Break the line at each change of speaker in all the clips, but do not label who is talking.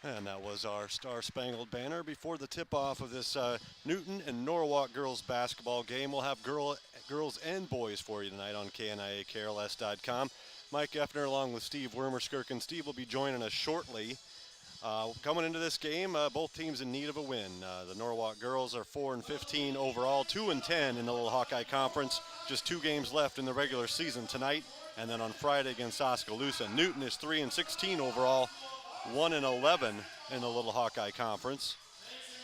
And that was our Star-Spangled Banner before the tip-off of this Newton and Norwalk girls basketball game. We'll have girls and boys for you tonight on KNIAKRLS.com. Mike Effner along with Steve Wormerskirk, and Steve will be joining us shortly. Coming into this game, both teams in need of a win. The Norwalk girls are 4-15 overall, 2-10 in the Little Hawkeye Conference. Just 2 games left in the regular season tonight, and then on Friday against Oskaloosa. Newton is 3-16 overall, 1-11 in the Little Hawkeye Conference.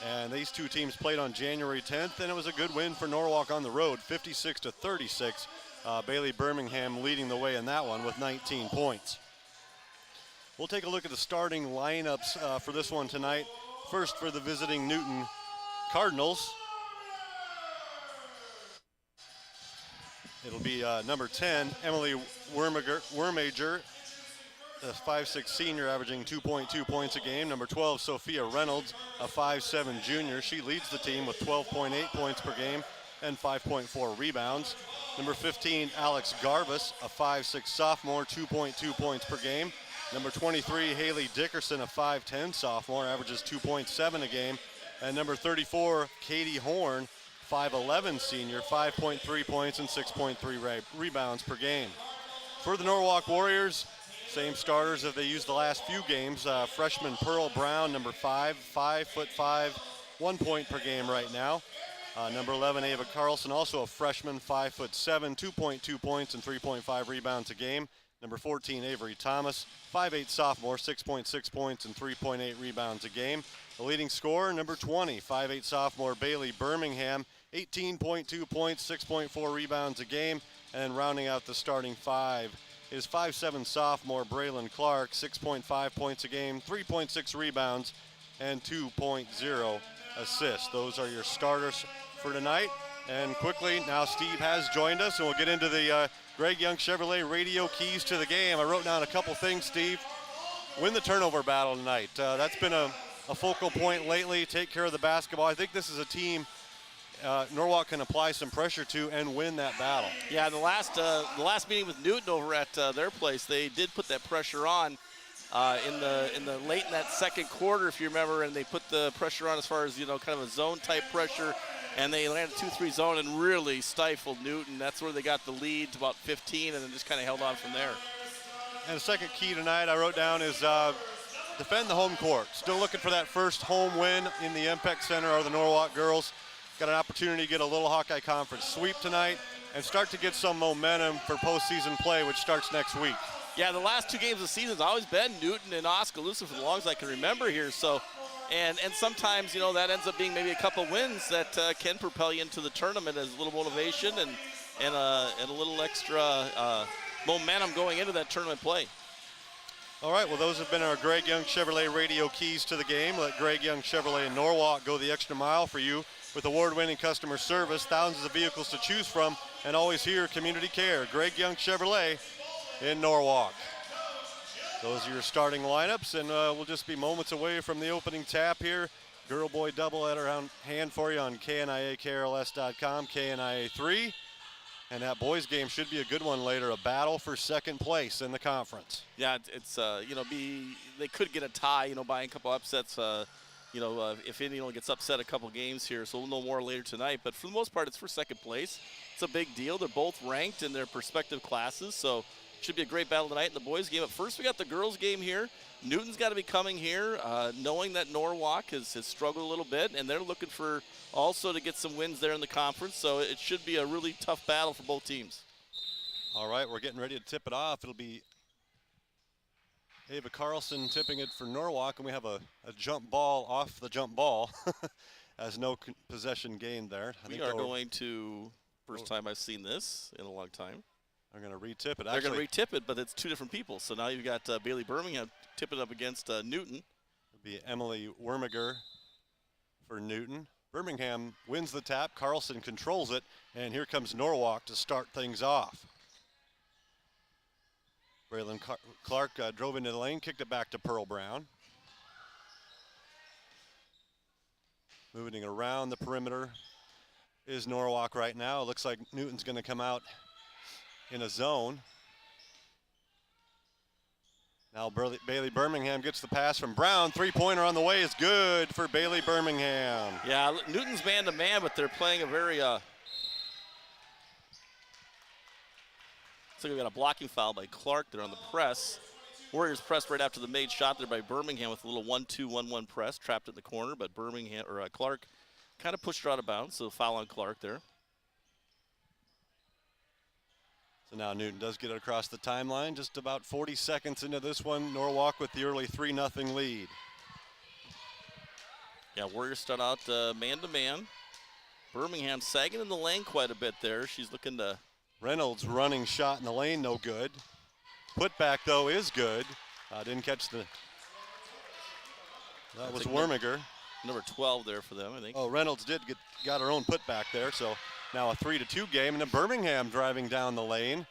And these two teams played on January 10th, and it was a good win for Norwalk on the road, 56-36. Bailey Birmingham leading the way in that one with 19 points. We'll take a look at the starting lineups for this one tonight. First for the visiting Newton Cardinals. It'll be number 10, Emily Wormager, a 5'6" senior averaging 2.2 points a game. Number 12, Sophia Reynolds, a 5'7" junior. She leads the team with 12.8 points per game and 5.4 rebounds. Number 15, Alex Garvis, a 5'6" sophomore, 2.2 points per game. Number 23, Haley Dickerson, a 5'10" sophomore, averages 2.7 a game. And number 34, Katie Horn, 5'11" senior, 5.3 points and 6.3 rebounds per game. For the Norwalk Warriors, same starters as they used the last few games. Freshman Pearl Brown, number 5, 5'5", 1 point per game right now. Number 11, Ava Carlson, also a freshman, 5'7", 2.2 points and 3.5 rebounds a game. Number 14, Avery Thomas, 5'8" sophomore, 6.6 points and 3.8 rebounds a game. The leading scorer, number 20, 5'8" sophomore, Bailey Birmingham, 18.2 points, 6.4 rebounds a game. And rounding out the starting 5 is 5'7" sophomore, Braylon Clark, 6.5 points a game, 3.6 rebounds, and 2.0 assists. Those are your starters for tonight. And quickly, now Steve has joined us, and we'll get into the Greg Young Chevrolet radio keys to the game. I wrote down a couple things, Steve. Win the turnover battle tonight. That's been a focal point lately. Take care of the basketball. I think this is a team Norwalk can apply some pressure to and win that battle.
Yeah, the last meeting with Newton over at their place, they did put that pressure on in the late in that second quarter, if you remember, and they put the pressure on as far as, kind of a zone type pressure. And they landed 2-3 zone and really stifled Newton. That's where they got the lead to about 15 and then just kind of held on from there.
And the second key tonight I wrote down is defend the home court. Still looking for that first home win in the Impact Center are the Norwalk girls. Got an opportunity to get a Little Hawkeye Conference sweep tonight and start to get some momentum for postseason play, which starts next week.
Yeah, the last 2 games of the season has always been Newton and Oskaloosa for the longest I can remember here. So. And sometimes, that ends up being maybe a couple wins that can propel you into the tournament as a little motivation and a little extra momentum going into that tournament play.
All right, well, those have been our Greg Young Chevrolet radio keys to the game. Let Greg Young Chevrolet in Norwalk go the extra mile for you with award-winning customer service, thousands of vehicles to choose from, and always here, community care. Greg Young Chevrolet in Norwalk. Those are your starting lineups, and we'll just be moments away from the opening tap here. Girl-boy double at our hand for you on KNIAKRLS.com, KNIA 3. And that boys game should be a good one later, a battle for second place in the conference.
Yeah, it's they could get a tie, by a couple upsets, if Indiana gets upset a couple games here, so we'll know more later tonight. But for the most part, it's for second place. It's a big deal. They're both ranked in their respective classes, so should be a great battle tonight in the boys game. But first, we got the girls game here. Newton's got to be coming here, knowing that Norwalk has struggled a little bit, and they're looking for also to get some wins there in the conference. So it should be a really tough battle for both teams.
All right, we're getting ready to tip it off. It'll be Ava Carlson tipping it for Norwalk, and we have a jump ball off the jump ball as no possession gained there.
We are going to, first time I've seen this in a long time.
They're going to re-tip it.
They're going to re-tip it, but it's 2 different people. So now you've got Bailey Birmingham tipping up against Newton.
It'll be Emily Wormiger for Newton. Birmingham wins the tap. Carlson controls it, and here comes Norwalk to start things off. Braylon Clark drove into the lane, kicked it back to Pearl Brown. Moving around the perimeter is Norwalk right now. It looks like Newton's going to come out in a zone. Now Bailey Birmingham gets the pass from Brown. Three-pointer on the way is good for Bailey Birmingham.
Yeah, Newton's man-to-man, but they're playing a very so we got a blocking foul by Clark there on the press. Warriors pressed right after the made shot there by Birmingham with a little 1-2, 1-1 press, trapped in the corner, but Clark kind of pushed her out of bounds, so foul on Clark there.
So now Newton does get it across the timeline. Just about 40 seconds into this one, Norwalk with the early 3-0 lead.
Yeah, Warriors start out man-to-man. Birmingham sagging in the lane quite a bit there. She's looking to...
Reynolds running shot in the lane, no good. Putback, though, is good. Didn't catch the... That was Wormiger.
Number 12 there for them, I think.
Oh, Reynolds got her own putback there, so now a 3-2 game, and then Birmingham driving down the lane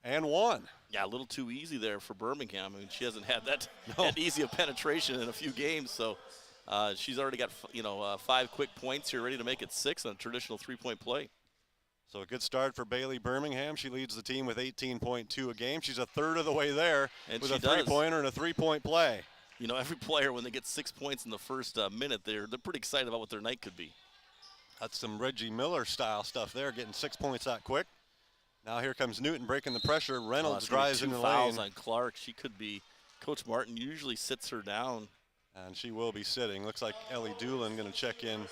and won.
Yeah, a little too easy there for Birmingham. I mean, she hasn't had that easy of penetration in a few games, so she's already got 5 quick points here, ready to make it 6 on a traditional three-point play.
So a good start for Bailey Birmingham. She leads the team with 18.2 a game. She's a third of the way there with a three-pointer and a three-point play.
You know, every player, when they get 6 points in the first minute, they're pretty excited about what their night could be.
That's some Reggie Miller style stuff there, getting 6 points that quick. Now here comes Newton breaking the pressure. Reynolds drives in the lane.
Fouls on Clark. She could be. Coach Martin usually sits her down.
And she will be sitting. Looks like Ellie Doolin going to check in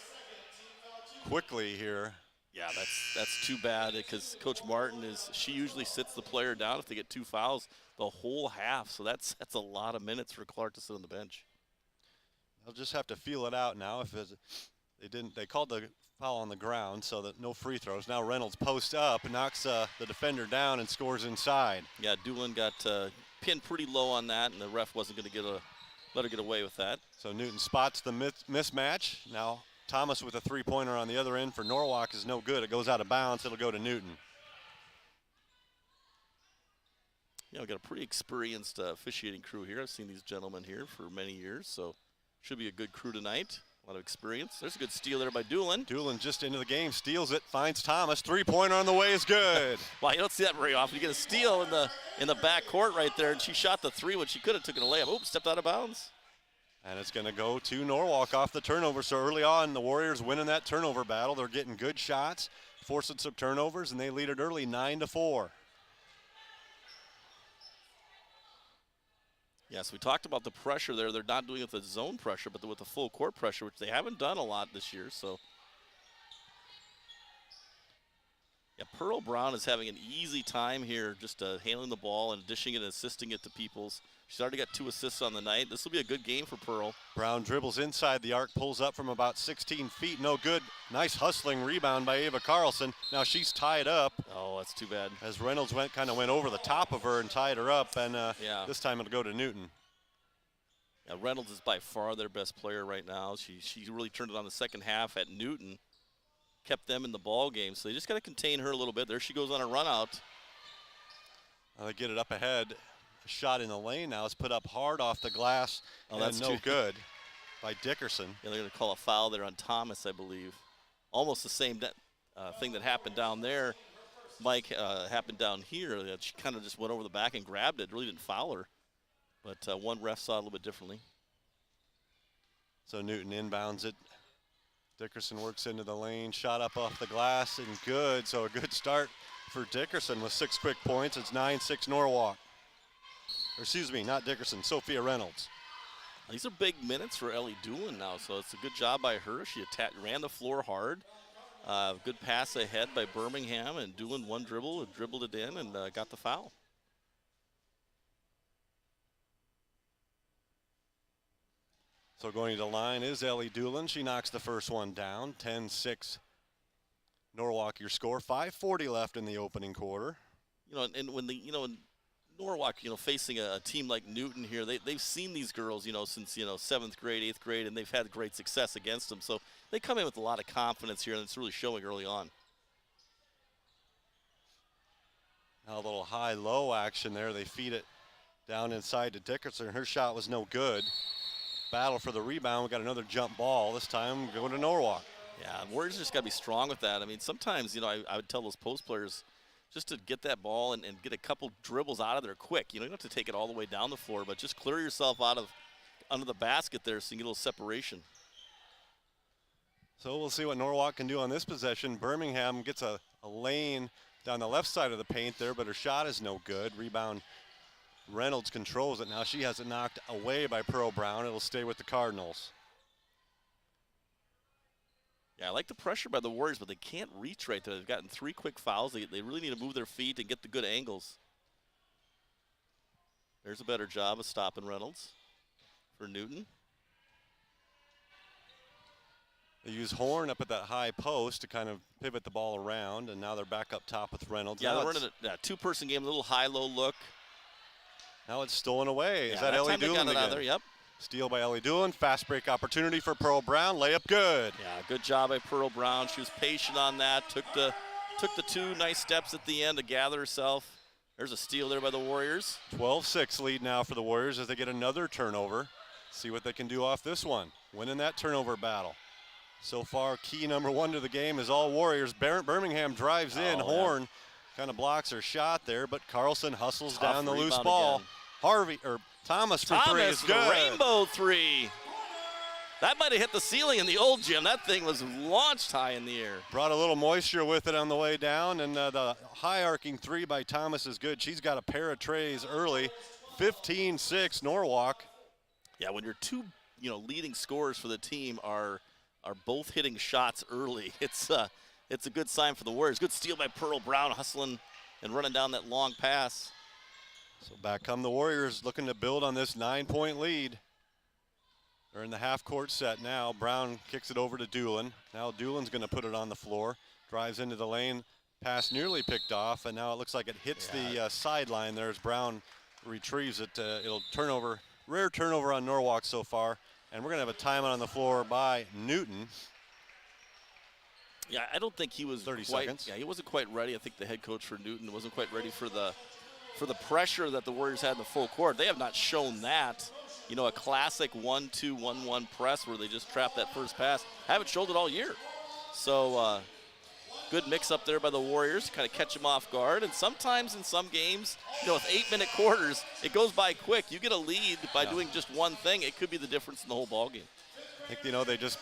quickly here.
Yeah, that's too bad because Coach Martin she usually sits the player down if they get 2 fouls the whole half. So that's a lot of minutes for Clark to sit on the bench.
They'll just have to feel it out now. They called the foul on the ground, so that no free throws. Now Reynolds posts up, knocks the defender down, and scores inside.
Yeah, Doolin got pinned pretty low on that, and the ref wasn't going to let her get away with that.
So Newton spots the mismatch. Now Thomas with a three-pointer on the other end for Norwalk is no good. It goes out of bounds. It'll go to Newton.
Yeah, we've got a pretty experienced officiating crew here. I've seen these gentlemen here for many years, so should be a good crew tonight. A lot of experience. There's a good steal there by Doolin.
Doolin just into the game, steals it, finds Thomas. Three-pointer on the way is good.
Well, you don't see that very often. You get a steal in the back court right there, and she shot the 3 when she could have taken a layup. Oops, stepped out of bounds.
And it's going to go to Norwalk off the turnover. So early on, the Warriors winning that turnover battle. They're getting good shots, forcing some turnovers, and they lead it early 9-4.
Yes, we talked about the pressure there. They're not doing it with the zone pressure, but with the full court pressure, which they haven't done a lot this year. So, yeah, Pearl Brown is having an easy time here just handling the ball and dishing it and assisting it to Peoples. She's already got 2 assists on the night. This will be a good game for Pearl.
Brown dribbles inside the arc, pulls up from about 16 feet. No good. Nice hustling rebound by Ava Carlson. Now she's tied up.
Oh, that's too bad.
As Reynolds kind of went over the top of her and tied her up, and this time it'll go to Newton.
Yeah, Reynolds is by far their best player right now. She really turned it on the second half at Newton, kept them in the ball game. So they just got to contain her a little bit. There she goes on a run out.
They get it up ahead. A shot in the lane now is put up hard off the glass. Oh, that's no good by Dickerson.
Yeah, they're going to call a foul there on Thomas, I believe. Almost the same thing that happened down there. Mike happened down here. She kind of just went over the back and grabbed it. Really didn't foul her. But one ref saw it a little bit differently.
So Newton inbounds it. Dickerson works into the lane. Shot up off the glass and good. So a good start for Dickerson with 6 quick points. It's 9-6 Norwalk. Or excuse me, not Dickerson, Sophia Reynolds.
These are big minutes for Ellie Doolin now, so it's a good job by her. She ran the floor hard. Good pass ahead by Birmingham, and Doolin one dribble, dribbled it in, and got the foul.
So going to the line is Ellie Doolin. She knocks the first one down. 10-6 Norwalk your score. 5:40 left in the opening quarter.
You know, and when in Norwalk, facing a team like Newton here, they've seen these girls, since 7th grade, 8th grade, and they've had great success against them. So they come in with a lot of confidence here, and it's really showing early on.
Now a little high-low action there. They feed it down inside to Dickerson. Her shot was no good. Battle for the rebound. We got another jump ball. This time going to Norwalk.
Yeah, Warriors just got to be strong with that. I mean, sometimes, I would tell those post players, just to get that ball and get a couple dribbles out of there quick. You don't have to take it all the way down the floor, but just clear yourself out of under the basket there so you can get a little separation.
So we'll see what Norwalk can do on this possession. Birmingham gets a lane down the left side of the paint there, but her shot is no good. Rebound, Reynolds controls it. Now she has it knocked away by Pearl Brown. It'll stay with the Cardinals.
Yeah, I like the pressure by the Warriors, but they can't reach right there. They've gotten 3 quick fouls. They really need to move their feet and get the good angles. There's a better job of stopping Reynolds for Newton.
They use Horn up at that high post to kind of pivot the ball around, and now they're back up top with Reynolds.
Yeah, they're running a two-person game, a little high-low look.
Now it's stolen away.
Yeah,
Is that Ellie Doolin again?
There, yep.
Steal by Ellie Doolin. Fast break opportunity for Pearl Brown. Layup good.
Yeah, good job by Pearl Brown. She was patient on that. Took the 2 nice steps at the end to gather herself. There's a steal there by the Warriors.
12-6 lead now for the Warriors as they get another turnover. See what they can do off this one. Winning that turnover battle. So far, key number 1 to the game is all Warriors. Birmingham drives in. Horn kind of blocks her shot there, but Carlson hustles down the loose ball.
Again.
Thomas for 3 is good.
The rainbow 3. That might have hit the ceiling in the old gym. That thing was launched high in the air.
Brought a little moisture with it on the way down, and the high arcing 3 by Thomas is good. She's got a pair of trays early. 15-6 Norwalk.
Yeah, when your 2 leading scorers for the team are both hitting shots early, it's a good sign for the Warriors. Good steal by Pearl Brown, hustling and running down that long pass.
So back come the Warriors, looking to build on this 9-point lead. They're in the half-court set now. Brown kicks it over to Doolin. Now Doolin's going to put it on the floor. Drives into the lane. Pass nearly picked off, and now it looks like it hits the sideline there as Brown retrieves it. It'll turnover, rare turnover on Norwalk so far. And we're going to have a timeout on the floor by Newton.
Yeah, I don't think he was
30 seconds.
Yeah, he wasn't quite ready. I think the head coach for Newton wasn't quite ready for the pressure that the Warriors had in the full court. They have not shown that. A classic 1-2-1-1 press where they just trap that first pass. Haven't showed it all year. So good mix up there by the Warriors to kind of catch them off guard. And sometimes in some games, with 8-minute quarters, it goes by quick. You get a lead by doing just one thing. It could be the difference in the whole ball game.
I think, they just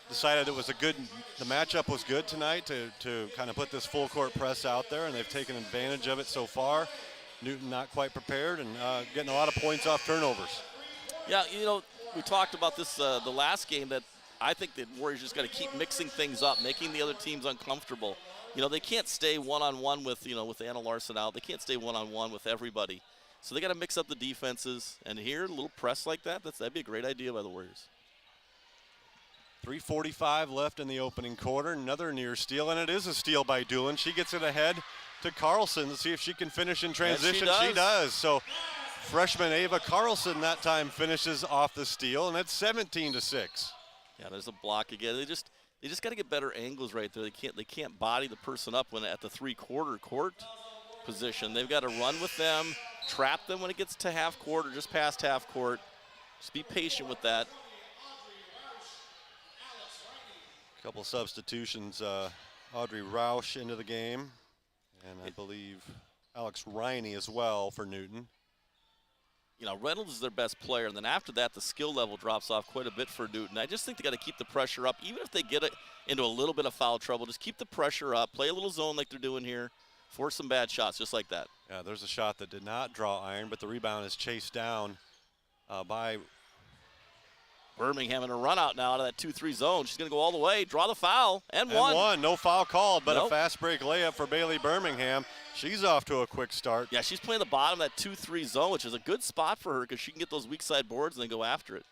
decided the matchup was good tonight to kind of put this full court press out there, and they've taken advantage of it so far. Newton not quite prepared and getting a lot of points off turnovers.
Yeah, we talked about this the last game that I think the Warriors just got to keep mixing things up, making the other teams uncomfortable. They can't stay one-on-one with Anna Larson out. They can't stay one-on-one with everybody. So they got to mix up the defenses. And here, a little press like that'd be a great idea by the Warriors.
3:45 left in the opening quarter. Another near steal, and it is a steal by Doolin. She gets it ahead to Carlson to see if she can finish in transition.
Yes,
she does. So freshman Ava Carlson that time finishes off the steal, and it's 17-6.
Yeah, there's a block again. They just got to get better angles right there. They can't body the person up when at the 3/4 court position. They've got to run with them, trap them when it gets to half court or just past half court. Just be patient with that.
A couple substitutions. Audrey Roush into the game, and I believe Alex Riney as well for Newton.
Reynolds is their best player, and then after that, the skill level drops off quite a bit for Newton. I just think they got to keep the pressure up, even if they get it into a little bit of foul trouble. Just keep the pressure up, play a little zone like they're doing here, force some bad shots just like that.
Yeah, there's a shot that did not draw iron, but the rebound is chased down by
Birmingham in a run out now out of that 2-3 zone. She's going to go all the way, draw the foul, and one.
No foul called, but
Nope.
A fast break layup for Bailey Birmingham. She's off to a quick start.
Yeah, she's playing the bottom of that 2-3 zone, which is a good spot for her because she can get those weak side boards and then go after it.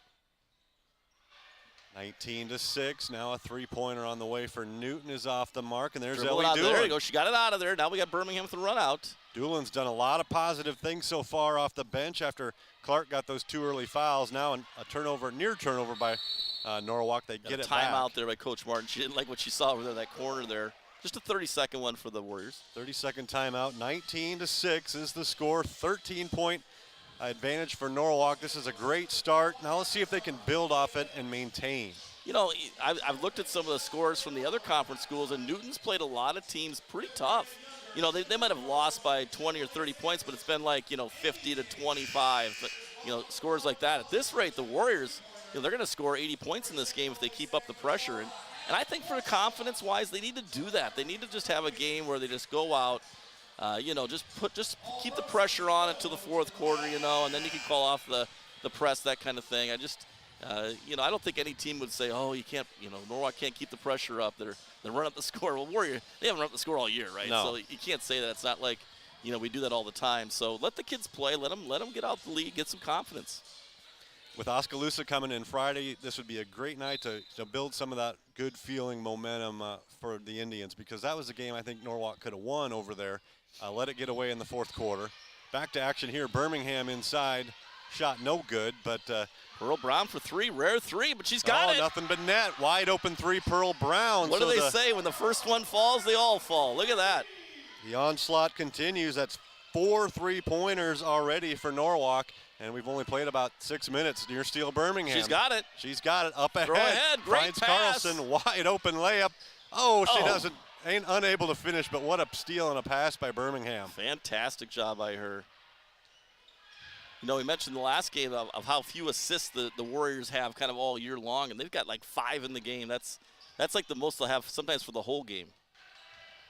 19-6. Now a three-pointer on the way for Newton is off the mark, and there's
Dribble
Ellie Doolin.
There you go. She got it out of there. Now we got Birmingham with the run out.
Doolin's done a lot of positive things so far off the bench after Clark got those 2 early fouls. Now a near turnover by Norwalk. They get it back.
Timeout there by Coach Martin. She didn't like what she saw over there, that corner there. Just a 30-second one for the Warriors.
30-second timeout. 19-6 is the score. 13-point advantage for Norwalk. This is a great start. Now let's see if they can build off it and maintain.
I've looked at some of the scores from the other conference schools, and Newton's played a lot of teams pretty tough. you know, they might have lost by 20 or 30 points, but it's been like, you know, 50 to 25, but, you know, scores like that. At this rate, the Warriors, you know, they're going to score 80 points in this game if they keep up the pressure. And I think for confidence-wise, they need to do that. They need to just have a game where they just go out, you know, just keep the pressure on until the fourth quarter, you know, and then you can call off the press, that kind of thing. You know, I don't think any team would say, oh, you can't, you know, Norwalk can't keep the pressure up. They're running up the score. Well, Warrior, they haven't run up the score all year, right?
No.
So you can't say that. It's not like, you know, we do that all the time. So let the kids play. Let them get out the lead, get some confidence.
With Oskaloosa coming in Friday, this would be a great night to build some of that good feeling momentum for the Indians, because that was a game I think Norwalk could have won over there. Let it get away in the fourth quarter. Back to action here. Birmingham inside. Shot no good, but
Pearl Brown for three, rare three, but she's got it.
Nothing but net. Wide open three, Pearl Brown.
What do they say? When the first one falls, they all fall. Look at that.
The onslaught continues. That's 4 3-pointers already for Norwalk, and we've only played about 6 minutes near Steel Birmingham.
She's got it.
She's got it up ahead.
Throw ahead. Great
Finds
pass.
Carlson, wide open layup. She ain't unable to finish, but what a steal and a pass by Birmingham.
Fantastic job by her. You know, we mentioned the last game of how few assists the Warriors have kind of all year long, and they've got like 5 in the game. That's like the most they'll have sometimes for the whole game.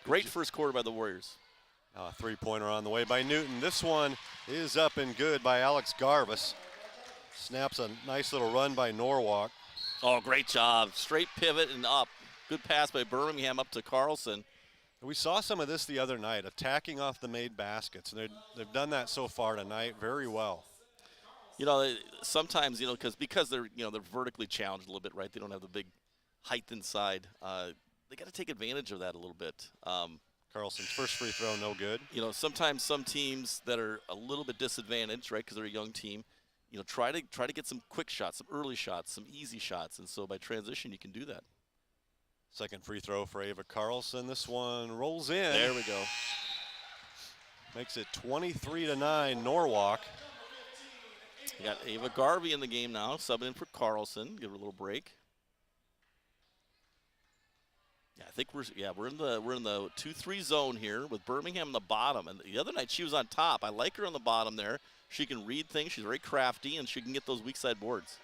Great first quarter by the Warriors.
Three-pointer on the way by Newton. This one is up and good by Alex Garvis. Snaps a nice little run by Norwalk.
Oh, great job. Straight pivot and up. Good pass by Birmingham up to Carlson.
We saw some of this the other night, attacking off the made baskets, and they've done that so far tonight very well.
You know, sometimes, you know, because they're, you know, they're vertically challenged a little bit, right? They don't have the big height inside. They got to take advantage of that a little bit.
Carlson's first free throw, no good.
You know, sometimes some teams that are a little bit disadvantaged, right, because they're a young team, you know, try to get some quick shots, some early shots, some easy shots, and so by transition you can do that.
Second free throw for Ava Carlson. This one rolls in.
There we go.
Makes it 23-9 Norwalk.
You got Ava Garvey in the game now, subbing in for Carlson. Give her a little break. Yeah, I think we're in the 2-3 zone here with Birmingham on the bottom. And the other night she was on top. I like her on the bottom there. She can read things. She's very crafty, and she can get those weak side boards.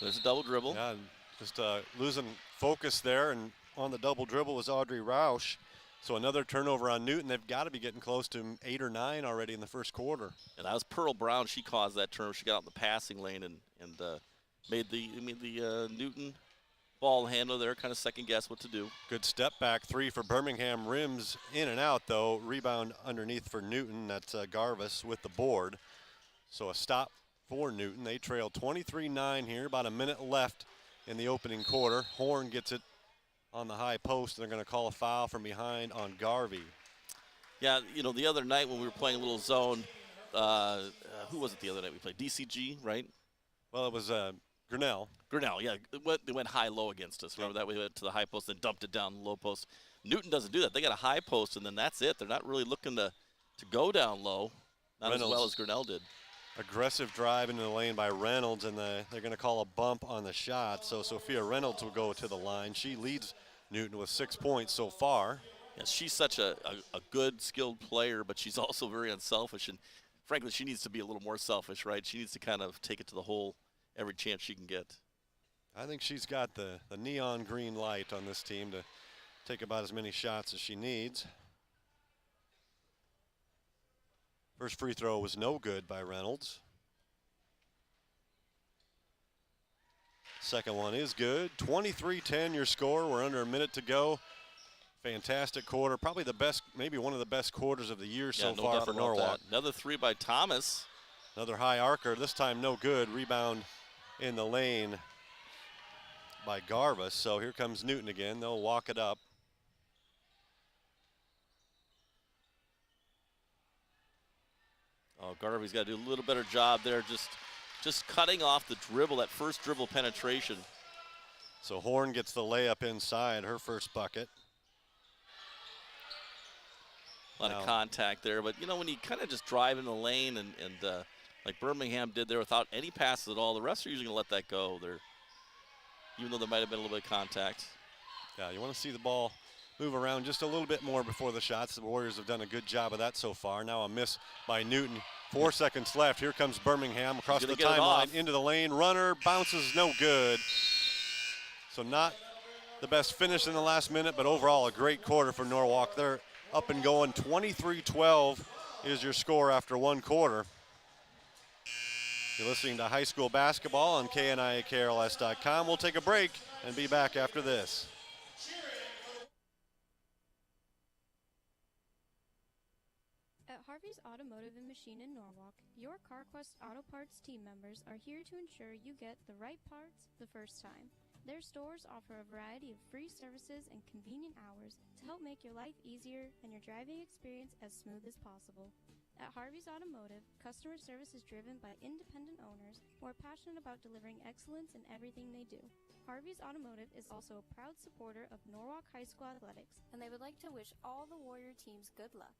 There's a double dribble.
Yeah, just losing focus there, and on the double dribble was Audrey Roush. So another turnover on Newton. They've got to be getting close to 8 or 9 already in the first quarter.
And that was Pearl Brown. She caused that turnover. She got out in the passing lane and made the Newton ball handler there kind of second guess what to do.
Good step back three for Birmingham. Rims in and out though. Rebound underneath for Newton. That's Garvis with the board. So a stop for Newton. They trail 23-9 here. About a minute left in the opening quarter. Horn gets it on the high post. They're going to call a foul from behind on Garvey.
Yeah, you know, the other night when we were playing a little zone, who was it the other night we played? DCG, right?
Well, it was Grinnell.
Grinnell, yeah. They went high-low against us. Remember that? We went to the high post and dumped it down the low post. Newton doesn't do that. They got a high post, and then that's it. They're not really looking to go down low, not
Reynolds.
as well as Grinnell did.
Aggressive drive into the lane by Reynolds, and they're going to call a bump on the shot. So Sophia Reynolds will go to the line. She leads Newton with 6 points so far.
Yeah, she's such a good, skilled player, but she's also very unselfish. And frankly, she needs to be a little more selfish, right? She needs to kind of take it to the hole every chance she can get.
I think she's got the neon green light on this team to take about as many shots as she needs. First free throw was no good by Reynolds. Second one is good. 23-10 your score. We're under a minute to go. Fantastic quarter. Probably the best, maybe one of the best quarters of the year so far for Norwalk.
Another three by Thomas.
Another high arcer. This time no good. Rebound in the lane by Garvis. So here comes Newton again. They'll walk it up.
Oh, Garvey's got to do a little better job there, just cutting off the dribble, that first dribble penetration.
So Horn gets the layup inside, her first bucket.
A lot of contact there, but you know, when you kind of just drive in the lane and like Birmingham did there without any passes at all, the rest are usually gonna let that go. Even though there might have been a little bit of contact.
Yeah, you want to see the ball move around just a little bit more before the shots. The Warriors have done a good job of that so far. Now a miss by Newton. 4 seconds left. Here comes Birmingham across the timeline into the lane. Runner bounces, no good. So not the best finish in the last minute, but overall a great quarter for Norwalk. They're up and going. 23-12 is your score after one quarter. You're listening to high school basketball on KNIAKRLS.com. We'll take a break and be back after this.
At Harvey's Automotive and Machine in Norwalk, your CarQuest Auto Parts team members are here to ensure you get the right parts the first time. Their stores offer a variety of free services and convenient hours to help make your life easier and your driving experience as smooth as possible. At Harvey's Automotive, customer service is driven by independent owners who are passionate about delivering excellence in everything they do. Harvey's Automotive is also a proud supporter of Norwalk High School Athletics, and they would like to wish all the Warrior teams good luck.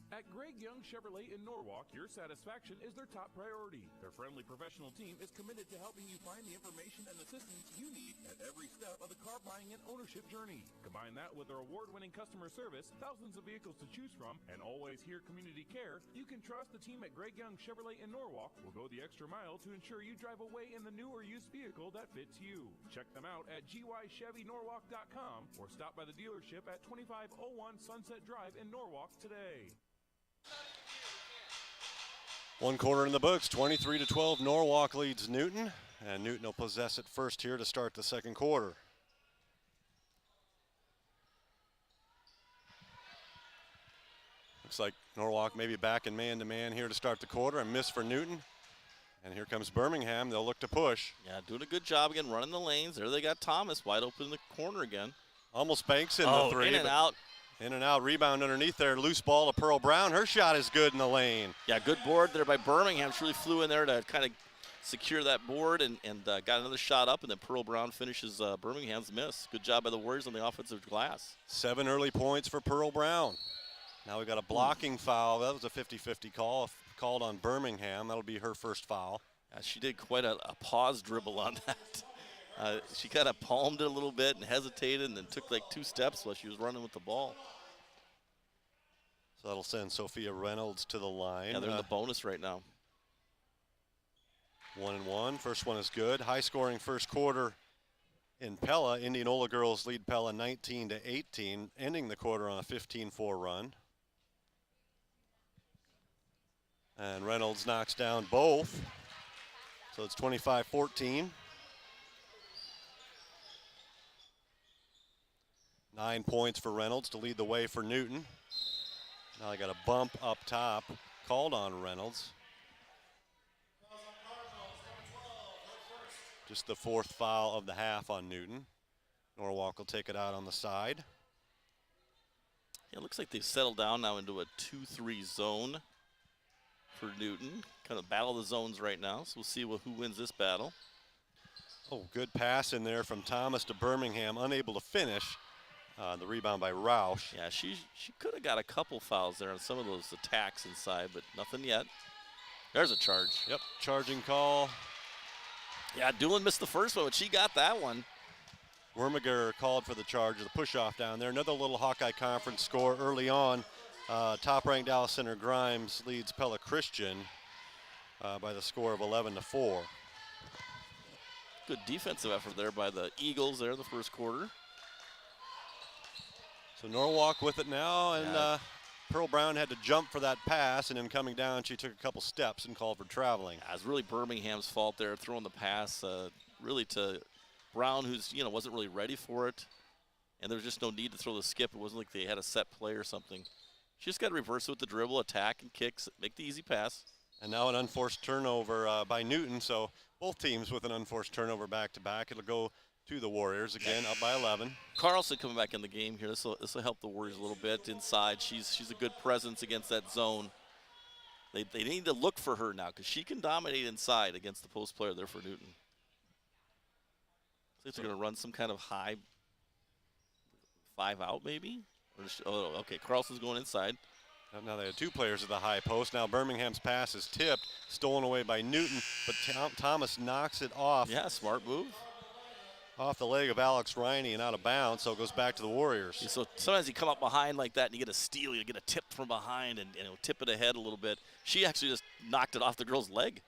At Greg Young Chevrolet in Norwalk, your satisfaction is their top priority. Their friendly professional team is committed to helping you find the information and assistance you need at every step of the car buying and ownership journey. Combine that with their award-winning customer service, thousands of vehicles to choose from, and always here community care, you can trust the team at Greg Young Chevrolet in Norwalk will go the extra mile to ensure you drive away in the new or used vehicle that fits you. Check them out at gychevynorwalk.com or stop by the dealership at 2501 Sunset Drive in Norwalk today.
One quarter in the books, 23-12. Norwalk leads Newton, and Newton will possess it first here to start the second quarter. Looks like Norwalk maybe back in man-to-man here to start the quarter. A miss for Newton. And here comes Birmingham. They'll look to push.
Yeah, doing a good job again, running the lanes. There they got Thomas wide open in the corner again.
Almost banks in the three.
In and out.
In and out, rebound underneath there. Loose ball to Pearl Brown. Her shot is good in the lane.
Yeah, good board there by Birmingham. She really flew in there to kind of secure that board and got another shot up, and then Pearl Brown finishes Birmingham's miss. Good job by the Warriors on the offensive glass.
7 early points for Pearl Brown. Now we got a blocking foul. That was a 50-50 call called on Birmingham. That'll be her first foul.
She did quite a pause dribble on that. She kind of palmed it a little bit and hesitated and then took like 2 steps while she was running with the ball.
So that'll send Sophia Reynolds to the line.
Yeah, they're in the bonus right now.
1-1. First one is good. High-scoring first quarter in Pella. Indianola girls lead Pella 19-18, ending the quarter on a 15-4 run. And Reynolds knocks down both. So it's 25-14. 9 points for Reynolds to lead the way for Newton. Now they got a bump up top called on Reynolds. Just the 4th foul of the half on Newton. Norwalk will take it out on the side.
Yeah, it looks like they've settled down now into a 2-3 zone for Newton. Kind of battle the zones right now, so we'll see who wins this battle.
Oh, good pass in there from Thomas to Birmingham, unable to finish. The rebound by Roush.
Yeah, she could have got a couple fouls there on some of those attacks inside, but nothing yet. There's a charge.
Yep, charging call.
Yeah, Doolin missed the first one, but she got that one.
Wormiger called for the charge, the push-off down there. Another little Hawkeye Conference score early on. Top-ranked Dallas Center Grimes leads Pella Christian by the score of 11-4.
Good defensive effort there by the Eagles there in the first quarter.
So Norwalk with it now, and Pearl Brown had to jump for that pass, and then coming down, she took a couple steps and called for traveling.
Yeah, it was really Birmingham's fault there, throwing the pass really to Brown, who's wasn't really ready for it, and there was just no need to throw the skip. It wasn't like they had a set play or something. She just got to reverse it with the dribble, attack and kicks, make the easy pass.
And now an unforced turnover by Newton, so both teams with an unforced turnover back-to-back. It'll go to the Warriors again, up by 11.
Carlson coming back in the game here. This will help the Warriors a little bit inside. She's a good presence against that zone. They need to look for her now because she can dominate inside against the post player there for Newton. I think they're going to run some kind of high 5 out maybe. Or okay, Carlson's going inside.
Now they had two players at the high post. Now Birmingham's pass is tipped, stolen away by Newton, but Thomas knocks it off.
Yeah, smart move.
Off the leg of Alex Riney and out of bounds, so it goes back to the Warriors.
So sometimes you come up behind like that and you get a steal, you get a tip from behind and it'll tip it ahead a little bit. She actually just knocked it off the girl's leg.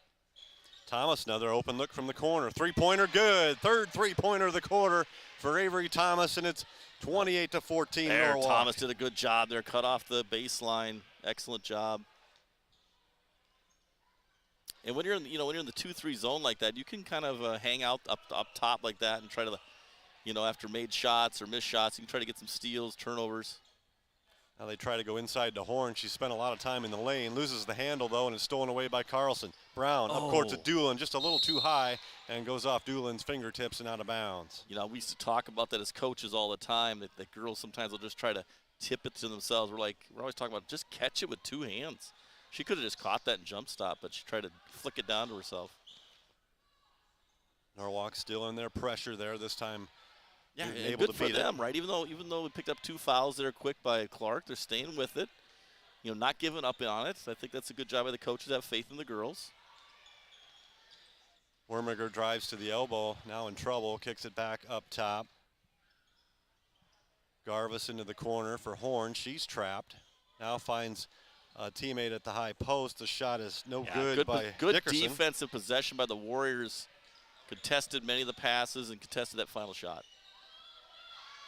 Thomas, another open look from the corner. Three-pointer good. Third three-pointer of the quarter for Avery Thomas, and it's 28-14 Norwalk.
Thomas did a good job there, cut off the baseline. Excellent job. And when you're in, when you're in the 2-3 zone like that, you can kind of hang out up top like that and try to, after made shots or missed shots, you can try to get some steals, turnovers.
Now they try to go inside to Horn. She spent a lot of time in the lane, loses the handle though, and is stolen away by Carlson. Brown up court to Doolin, just a little too high, and goes off Doolin's fingertips and out of bounds.
We used to talk about that as coaches all the time, that girls sometimes will just try to tip it to themselves. We're always talking about just catch it with two hands. She could have just caught that and jump stop, but she tried to flick it down to herself.
Norwalk still in their pressure there this time.
Yeah,
able
good
to
for
beat
them, right? Even though we picked up 2 fouls there quick by Clark, they're staying with it. Not giving up on it. I think that's a good job by the coaches. Have faith in the girls.
Wormiger drives to the elbow, now in trouble, kicks it back up top. Garvis into the corner for Horn. She's trapped. Now finds a teammate at the high post. The shot is no good by
good
Dickerson.
Defensive possession by the Warriors. Contested many of the passes and contested that final shot.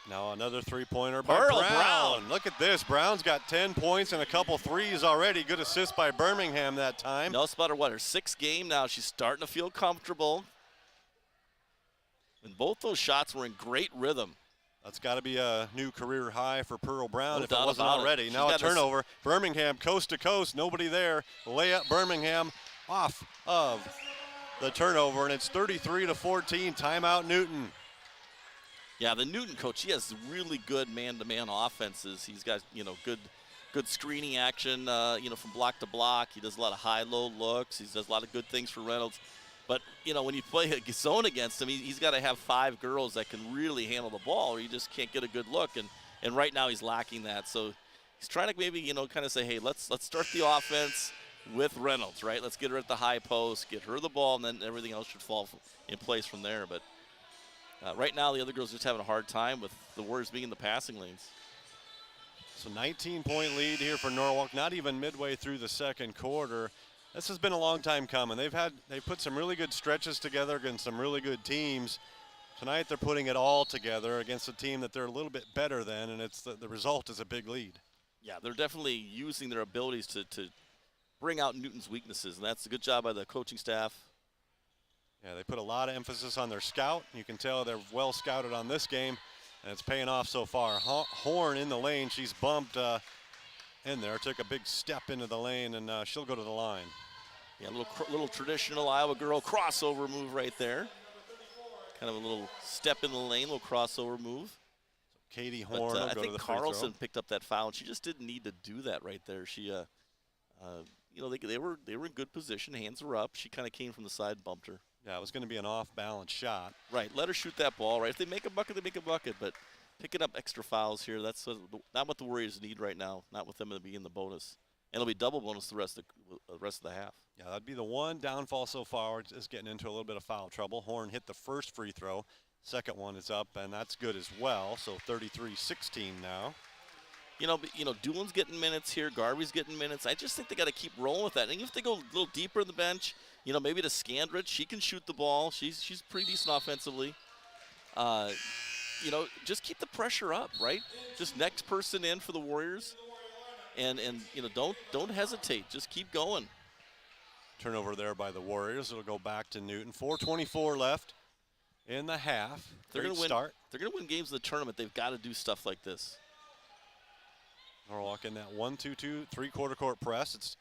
Now another three-pointer by
Pearl
Brown. Look at this. Brown's got 10 points and a couple threes already. Good assist by Birmingham that time.
No spotter, her 6th game now. She's starting to feel comfortable. And both those shots were in great rhythm.
That's got to be a new career high for Pearl Brown
No
if it wasn't already. Now a turnover. Birmingham coast to coast. Nobody there. Layup Birmingham off of the turnover, and it's 33-14. Timeout Newton.
Yeah, the Newton coach, he has really good man-to-man offenses. He's got, good screening action, from block to block. He does a lot of high-low looks. He does a lot of good things for Reynolds. But, when you play a zone against him, he's got to have 5 girls that can really handle the ball, or you just can't get a good look. And right now he's lacking that. So he's trying to maybe, kind of say, hey, let's start the offense with Reynolds, right? Let's get her at the high post, get her the ball, and then everything else should fall in place from there. But right now, the other girls are just having a hard time with the Warriors being in the passing lanes.
So 19-point lead here for Norwalk, not even midway through the second quarter. This has been a long time coming. They've put some really good stretches together against some really good teams. Tonight they're putting it all together against a team that they're a little bit better than, and it's the result is a big lead.
Yeah, they're definitely using their abilities to bring out Newton's weaknesses, and that's a good job by the coaching staff.
Yeah, they put a lot of emphasis on their scout. You can tell they're well scouted on this game, and it's paying off so far. Horn in the lane. She's bumped in there, took a big step into the lane, and she'll go to the line.
Yeah, little traditional Iowa girl crossover move right there. Kind of a little step in the lane, little crossover move.
So Katie Horn will
I
go
think
to the free
Carlson
throw.
picked up that foul, and she just didn't need to do that right there. She, they were in good position. Hands were up. She kind of came from the side, and bumped her.
Yeah, it was going to be an off-balance shot.
Right, let her shoot that ball, right? If they make a bucket, they make a bucket, but picking up extra fouls here, that's not what the Warriors need right now, not with them to be in the bonus. And it'll be double bonus the rest of the half.
Yeah, that'd be the one downfall so far, is getting into a little bit of foul trouble. Horn hit the first free throw. Second one is up, and that's good as well, so 33-16 now.
Doolin's getting minutes here. Garvey's getting minutes. I just think they got to keep rolling with that. And if they go a little deeper in the bench, maybe to Scandrich, she can shoot the ball. She's pretty decent offensively. Just keep the pressure up, right? Just next person in for the Warriors, and don't hesitate. Just keep going.
Turnover there by the Warriors. It'll go back to Newton. 4:24 left in the half.
They're going to win.
Start.
They're going to win games in the tournament. They've got to do stuff like this.
Norwalk in that 1-2-2 three-quarter court press. It's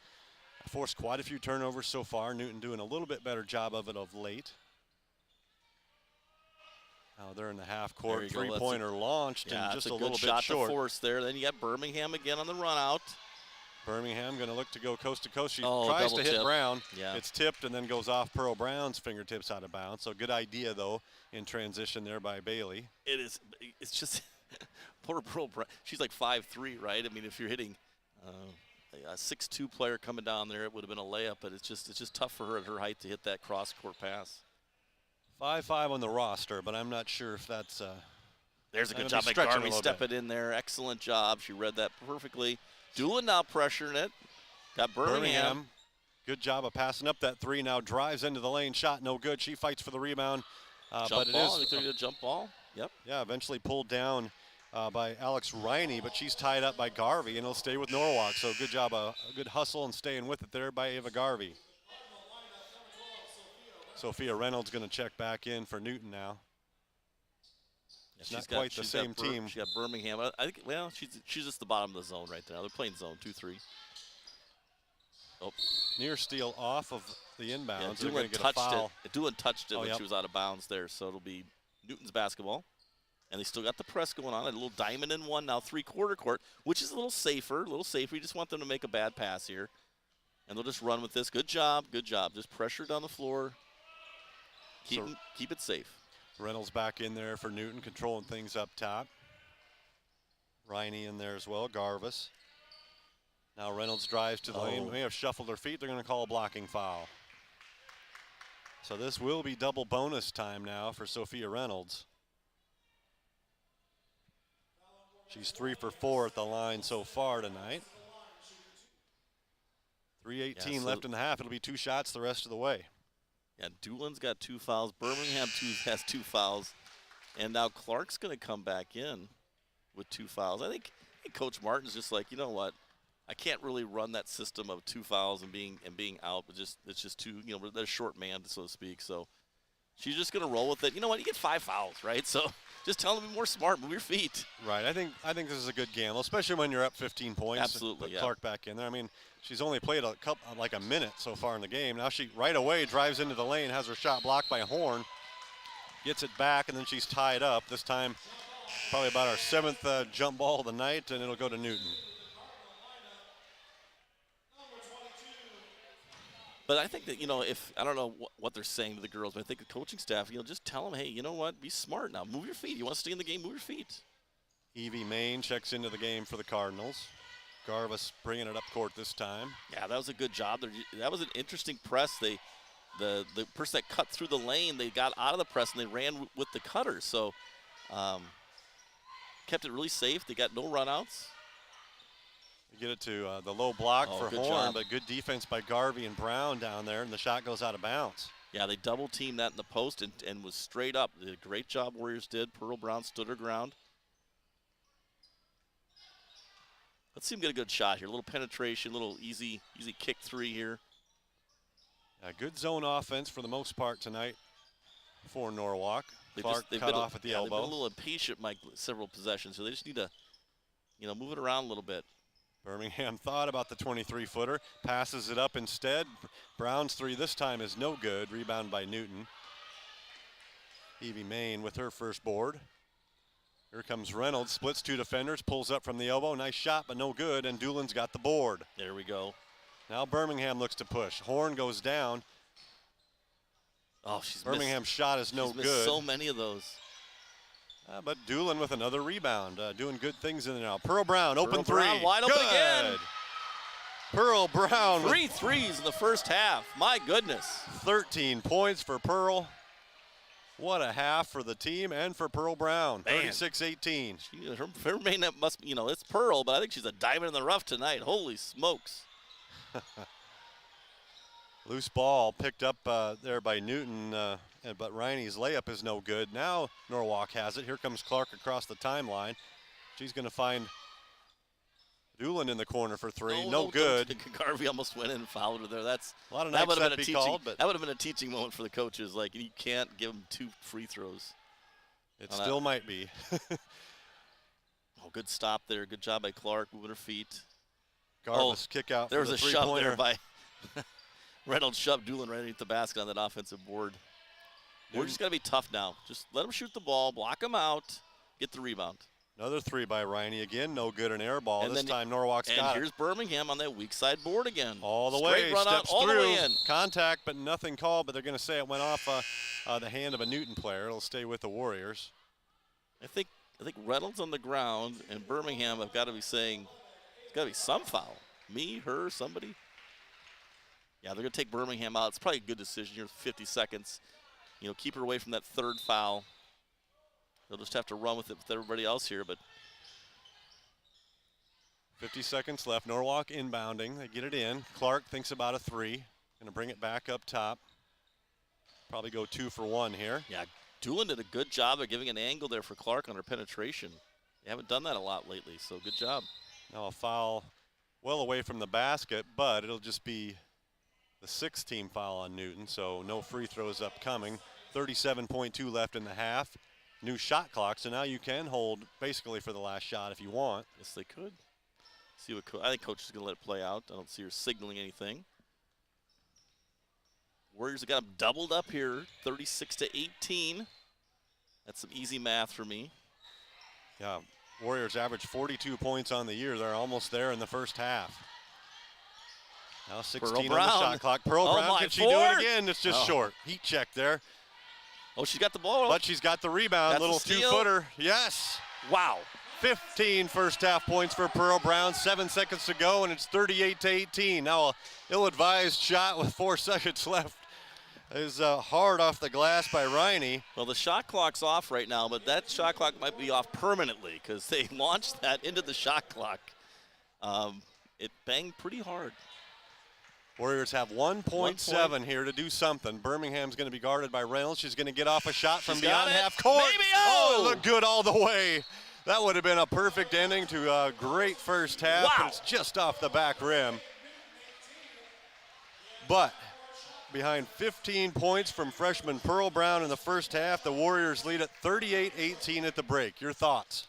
forced quite a few turnovers so far. Newton doing a little bit better job of it of late. Now they're in the half court. Three-pointer launched and just a little bit short.
Shot to force there. Then you got Birmingham again on the run out.
Birmingham going to look to go coast to coast. She tries to hit Brown.
Yeah.
It's tipped and then goes off Pearl Brown's fingertips out of bounds. So good idea, though, in transition there by Bailey.
It is. It's just poor Pearl Brown. She's like 5'3", right? I mean, if you're hitting a 6'2" player coming down there, it would have been a layup, but it's just tough for her at her height to hit that cross-court pass.
5'5" on the roster, but I'm not sure if that's
There's a good
gonna
job
be
by
stretching a
Garvey
little
stepping
bit.
in there. Excellent job. She read that perfectly. Doolin now pressuring it. Got Birmingham.
Good job of passing up that three. Now drives into the lane. Shot no good. She fights for the rebound.
Jump
but it
ball.
is
I think they're gonna jump ball. Yep.
Yeah, eventually pulled down by Alex Riney, but she's tied up by Garvey, and it'll stay with Norwalk. So good job, a good hustle and staying with it there by Ava Garvey. Sophia Reynolds going to check back in for Newton now.
Yeah,
It's not quite the same team.
She got Birmingham. I think, well, she's just the bottom of the zone right now. They're playing zone 2-3. Oh.
Near steal off of the inbounds.
Yeah,
They're going to get a foul.
Doolin touched it when
yep.
she was out of bounds there, so it'll be Newton's basketball. And they still got the press going on. A little diamond in one, now three-quarter court, which is a little safer, You just want them to make a bad pass here. And they'll just run with this. Good job, good job. Just pressure down the floor. Keep it safe.
Reynolds back in there for Newton, controlling things up top. Riney in there as well, Garvis. Now Reynolds drives to the lane. May have shuffled her feet. They're going to call a blocking foul. So this will be double bonus time now for Sophia Reynolds. She's 3 for 4 at the line so far tonight. 3:18 left in the half. It'll be 2 shots the rest of the way.
Yeah, Doolin's got 2 fouls. Birmingham has 2 fouls. And now Clark's going to come back in with 2 fouls. I think Coach Martin's just like, you know what? I can't really run that system of 2 fouls and being out, but it's just too, they're short man, so to speak. So she's just going to roll with it. You know what? You get 5 fouls, right? So just tell them to be more smart, move your feet.
Right. I think this is a good gamble, especially when you're up 15 points.
Absolutely.
Put Clark back in there. I mean, she's only played like a minute so far in the game. Now she right away drives into the lane, has her shot blocked by Horn, gets it back, and then she's tied up. This time, probably about our 7th jump ball of the night, and it'll go to Newton.
But I think that, if I don't know what they're saying to the girls, but I think the coaching staff, just tell them, hey, you know what? Be smart now. Move your feet. You want to stay in the game, move your feet.
Evie Main checks into the game for the Cardinals. Garvis bringing it up court this time.
Yeah, that was a good job. That was an interesting press. The person that cut through the lane, they got out of the press and they ran with the cutters. So kept it really safe. They got no runouts.
Get it to the low block for Horn,
job.
but good defense by Garvey and Brown down there, and the shot goes out of bounds.
Yeah, they double teamed that in the post and was straight up. Did a great job, Warriors did. Pearl Brown stood her ground. Let's see him get a good shot here. A little penetration, a little easy kick 3 here.
A good zone offense for the most part tonight for Norwalk. Clark
They've
cut off at the elbow.
They've been a little impatient, Mike, several possessions, so they just need to, move it around a little bit.
Birmingham thought about the 23-footer, passes it up instead. Brown's 3 this time is no good. Rebound by Newton. Evie Main with her first board. Here comes Reynolds, splits 2 defenders, pulls up from the elbow. Nice shot, but no good, and Doolin's got the board.
There we go.
Now Birmingham looks to push. Horn goes down.
Oh,
Birmingham's shot is no good.
Missed so many of those.
But Doolin with another rebound, doing good things in there now. Pearl Brown, open 3.
Brown, wide open again.
Pearl Brown.
3 threes in the first half. My goodness.
13 points for Pearl. What a half for the team and for Pearl Brown. 36-18.
Her main net must be, it's Pearl, but I think she's a diamond in the rough tonight. Holy smokes.
Loose ball picked up there by Newton, but Riney's layup is no good. Now Norwalk has it. Here comes Clark across the timeline. She's going to find Doolin in the corner for 3. No good.
Garvey almost went in and fouled her there. That's
a lot of nights that be called, but
that would have been a teaching moment for the coaches. Like, you can't give them 2 free throws.
It still might be.
Good stop there. Good job by Clark moving her feet.
Garvis kick out.
There was
a
shove there by Reynolds. Shoved Doolin right underneath the basket on that offensive board. We're just got to be tough now. Just let them shoot the ball, block them out, get the rebound.
Another 3 by Riney again. No good, an air ball. And this time Norwalk's got it.
And here's Birmingham on that weak side board again.
All the way, steps through. All the way in. Contact, but nothing called, but they're going to say it went off the hand of a Newton player. It'll stay with the Warriors.
I think Reynolds on the ground and Birmingham have got to be saying, it's got to be some foul. Me, her, somebody? Yeah, they're going to take Birmingham out. It's probably a good decision here with 50 seconds. You know, keep her away from that third foul. They'll just have to run with it with everybody else here, but
50 seconds left. Norwalk inbounding. They get it in. Clark thinks about a three. Going to bring it back up top. Probably go 2 for 1 here.
yeah, Doolin did a good job of giving an angle there for Clark on her penetration. They haven't done that a lot lately, so good job.
Now a foul well away from the basket, but it'll just be the 6th team foul on Newton, so no free throws upcoming. 37.2 left in the half. New shot clock, so now you can hold basically for the last shot if you want.
Yes, they could. See what I think Coach is going to let it play out. I don't see her signaling anything. Warriors have got them doubled up here, 36-18. That's some easy math for me.
Yeah, Warriors average 42 points on the year. They're almost there in the first half. Now 16 on the shot clock. Pearl Brown, can she do it again? It's just short. Heat check there.
Oh, she's got the ball.
But she's got the rebound. Little 2-footer. Yes.
Wow.
15 first half points for Pearl Brown. 7 seconds to go, and it's 38-18. Now a ill-advised shot with 4 seconds left is hard off the glass by Riney.
Well, the shot clock's off right now, but that shot clock might be off permanently because they launched that into the shot clock. It banged pretty hard.
Warriors have 1.7 here to do something. Birmingham's going to be guarded by Reynolds. She's going to get off a shot from beyond half court.
Maybe,
oh, it looked good all the way. That would have been a perfect ending to a great first half.
Wow.
But it's just off the back rim. But behind 15 points from freshman Pearl Brown in the first half, the Warriors lead at 38-18 at the break. Your thoughts?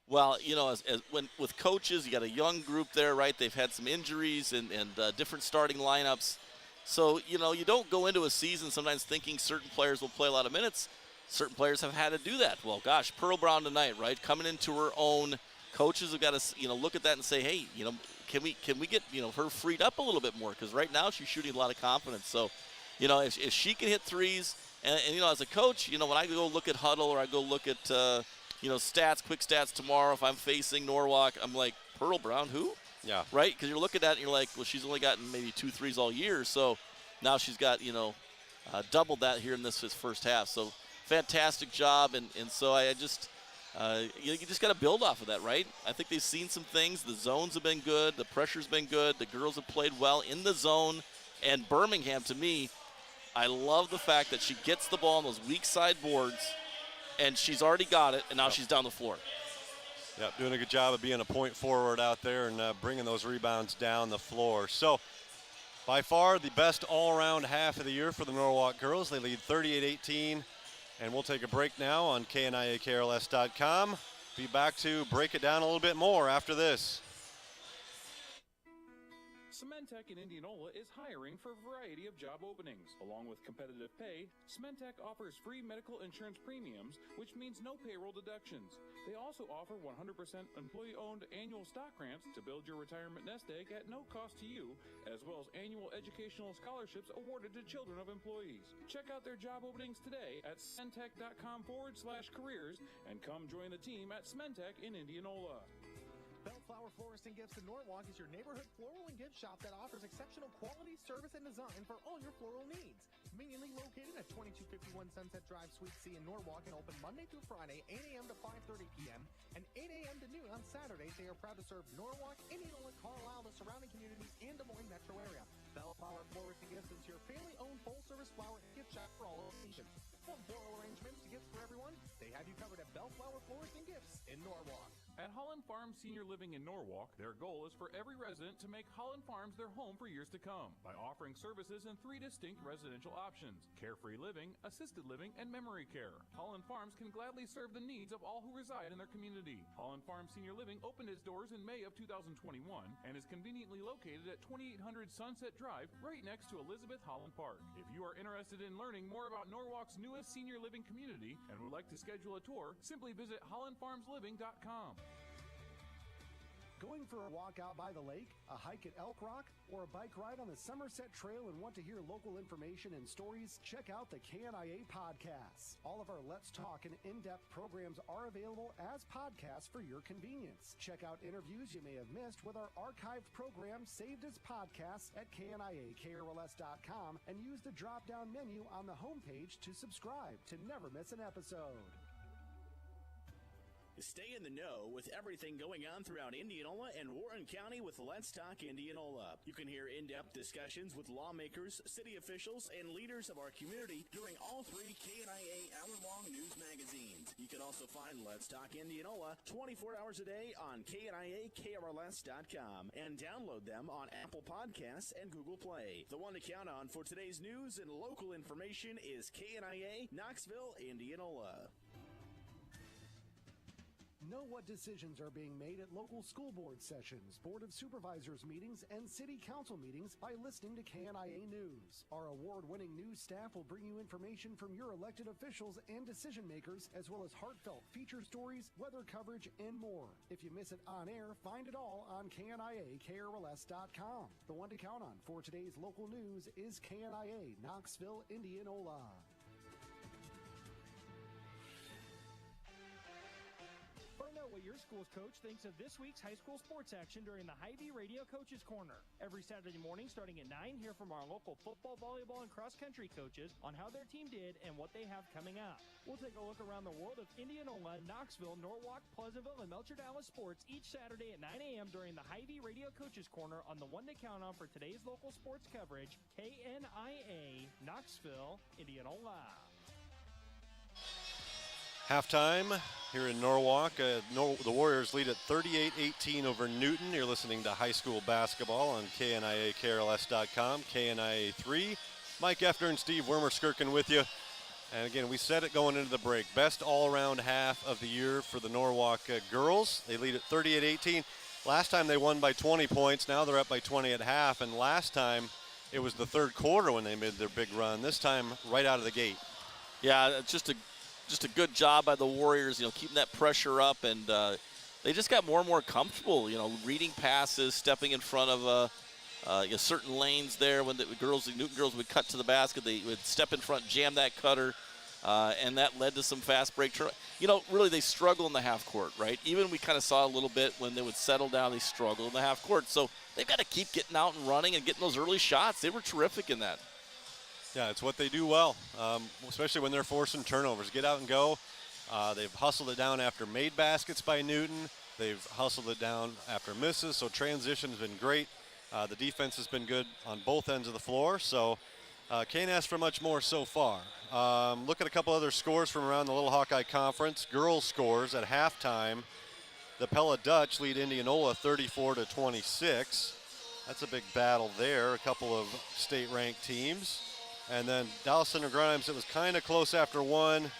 Well, you know, with coaches, you got a young group there, right? They've had some injuries and different starting lineups. So, you know, you don't go into a season sometimes thinking certain players will play a lot of minutes. Certain players have had to do that. Well, gosh, Pearl Brown tonight, right? Coming into her own. Coaches have got to, you know, look at that and say, hey, you know, can we get, you know, her freed up a little bit more? Because right now she's shooting a lot of confidence. So, you know, if she can hit threes, and you know, as a coach, you know, when I go look at Huddle or I go look at, you know, quick stats tomorrow, if I'm facing Norwalk, I'm like, Pearl Brown, who?
Yeah.
Right? Because you're looking at it and you're like, well, she's only gotten maybe 2 threes all year. So now she's got, you know, doubled that here in this first half. So fantastic job. And so I just, you just got to build off of that, right? I think they've seen some things. The zones have been good. The pressure's been good. The girls have played well in the zone. And Birmingham, to me, I love the fact that she gets the ball on those weak side boards, and she's already got it, and now she's down the floor.
Yep, doing a good job of being a point forward out there and bringing those rebounds down the floor. So, by far the best all-around half of the year for the Norwalk girls. They lead 38-18, and we'll take a break now on KNIAKRLS.com. Be back to break it down a little bit more after this.
Cementech in Indianola is hiring for a variety of job openings. Along with competitive pay, Cementech offers free medical insurance premiums, which means no payroll deductions. They also offer 100% employee-owned annual stock grants to build your retirement nest egg at no cost to you, as well as annual educational scholarships awarded to children of employees. Check out their job openings today at cementech.com/careers and come join the team at Cementech in Indianola.
Bellflower Florist and Gifts in Norwalk is your neighborhood floral and gift shop that offers exceptional quality, service, and design for all your floral needs. Conveniently located at 2251 Sunset Drive, Suite C in Norwalk, and open Monday through Friday, 8 a.m. to 5:30 p.m. and 8 a.m. to noon on Saturdays. They are proud to serve Norwalk, Indianola, Carlisle, the surrounding communities, and Des Moines metro area. Bellflower Florist and Gifts is your family-owned full-service flower and gift shop for all occasions. From floral arrangements to gifts for everyone, they have you covered at Bellflower Florist and Gifts in Norwalk.
At Holland Farms Senior Living in Norwalk, their goal is for every resident to make Holland Farms their home for years to come by offering services in 3 distinct residential options: carefree living, assisted living, and memory care. Holland Farms can gladly serve the needs of all who reside in their community. Holland Farms Senior Living opened its doors in May of 2021 and is conveniently located at 2800 Sunset Drive, right next to Elizabeth Holland Park. If you are interested in learning more about Norwalk's newest senior living community and would like to schedule a tour, simply visit hollandfarmsliving.com.
Going for a walk out by the lake, a hike at Elk Rock, or a bike ride on the Somerset Trail and want to hear local information and stories? Check out the KNIA podcasts. All of our Let's Talk and in-depth programs are available as podcasts for your convenience. Check out interviews you may have missed with our archived programs saved as podcasts at KNIAKRLS.com and use the drop-down menu on the homepage to subscribe to never miss an episode.
Stay in the know with everything going on throughout Indianola and Warren County with Let's Talk Indianola. You can hear in-depth discussions with lawmakers, city officials, and leaders of our community during all 3 KNIA hour-long news magazines. You can also find Let's Talk Indianola 24 hours a day on KNIAKRLS.com and download them on Apple Podcasts and Google Play. The one to count on for today's news and local information is KNIA Knoxville, Indianola.
Know what decisions are being made at local school board sessions, Board of Supervisors meetings, and City Council meetings by listening to KNIA News. Our award-winning news staff will bring you information from your elected officials and decision makers, as well as heartfelt feature stories, weather coverage, and more. If you miss it on air, find it all on KNIAKRLS.com. The one to count on for today's local news is KNIA Knoxville, Indianola.
Find out what your school's coach thinks of this week's high school sports action during the Hy-Vee Radio Coaches Corner. Every Saturday morning starting at 9, hear from our local football, volleyball, and cross-country coaches on how their team did and what they have coming up. We'll take a look around the world of Indianola, Knoxville, Norwalk, Pleasantville, and Melcher Dallas sports each Saturday at 9 a.m. during the Hy-Vee Radio Coaches Corner on the one to count on for today's local sports coverage, KNIA, Knoxville, Indianola.
Halftime here in Norwalk. The Warriors lead at 38-18 over Newton. You're listening to high school basketball on KNIAKRLS.com, KNIA 3. Mike Effner and Steve Wormer-Skirkin with you. And again, we said it going into the break. Best all-around half of the year for the Norwalk girls. They lead at 38-18. Last time they won by 20 points. Now they're up by 20 at half. And last time it was the third quarter when they made their big run. This time right out of the gate.
Yeah, it's just a good job by the Warriors, keeping that pressure up, and they just got more and more comfortable, reading passes, stepping in front of certain lanes there. When the Newton girls would cut to the basket, they would step in front, jam that cutter, and that led to some fast break. Really they struggle in the half court, right? Even we kind of saw a little bit when they would settle down, they struggle in the half court. So they've got to keep getting out and running and getting those early shots. They were terrific in that.
Yeah, it's what they do well, especially when they're forcing turnovers. Get out and go. They've hustled it down after made baskets by Newton. They've hustled it down after misses, so transition has been great. The defense has been good on both ends of the floor, so can't ask for much more so far. Look at a couple other scores from around the Little Hawkeye Conference. Girls scores at halftime. The Pella Dutch lead Indianola 34-26. That's a big battle there, a couple of state-ranked teams. And then Dallas Center Grimes, it was kind of close after one,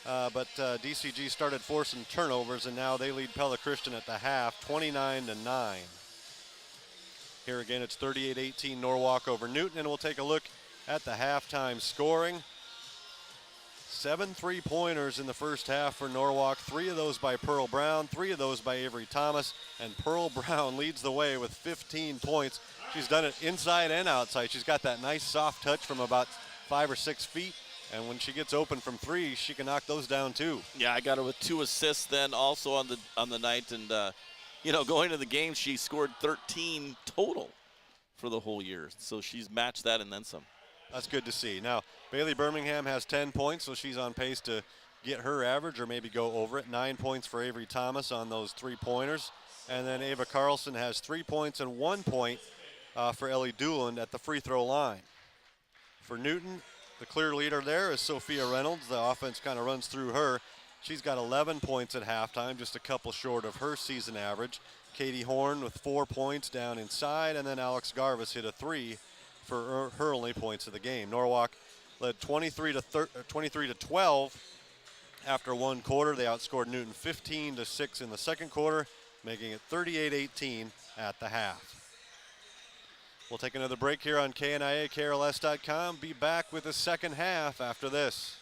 but DCG started forcing turnovers, and now they lead Pella Christian at the half, 29-9. Here again, it's 38-18 Norwalk over Newton, and we'll take a look at the halftime scoring. 7 3-pointers in the first half for Norwalk, 3 of those by Pearl Brown, 3 of those by Avery Thomas, and Pearl Brown leads the way with 15 points. She's done it inside and outside. She's got that nice soft touch from about 5 or 6 feet, and when she gets open from 3, she can knock those down too.
Yeah, I got her with 2 assists then also on the night, and going to the game, she scored 13 total for the whole year, so she's matched that and then some.
That's good to see. Now, Bailey Birmingham has 10 points, so she's on pace to get her average or maybe go over it. 9 points for Avery Thomas on those 3-pointers. And then Ava Carlson has 3 points and 1 point for Ellie Dooland at the free throw line. For Newton, the clear leader there is Sophia Reynolds. The offense kind of runs through her. She's got 11 points at halftime, just a couple short of her season average. Katie Horn with 4 points down inside, and then Alex Garvis hit a 3 for her only points of the game. Norwalk led 23-12 after one quarter. They outscored Newton 15-6 in the second quarter, making it 38-18 at the half. We'll take another break here on KNIAKRLS.com. Be back with the second half after this.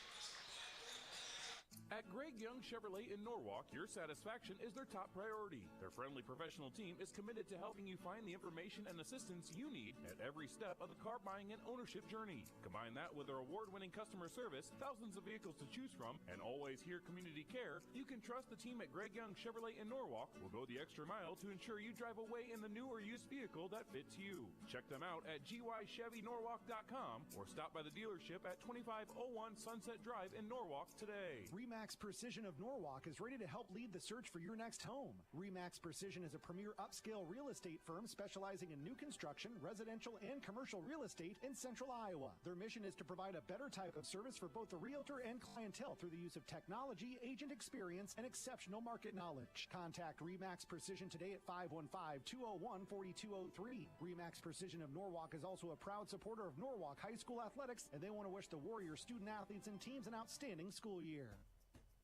At Greg Young Chevrolet in Norwalk, your satisfaction is their top priority. Their friendly professional team is committed to helping you find the information and assistance you need at every step of the car buying and ownership journey. Combine that with their award-winning customer service, thousands of vehicles to choose from, and always here community care, you can trust the team at Greg Young Chevrolet in Norwalk will go the extra mile to ensure you drive away in the new or used vehicle that fits you. Check them out at gychevynorwalk.com or stop by the dealership at 2501 Sunset Drive in Norwalk today.
Remax Precision of Norwalk is ready to help lead the search for your next home. Remax Precision is a premier upscale real estate firm specializing in new construction, residential, and commercial real estate in central Iowa. Their mission is to provide a better type of service for both the realtor and clientele through the use of technology, agent experience, and exceptional market knowledge. Contact Remax Precision today at 515-201-4203. Remax Precision of Norwalk is also a proud supporter of Norwalk High School athletics, and they want to wish the Warrior student athletes and teams an outstanding school year.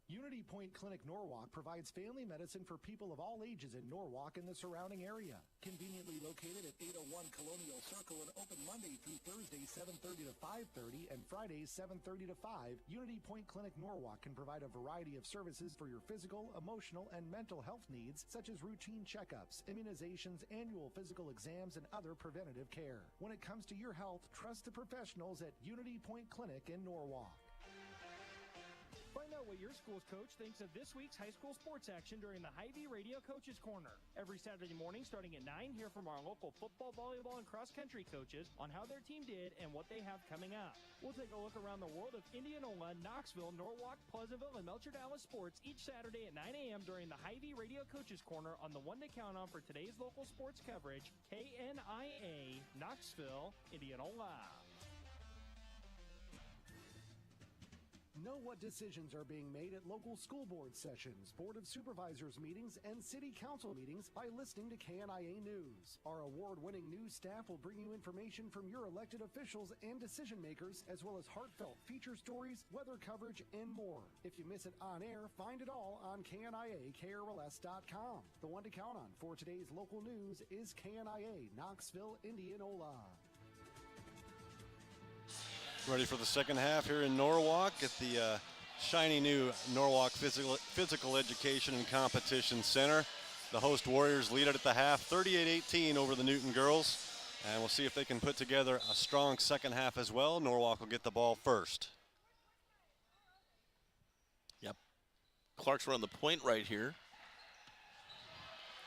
Unity Point Clinic Norwalk provides family medicine for people of all ages in Norwalk and the surrounding area. Conveniently located at 801 Colonial Circle and open Monday through Thursday 7:30 to 5:30 and Fridays 7:30 to 5, Unity Point Clinic Norwalk can provide a variety of services for your physical, emotional, and mental health needs, such as routine checkups, immunizations, annual physical exams, and other preventative care. When it comes to your health, trust the professionals at Unity Point Clinic in Norwalk.
Find out what your school's coach thinks of this week's high school sports action during the Hy-Vee Radio Coaches Corner. Every Saturday morning starting at 9, hear from our local football, volleyball, and cross-country coaches on how their team did and what they have coming up. We'll take a look around the world of Indianola, Knoxville, Norwalk, Pleasantville, and Melcher Dallas sports each Saturday at 9 a.m. during the Hy-Vee Radio Coaches Corner on the one to count on for today's local sports coverage, KNIA, Knoxville, Indianola.
Know what decisions are being made at local school board sessions, Board of Supervisors meetings, and City Council meetings by listening to KNIA News. Our award-winning news staff will bring you information from your elected officials and decision makers, as well as heartfelt feature stories, weather coverage, and more. If you miss it on air, find it all on KNIAKRLS.com. The one to count on for today's local news is KNIA Knoxville, Indianola.
Ready for the second half here in Norwalk at the shiny new Norwalk Physical Education and Competition Center. The host Warriors lead it at the half, 38-18 over the Newton girls. And we'll see if they can put together a strong second half as well. Norwalk will get the ball first.
Yep. Clark's run the point right here.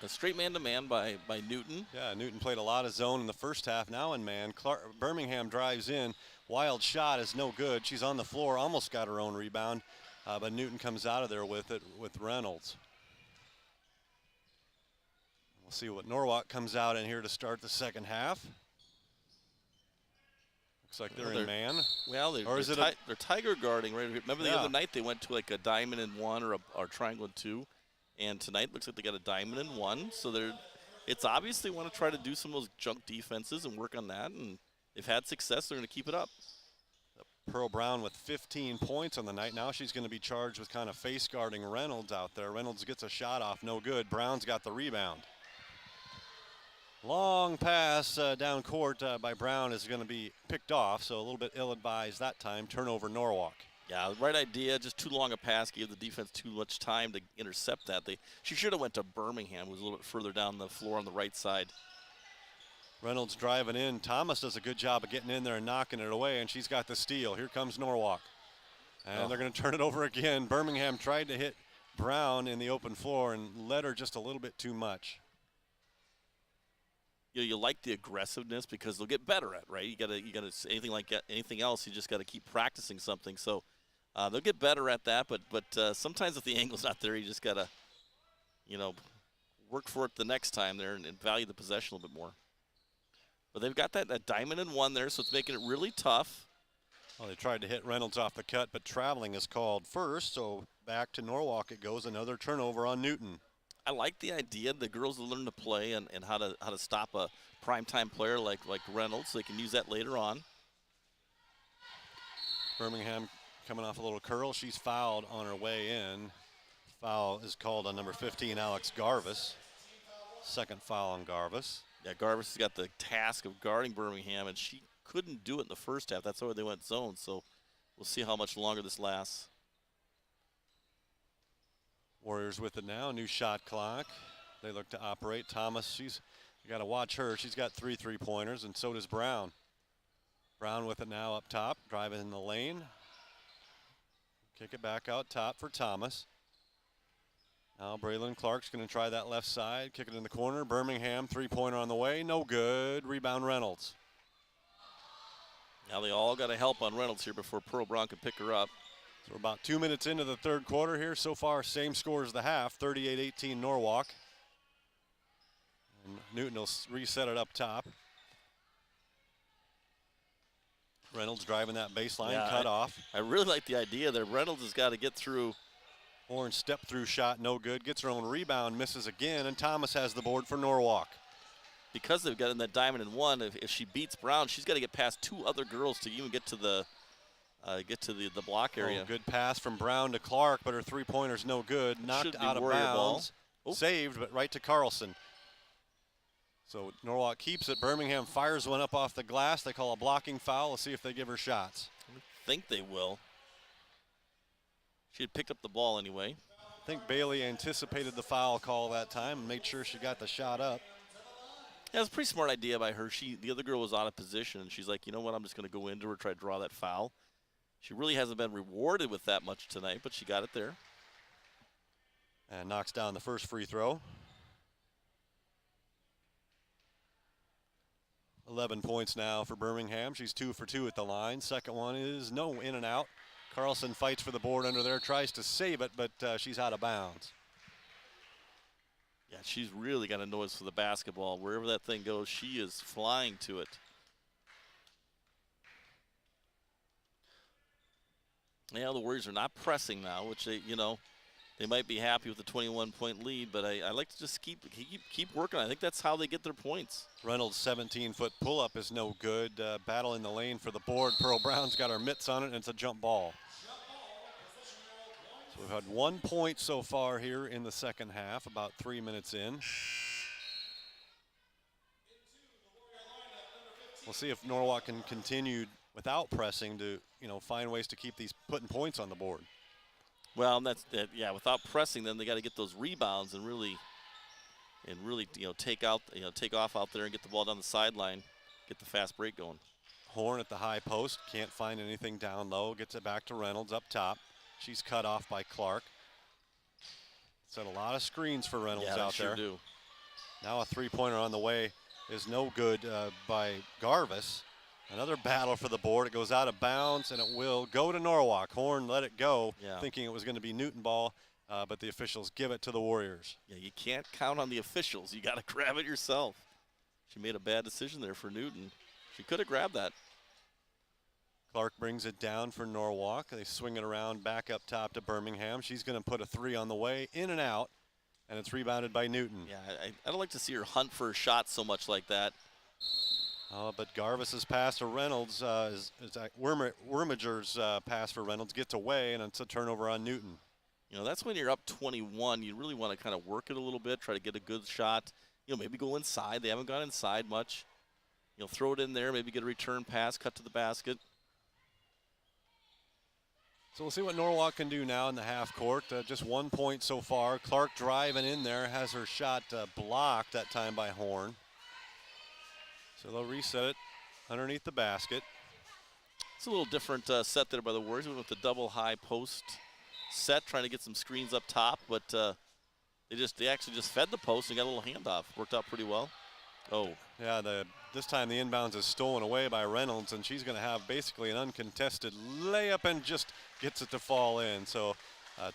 A straight man-to-man by Newton.
Yeah, Newton played a lot of zone in the first half, now in man. Birmingham drives in. Wild shot is no good. She's on the floor, almost got her own rebound, but Newton comes out of there with it with Reynolds. We'll see what Norwalk comes out in here to start the second half. Looks like they're in man.
Well, they're tiger guarding. Right? Remember the other night they went to like a diamond and one or triangle and two. And tonight looks like they got a diamond and one. So it's obvious they want to try to do some of those junk defenses and work on that. And they've had success. They're going to keep it up.
Pearl Brown with 15 points on the night. Now she's going to be charged with kind of face guarding Reynolds out there. Reynolds gets a shot off, no good. Brown's got the rebound. Long pass down court by Brown is going to be picked off, so a little bit ill-advised that time. Turnover Norwalk.
Yeah, right idea. Just too long a pass. Gave the defense too much time to intercept that. She should have went to Birmingham, who was a little bit further down the floor on the right side.
Reynolds driving in. Thomas does a good job of getting in there and knocking it away, and she's got the steal. Here comes Norwalk. And they're going to turn it over again. Birmingham tried to hit Brown in the open floor and led her just a little bit too much.
You like the aggressiveness because they'll get better at it, right? You gotta anything else, you just gotta keep practicing something. So they'll get better at that, but sometimes if the angle's not there, you just gotta, work for it the next time there and value the possession a little bit more. But they've got that diamond and one there, so it's making it really tough.
Well, they tried to hit Reynolds off the cut, but traveling is called first, so back to Norwalk it goes. Another turnover on Newton.
I like the idea. The girls will learn to play and how to stop a primetime player like Reynolds, so they can use that later on.
Birmingham coming off a little curl. She's fouled on her way in. Foul is called on number 15, Alex Garvis. Second foul on Garvis.
Yeah, Garvis has got the task of guarding Birmingham, and she couldn't do it in the first half. That's why they went zone, so we'll see how much longer this lasts.
Warriors with it now, new shot clock. They look to operate. Thomas, you got to watch her. She's got 3 3-pointers, and so does Brown. Brown with it now up top, driving in the lane. Kick it back out top for Thomas. Now Braylon Clark's going to try that left side, kick it in the corner. Birmingham 3-pointer on the way, no good. Rebound Reynolds.
Now they all got to help on Reynolds here before Pearl Brown can pick her up.
So we're about 2 minutes into the third quarter here. So far, same score as the half, 38-18 Norwalk. And Newton will reset it up top. Reynolds driving that baseline, cut off.
I really like the idea that Reynolds has got to get through.
Horn step through shot, no good. Gets her own rebound, misses again, and Thomas has the board for Norwalk.
Because they've got in that diamond and one, if she beats Brown, she's got to get past 2 other girls to even get to the block area.
Oh, good pass from Brown to Clark, but her 3-pointer's no good. Knocked out of bounds. Saved, but right to Carlson. So Norwalk keeps it. Birmingham fires one up off the glass. They call a blocking foul. Let's see if they give her shots.
I think they will. She had picked up the ball anyway.
I think Bailey anticipated the foul call that time and made sure she got the shot up.
Yeah, it was a pretty smart idea by her. The other girl was out of position, and she's like, you know what, I'm just going to go into her, try to draw that foul. She really hasn't been rewarded with that much tonight, but she got it there.
And knocks down the first free throw. 11 points now for Birmingham. She's 2 for 2 at the line. Second one is no, in and out. Carlson fights for the board under there, tries to save it, but she's out of bounds.
Yeah, she's really got a nose for the basketball. Wherever that thing goes, she is flying to it. Yeah, the Warriors are not pressing now, which they might be happy with the 21-point lead, but I like to just keep working. I think that's how they get their points.
Reynolds' 17-foot pull-up is no good. Battle in the lane for the board. Pearl Brown's got her mitts on it, and it's a jump ball. So we've had 1 point so far here in the second half, about 3 minutes in. We'll see if Norwalk can continue without pressing to, find ways to keep these putting points on the board.
Well, yeah. Without pressing, then they got to get those rebounds and really, take off out there and get the ball down the sideline, get the fast break going.
Horn at the high post, can't find anything down low. Gets it back to Reynolds up top. She's cut off by Clark. Set a lot of screens for Reynolds out there.
Do.
Now a 3-pointer on the way is no good by Garvis. Another battle for the board. It goes out of bounds, and it will go to Norwalk. Horn let it go, thinking it was going to be Newton ball, but the officials give it to the Warriors.
Yeah, you can't count on the officials. You got to grab it yourself. She made a bad decision there for Newton. She could have grabbed that.
Clark brings it down for Norwalk. They swing it around back up top to Birmingham. She's going to put a 3 on the way, in and out, and it's rebounded by Newton.
Yeah, I don't like to see her hunt for a shot so much like that.
But Garvis's pass to Reynolds, Wormager's pass for Reynolds gets away, and it's a turnover on Newton.
That's when you're up 21. You really want to kind of work it a little bit, try to get a good shot. Maybe go inside. They haven't gone inside much. Throw it in there, maybe get a return pass, cut to the basket.
So we'll see what Norwalk can do now in the half court. Just 1 point so far. Clark driving in there, has her shot blocked that time by Horn. So they'll reset it underneath the basket.
It's a little different set there by the Warriors. We went with the double high post set, trying to get some screens up top, but they actually just fed the post and got a little handoff. Worked out pretty well. Oh.
Yeah, this time the inbounds is stolen away by Reynolds, and she's going to have basically an uncontested layup and just gets it to fall in. So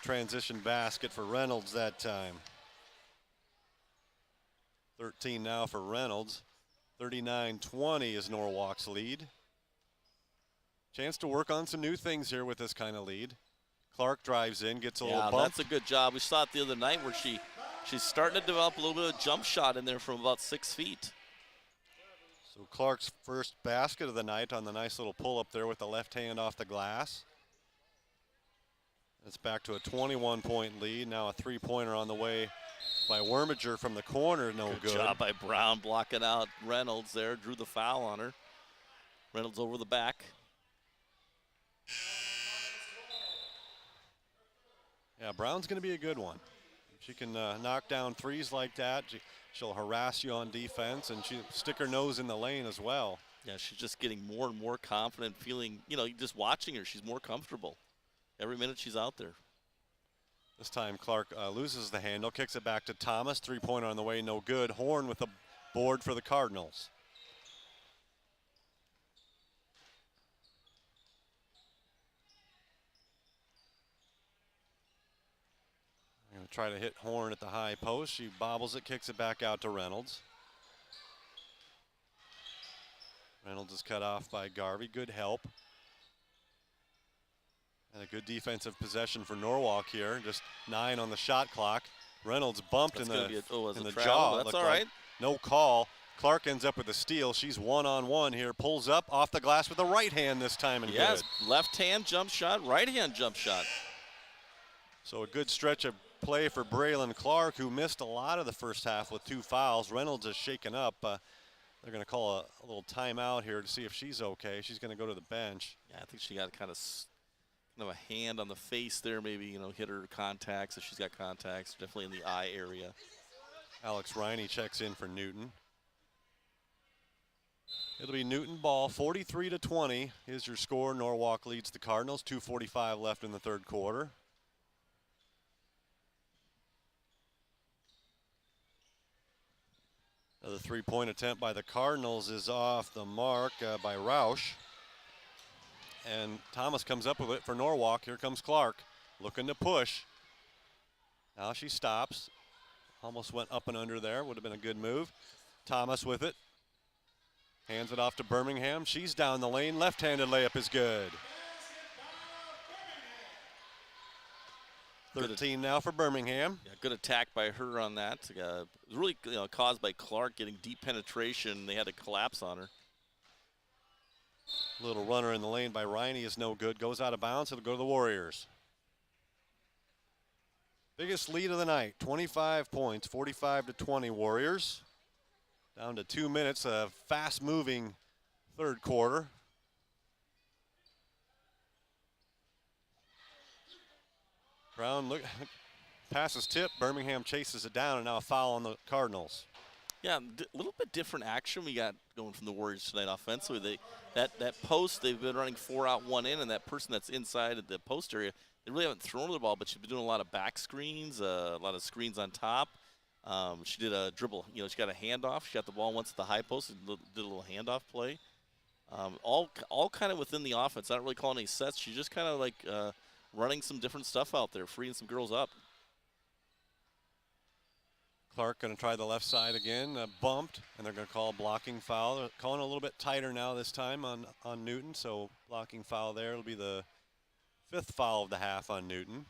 transition basket for Reynolds that time. 13 now for Reynolds. 39-20 is Norwalk's lead. Chance to work on some new things here with this kind of lead. Clark drives in, gets a little bump.
That's a good job. We saw it the other night where she's starting to develop a little bit of jump shot in there from about 6 feet.
So Clark's first basket of the night on the nice little pull up there with the left hand off the glass. It's back to a 21-point lead. Now a 3-pointer on the way by Wormager from the corner, no good.
Good job by Brown blocking out Reynolds there, drew the foul on her. Reynolds over the back.
Yeah, Brown's going to be a good one. She can knock down threes like that. She'll harass you on defense, and she'll stick her nose in the lane as well.
Yeah, she's just getting more and more confident, feeling, just watching her, she's more comfortable. Every minute she's out there.
This time Clark loses the handle, kicks it back to Thomas. Three-pointer on the way, no good. Horn with a board for the Cardinals. Going to try to hit Horn at the high post. She bobbles it, kicks it back out to Reynolds. Reynolds is cut off by Garvey. Good help. And a good defensive possession for Norwalk here. Just 9 on the shot clock. Reynolds bumped in the jaw.
That's all right.
No call. Clark ends up with a steal. She's one-on-one here. Pulls up off the glass with the right hand this time and
yes,
good.
Left hand jump shot, right hand jump shot.
So a good stretch of play for Braylon Clark, who missed a lot of the first half with 2 fouls. Reynolds is shaken up. They're going to call a little timeout here to see if she's okay. She's going to go to the bench.
Yeah, I think she got kind of a hand on the face there, maybe, hit her contacts if she's got contacts, definitely in the eye area.
Alex Riney checks in for Newton. It'll be Newton ball, 43-20 is your score. Norwalk leads the Cardinals, 2:45 left in the third quarter. Another three-point attempt by the Cardinals is off the mark by Roush. And Thomas comes up with it for Norwalk. Here comes Clark, looking to push. Now she stops. Almost went up and under there. Would have been a good move. Thomas with it. Hands it off to Birmingham. She's down the lane. Left-handed layup is good. 13 now for Birmingham.
Yeah, good attack by her on that. It was really caused by Clark getting deep penetration. They had to collapse on her.
Little runner in the lane by Riney is no good. Goes out of bounds. It'll go to the Warriors. Biggest lead of the night, 25 points, 45-20 Warriors. Down to 2 minutes, a fast-moving third quarter. Brown passes tip. Birmingham chases it down, and now a foul on the Cardinals.
Yeah, a little bit different action we got going from the Warriors tonight offensively. That post, they've been running 4 out, 1 in, and that person that's inside of the post area, they really haven't thrown the ball, but she's been doing a lot of back screens, a lot of screens on top. She did a dribble. She got a handoff. She got the ball once at the high post and did a little handoff play. All kind of within the offense. Not really calling any sets. She's just kind of like running some different stuff out there, freeing some girls up.
Clark going to try the left side again, bumped, and they're going to call a blocking foul. They're calling a little bit tighter now this time on Newton, so blocking foul there. It'll be the 5th foul of the half on Newton.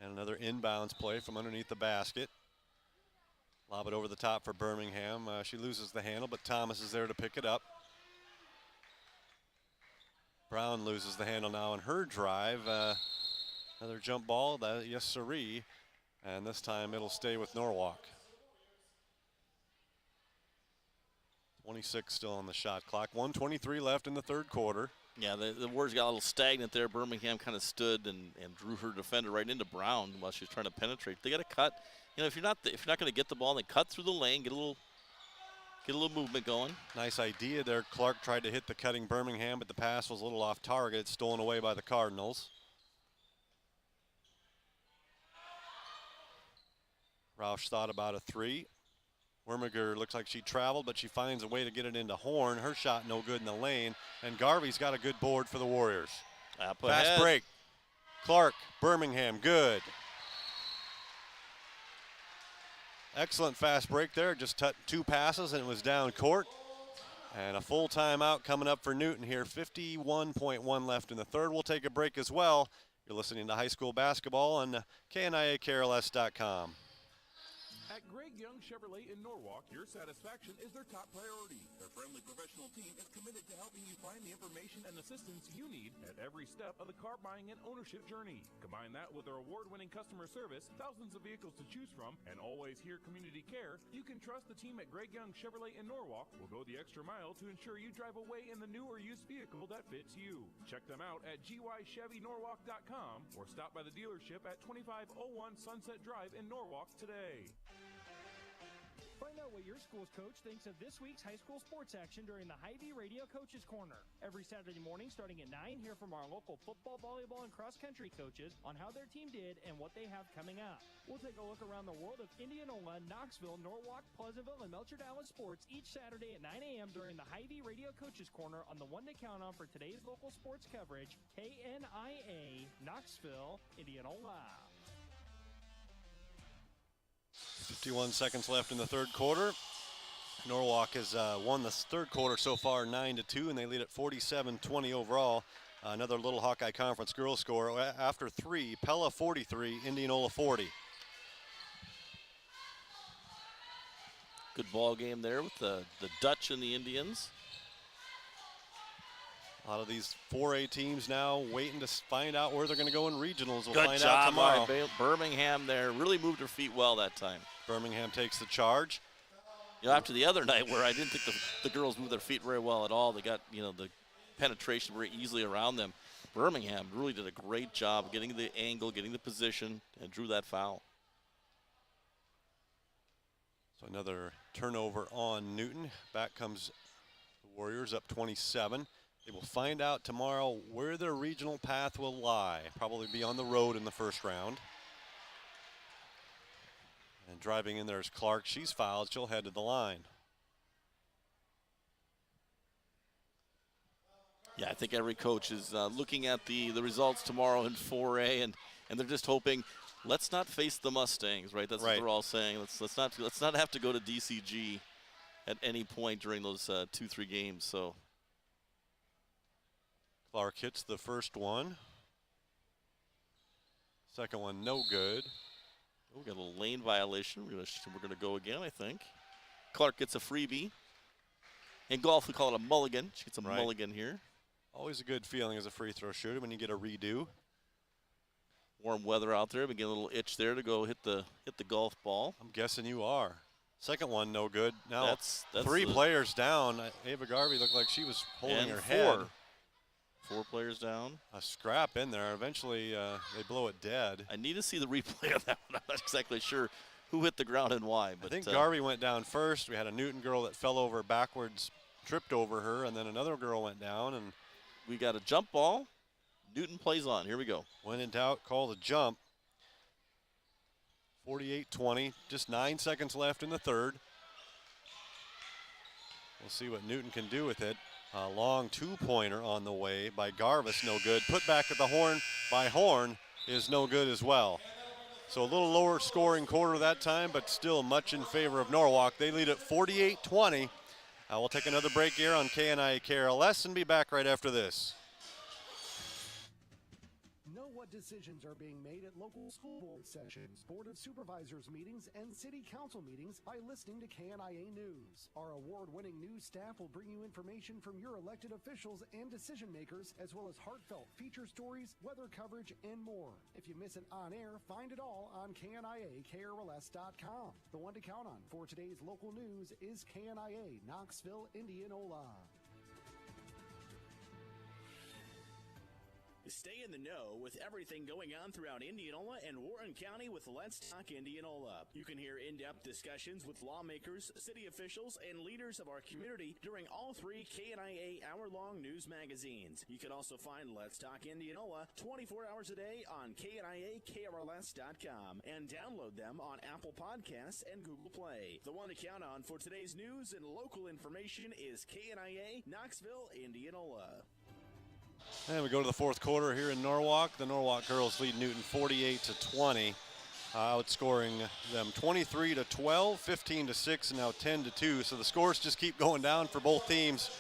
And another inbounds play from underneath the basket. Lob it over the top for Birmingham. She loses the handle, but Thomas is there to pick it up. Brown loses the handle now on her drive. Another jump ball, yes siree. And this time it'll stay with Norwalk. 26 still on the shot clock. 1:23 left in the third quarter.
Yeah, the Warriors got a little stagnant there. Birmingham kind of stood and drew her defender right into Brown while she was trying to penetrate. They got to cut. If you're not going to get the ball, then cut through the lane, get a little movement going. Nice idea there. Clark tried to hit the cutting Birmingham, but the pass was a little off target. It's stolen away by the Cardinals. Roush thought about a 3. Wormiger looks like she traveled, but she finds a way to get it into Horn. Her shot no good in the lane, and Garvey's got a good board for the Warriors. Fast break. Clark, Birmingham, good. Excellent fast break there. Just 2 passes, and it was down court. And a full timeout coming up for Newton here. 51.1 left in the third. We'll take a break as well. You're listening to high school basketball on KNIAKRLS.com.
At Greg Young Chevrolet in Norwalk, your satisfaction is their top priority. Their friendly professional team is committed to helping you find the information and assistance you need at every step of the car buying and ownership journey. Combine that with their award-winning customer service, thousands of vehicles to choose from, and always here community care, you can trust the team at Greg Young Chevrolet in Norwalk will go the extra mile to ensure you drive away in the new or used vehicle that fits you. Check them out at gychevynorwalk.com or stop by the dealership at 2501 Sunset Drive in Norwalk today.
Find out what your school's coach thinks of this week's high school sports action during the Hy-Vee Radio Coaches Corner. Every Saturday morning starting at 9, hear from our local football, volleyball, and cross-country coaches on how their team did and what they have coming up. We'll take a look around the world of Indianola, Knoxville, Norwalk, Pleasantville, and Melcher Dallas sports each Saturday at 9 a.m. during the Hy-Vee Radio Coaches Corner on the one to count on for today's local sports coverage, KNIA, Knoxville, Indianola.
51 seconds left in the third quarter. Norwalk has won the third quarter so far 9-2, and they lead at 47-20 overall. Another Little Hawkeye Conference girls score after 3, Pella 43, Indianola 40.
Good ball game there with the Dutch and the Indians.
A lot of these 4A teams now waiting to find out where they're going to go in regionals. We'll
Good
find
job
out tomorrow.
by Birmingham there. Really moved her feet well that time.
Birmingham takes the charge.
You know, after the other night where I didn't think the girls moved their feet very well at all, they got, you know, the penetration very easily around them. Birmingham really did a great job getting the angle, getting the position, and drew that foul.
So another turnover on Newton. Back comes the Warriors up 27. They will find out tomorrow where their regional path will lie. Probably be on the road in the first round. And driving in there is Clark. She's fouled. She'll head to the line.
Yeah, I think every coach is looking at the results tomorrow in 4A, and they're just hoping, let's not face the Mustangs, right? That's
right.
What they're all saying. Let's not have to go to DCG at any point during those 2-3 games. So
Clark hits the first one. Second one, no good.
we got a little lane violation. We're gonna go again, I think. Clark gets a freebie. In golf, we call it a mulligan. She gets a mulligan here.
Always a good feeling as a free throw shooter when you get a redo.
Warm weather out there. We get a little itch there to go hit the golf ball.
I'm guessing you are. Second one, no good. Now
that's
3 players down. Ava Garvey looked like she was holding her head.
4 players down.
A scrap in there. Eventually, they blow it dead.
I need to see the replay of that one. I'm not exactly sure who hit the ground and why. But
I think Garvey went down first. We had a Newton girl that fell over backwards, tripped over her, and then another girl went down. And
we got a jump ball. Newton plays on. Here we go.
When in doubt, call the jump. 48-20. Just 9 seconds left in the third. We'll see what Newton can do with it. A long 2-pointer on the way by Garvis, no good. Put back at the horn by Horn is no good as well. So a little lower scoring quarter that time, but still much in favor of Norwalk. They lead at 48-20. We'll take another break here on KNIA KRLS and be back right after this.
Know what decisions are being made at local school board sessions, Board of Supervisors meetings, and City Council meetings by listening to KNIA News. Our award-winning news staff will bring you information from your elected officials and decision makers, as well as heartfelt feature stories, weather coverage, and more. If you miss it on air, find it all on KNIAKRLS.com. The one to count on for today's local news is KNIA Knoxville, Indianola.
Stay in the know with everything going on throughout Indianola and Warren County with Let's Talk Indianola. You can hear in-depth discussions with lawmakers, city officials, and leaders of our community during all 3 KNIA hour-long news magazines. You can also find Let's Talk Indianola 24 hours a day on KNIAKRLS.com and download them on Apple Podcasts and Google Play. The one to count on for today's news and local information is KNIA Knoxville, Indianola.
And we go to the fourth quarter here in Norwalk. The Norwalk girls lead Newton 48-20, outscoring them 23-12, 15-6, and now 10-2. So the scores just keep going down for both teams.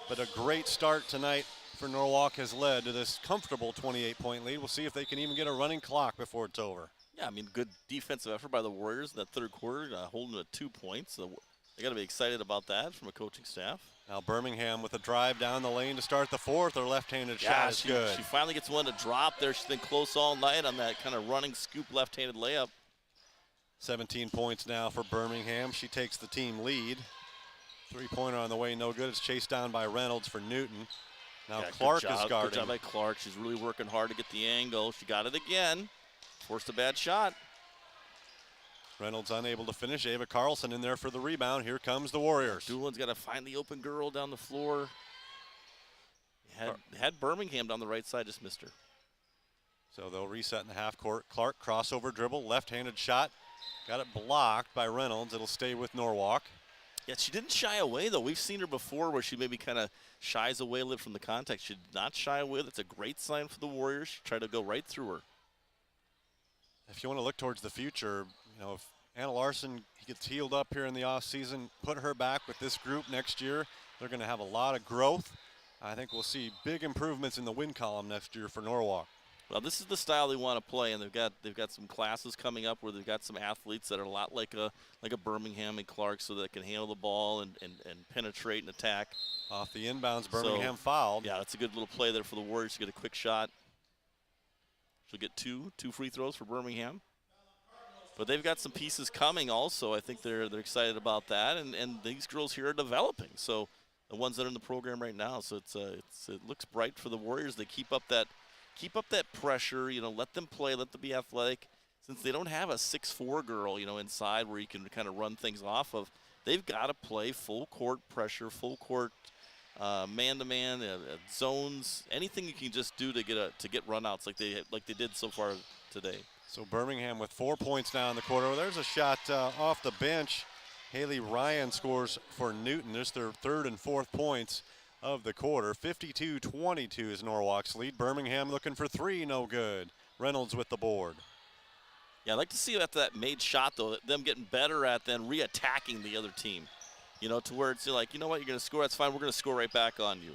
But a great start tonight for Norwalk has led to this comfortable 28-point lead. We'll see if they can even get a running clock before it's over.
Yeah, I mean, good defensive effort by the Warriors in that third quarter, holding to 2 points. So they got to be excited about that from a coaching staff.
Now Birmingham with a drive down the lane to start the fourth. Her left-handed shot is good.
She finally gets one to drop there. She's been close all night on that kind of running scoop left-handed layup.
17 points now for Birmingham. She takes the team lead. Three-pointer on the way, no good. It's chased down by Reynolds for Newton. Now Clark is guarding.
Good job by Clark. She's really working hard to get the angle. She got it again. Forced a bad shot.
Reynolds unable to finish. Ava Carlson in there for the rebound. Here comes the Warriors.
Doolin's got to find the open girl down the floor. Had Birmingham down the right side, just missed her.
So they'll reset in the half court. Clark crossover dribble, left-handed shot. Got it blocked by Reynolds. It'll stay with Norwalk.
Yeah, she didn't shy away, though. We've seen her before where she maybe kind of shies away a little from the contact. She did not shy away. That's a great sign for the Warriors. She tried to go right through her.
If you want to look towards the future, you know, if Anna Larson gets healed up here in the offseason, put her back with this group next year, they're going to have a lot of growth. I think we'll see big improvements in the win column next year for Norwalk.
Well, this is the style they want to play, and they've got some classes coming up where they've got some athletes that are a lot like a Birmingham and Clark, so that can handle the ball and penetrate and attack.
Off the inbounds, Birmingham fouled.
Yeah, that's a good little play there for the Warriors to get a quick shot. She'll get two free throws for Birmingham. But they've got some pieces coming also. I think they're excited about that, and these girls here are developing. So the ones that are in the program right now, so it looks bright for the Warriors. They keep up that pressure. You know, let them play, let them be athletic. Since they don't have a 6'4" girl, you know, inside where you can kind of run things off of, they've got to play full court pressure, full court man-to-man zones, anything you can just do to get runouts like they did so far today.
So Birmingham with 4 points now in the quarter. There's a shot off the bench. Haley Ryan scores for Newton. There's their third and fourth points of the quarter. 52-22 is Norwalk's lead. Birmingham looking for three, no good. Reynolds with the board.
Yeah, I'd like to see after that made shot, though, them getting better at then re-attacking the other team. You know, to where it's like, you know what, you're going to score, that's fine, we're going to score right back on you.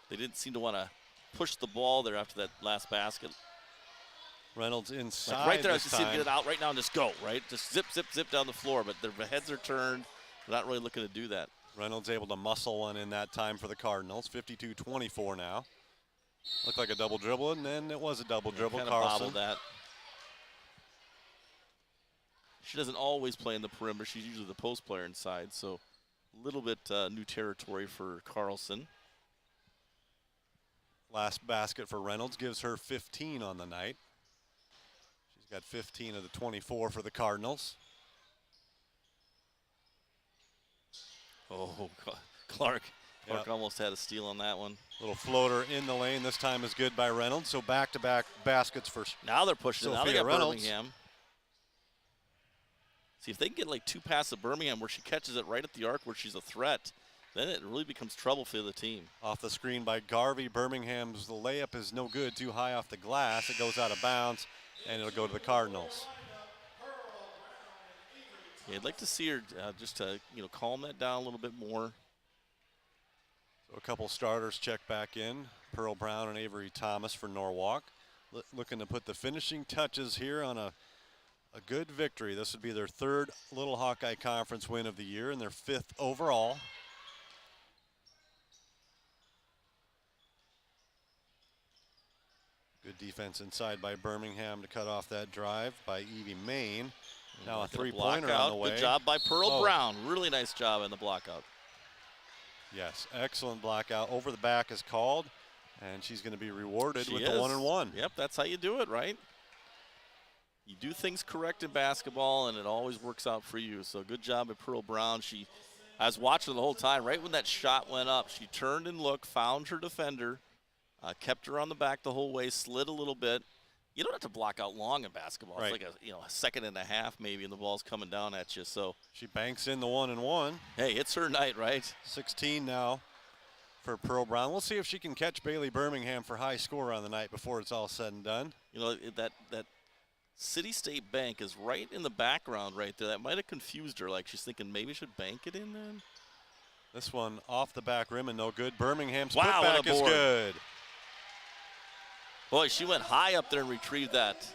They didn't seem to want to push the ball there after that last basket.
Reynolds inside
right there, I
this
just see them
time.
get it out right now and just go, right? Just zip, zip, zip down the floor, but their heads are turned. They're not really looking to do that.
Reynolds able to muscle one in that time for the Cardinals. 52-24 now. Looked like a double dribble, and then it was a double dribble.
Kind of
Carlson.
bobbled that. She doesn't always play in the perimeter. She's usually the post player inside, so a little bit new territory for Carlson.
Last basket for Reynolds gives her 15 on the night. She's got 15 of the 24 for the Cardinals.
Oh, Clark almost had a steal on that one.
Little floater in the lane. This time is good by Reynolds. So back-to-back baskets for
Now they're pushing it. Now they got
Reynolds.
Birmingham. See, if they can get like two passes at Birmingham where she catches it right at the arc where she's a threat, then it really becomes trouble for the team.
Off the screen by Garvey. Birmingham's the layup is no good. Too high off the glass. It goes out of bounds, and it'll go to the Cardinals.
Yeah, I'd like to see her just to calm that down a little bit more.
So a couple starters check back in. Pearl Brown and Avery Thomas for Norwalk. Looking to put the finishing touches here on a good victory. This would be their third Little Hawkeye Conference win of the year and their fifth overall. Good defense inside by Birmingham to cut off that drive by Evie Main. Now a three-pointer on the way.
Good job by Pearl Brown. Really nice job in the blockout.
Yes, excellent blockout. Over the back is called, and she's going to be rewarded with the 1-and-1.
Yep, that's how you do it, right? You do things correct in basketball, and it always works out for you. So good job by Pearl Brown. I was watching the whole time. Right when that shot went up, she turned and looked, found her defender, kept her on the back the whole way, slid a little bit. You don't have to block out long in basketball.
Right.
It's like a second and a half maybe, and the ball's coming down at you. So
she banks in the 1-and-1.
Hey, it's her night, right?
16 now for Pearl Brown. We'll see if she can catch Bailey Birmingham for high score on the night before it's all said and done.
You know, that City State Bank is right in the background right there. That might have confused her. Like she's thinking maybe she should bank it in then.
This one off the back rim and no good. Birmingham's
wow,
putback is good.
Boy, she went high up there and retrieved that.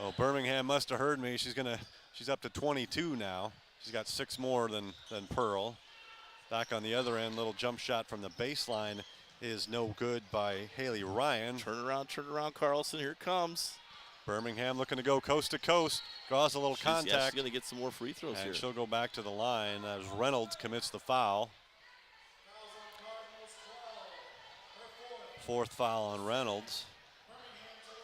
Oh, Birmingham must have heard me. She's up to 22 now. She's got 6 more than Pearl. Back on the other end, little jump shot from the baseline is no good by Haley Ryan.
Turn around, Carlson. Here it comes.
Birmingham looking to go coast to coast. Draws a little contact.
Yeah, she's going to get some more free throws
and
here.
She'll go back to the line as Reynolds commits the foul. 4th foul on Reynolds.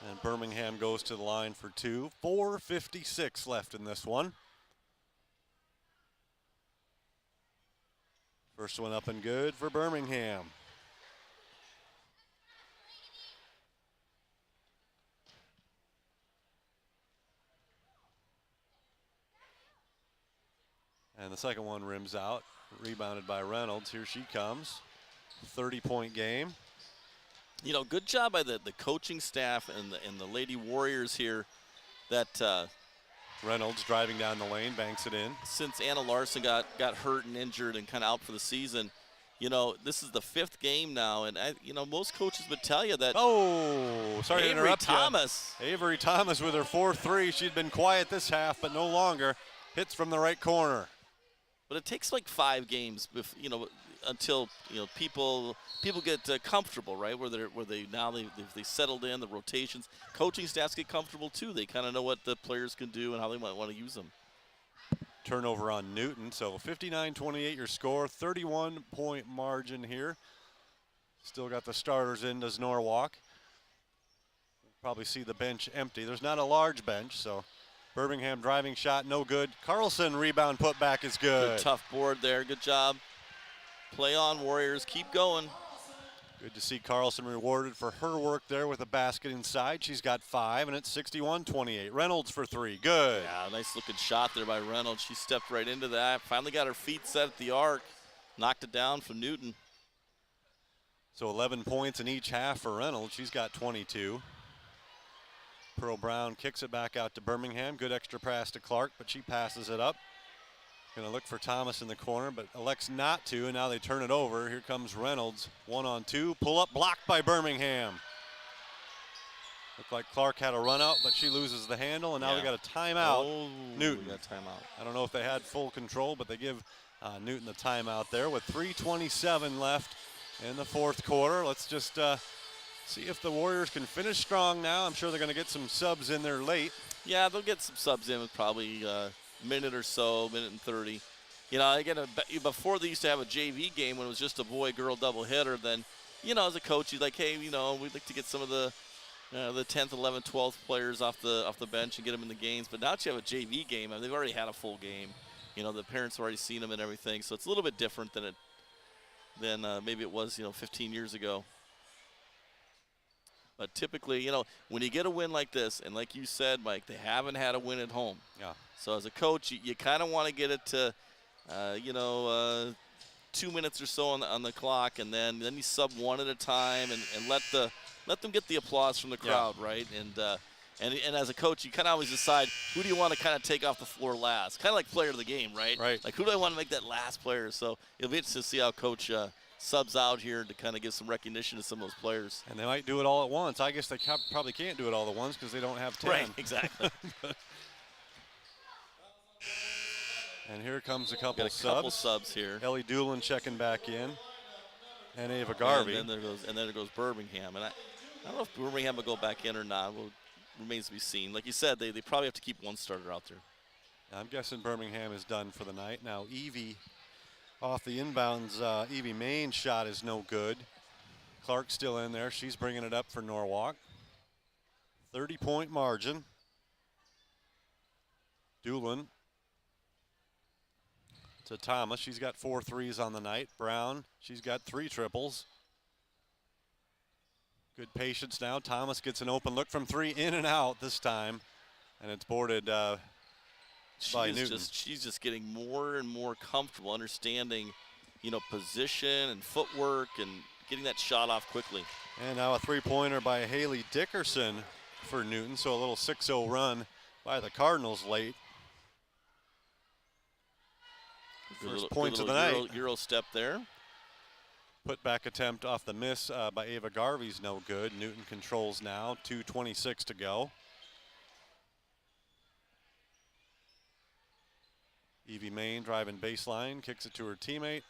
And Birmingham goes to the line for 2. 4:56 left in this one. First one up and good for Birmingham. And the second one rims out, rebounded by Reynolds. Here she comes. 30-point game.
You know, good job by the coaching staff and the Lady Warriors here that
Reynolds driving down the lane, banks it in.
Since Anna Larson got hurt and injured and kind of out for the season, you know, this is the 5th game now, and you know, most coaches would tell you that.
Oh, sorry to interrupt you. Avery Thomas with her 4-3. She'd been quiet this half, but no longer. Hits from the right corner.
But it takes like 5 games, you know, until people get comfortable, right? Where they settled in the rotations. Coaching staffs get comfortable too. They kind of know what the players can do and how they might want to use them.
Turnover on Newton. So 59-28 your score. 31-point margin here. Still got the starters in, does Norwalk. Probably see the bench empty. There's not a large bench, so Birmingham driving shot, no good. Carlson rebound put back is good.
Good tough board there. Good job. Play on, Warriors. Keep going.
Good to see Carlson rewarded for her work there with a basket inside. She's got 5, and it's 61-28. Reynolds for 3. Good.
Yeah, nice looking shot there by Reynolds. She stepped right into that. Finally got her feet set at the arc. Knocked it down from Newton.
So 11 points in each half for Reynolds. She's got 22. Pearl Brown kicks it back out to Birmingham. Good extra pass to Clark, but she passes it up. Going to look for Thomas in the corner, but elects not to, and now they turn it over. Here comes Reynolds, 1-on-2. Pull up, blocked by Birmingham. Looked like Clark had a run out, but she loses the handle, and now they got a timeout.
Oh,
Newton.
We got timeout.
I don't know if they had full control, but they give Newton the timeout there with 3:27 left in the 4th quarter. Let's just see if the Warriors can finish strong now. I'm sure they're going to get some subs in there late.
Yeah, they'll get some subs in with probably minute or so, minute and 30. You know, again, before they used to have a JV game when it was just a boy-girl doubleheader, then, you know, as a coach, you're like, hey, you know, we'd like to get some of the 10th, 11th, 12th players off the bench and get them in the games. But now that you have a JV game, I mean, they've already had a full game. You know, the parents have already seen them and everything, so it's a little bit different than maybe it was, 15 years ago. But typically, you know, when you get a win like this, and like you said, Mike, they haven't had a win at home.
Yeah.
So as a coach, you kind of want to get it to, 2 minutes or so on the clock, and then you sub one at a time and let them get the applause from the crowd, right? And as a coach, you kind of always decide who do you want to kind of take off the floor last, kind of like player of the game, right?
Right.
Like who do I want to make that last player? So it'll be interesting to see how coach subs out here to kind of give some recognition to some of those players.
And they might do it all at once. I guess they probably can't do it all at once because they don't have 10.
Right, exactly.
And here comes a couple
Got a couple subs here.
Ellie Doolin checking back in, and Ava Garvey.
And then there goes Birmingham. And I don't know if Birmingham will go back in or not. Well, remains to be seen. Like you said, they probably have to keep one starter out there.
I'm guessing Birmingham is done for the night. Now Evie off the inbounds, Evie Main's shot is no good. Clark's still in there. She's bringing it up for Norwalk. 30-point margin. Doolin to Thomas. She's got 4 threes on the night. Brown, she's got 3 triples. Good patience now. Thomas gets an open look from 3, in and out this time. And it's boarded by Newton.
She's just getting more and more comfortable understanding, position and footwork and getting that shot off quickly.
And now a 3-pointer by Haley Dickerson for Newton. So a little 6-0 run by the Cardinals late. First points of the night.
Euro step there.
Put back attempt off the miss by Ava Garvey's no good. Newton controls now. 2:26 to go. Evie Main driving baseline, kicks it to her teammate.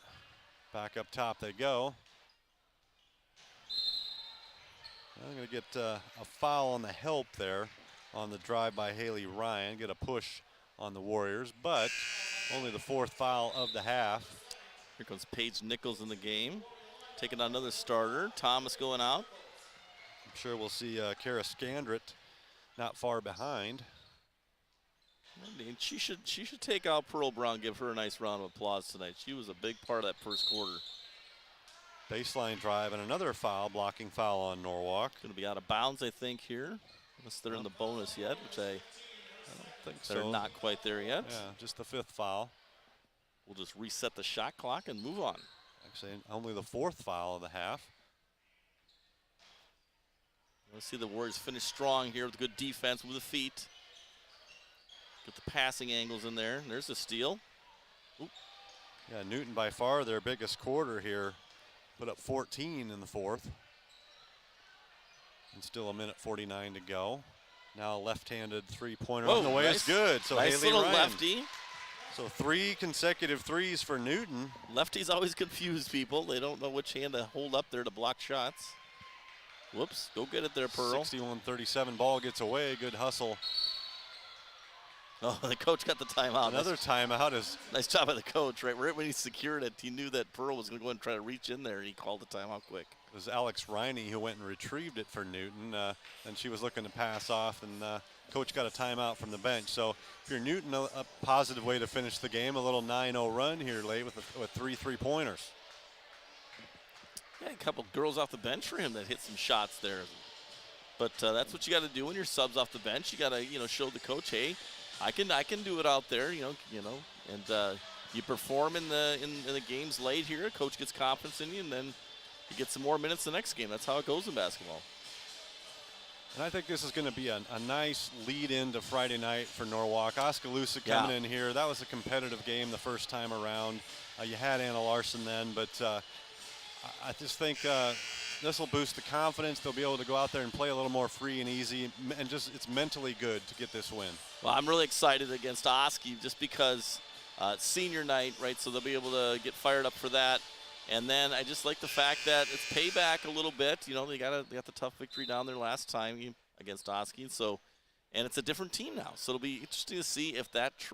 Back up top they go. I'm going to get a foul on the help there on the drive by Haley Ryan. Get a push on the Warriors, but only the 4th foul of the half.
Here comes Paige Nichols in the game. Taking on another starter. Thomas going out.
I'm sure we'll see Kara Scandrett not far behind.
I mean, she should take out Pearl Brown, give her a nice round of applause tonight. She was a big part of that first quarter.
Baseline drive and another foul, blocking foul on Norwalk.
Going to be out of bounds, I think, here. Unless they're in the bonus yet, which I don't think they're not quite there yet.
Yeah, just the 5th foul.
We'll just reset the shot clock and move on.
Actually, only the 4th foul of the half.
Let's see the Warriors finish strong here with good defense with the feet. Get the passing angles in there. There's a steal. Oop.
Yeah, Newton by far their biggest quarter here. Put up 14 in the 4th. And still a minute 49 to go. Now a left-handed three-pointer on the way is good. So
nice
Haley
little
Ryan.
lefty.
So 3 consecutive threes for Newton.
Lefties always confuse people. They don't know which hand to hold up there to block shots. Whoops, go get it there, Pearl.
61-37, ball gets away, good hustle.
Oh, the coach got the timeout.
Another timeout is.
Nice job by the coach, right? Right when he secured it, he knew that Pearl was going to go and try to reach in there, and he called the timeout quick.
It was Alex Riney who went and retrieved it for Newton, and she was looking to pass off, and coach got a timeout from the bench. So if you're Newton, a positive way to finish the game, a little 9-0 run here late with 3 3-pointers.
Yeah, a couple girls off the bench for him that hit some shots there. But that's what you got to do when you're subs off the bench. You got to, show the coach, hey, I can do it out there, and you perform in the games late here. Coach gets confidence in you, and then you get some more minutes the next game. That's how it goes in basketball.
And I think this is going to be a nice lead into Friday night for Norwalk. Oskaloosa coming in here. That was a competitive game the first time around. You had Anna Larson then, but I just think this will boost the confidence. They'll be able to go out there and play a little more free and easy, and just it's mentally good to get this win.
Well, I'm really excited against Oski just because it's senior night, right? So they'll be able to get fired up for that. And then I just like the fact that it's payback a little bit. They got the tough victory down there last time against Oski. So, and it's a different team now. So it'll be interesting to see if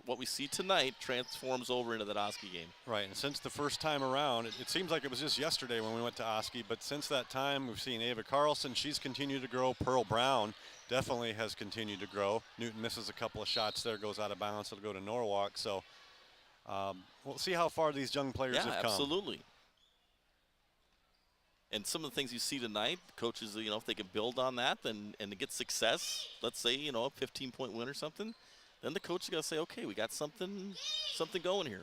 what we see tonight transforms over into that Oski game.
Right, and since the first time around, it seems like it was just yesterday when we went to Oski, but since that time we've seen Ava Carlson. She's continued to grow. Pearl Brown definitely has continued to grow. Newton misses a couple of shots there, goes out of bounds. It'll go to Norwalk. So we'll see how far these young players have come.
Yeah, absolutely. And some of the things you see tonight, coaches, if they can build on that and to get success, let's say, a 15-point win or something, then the coach is going to say, okay, we got something going here.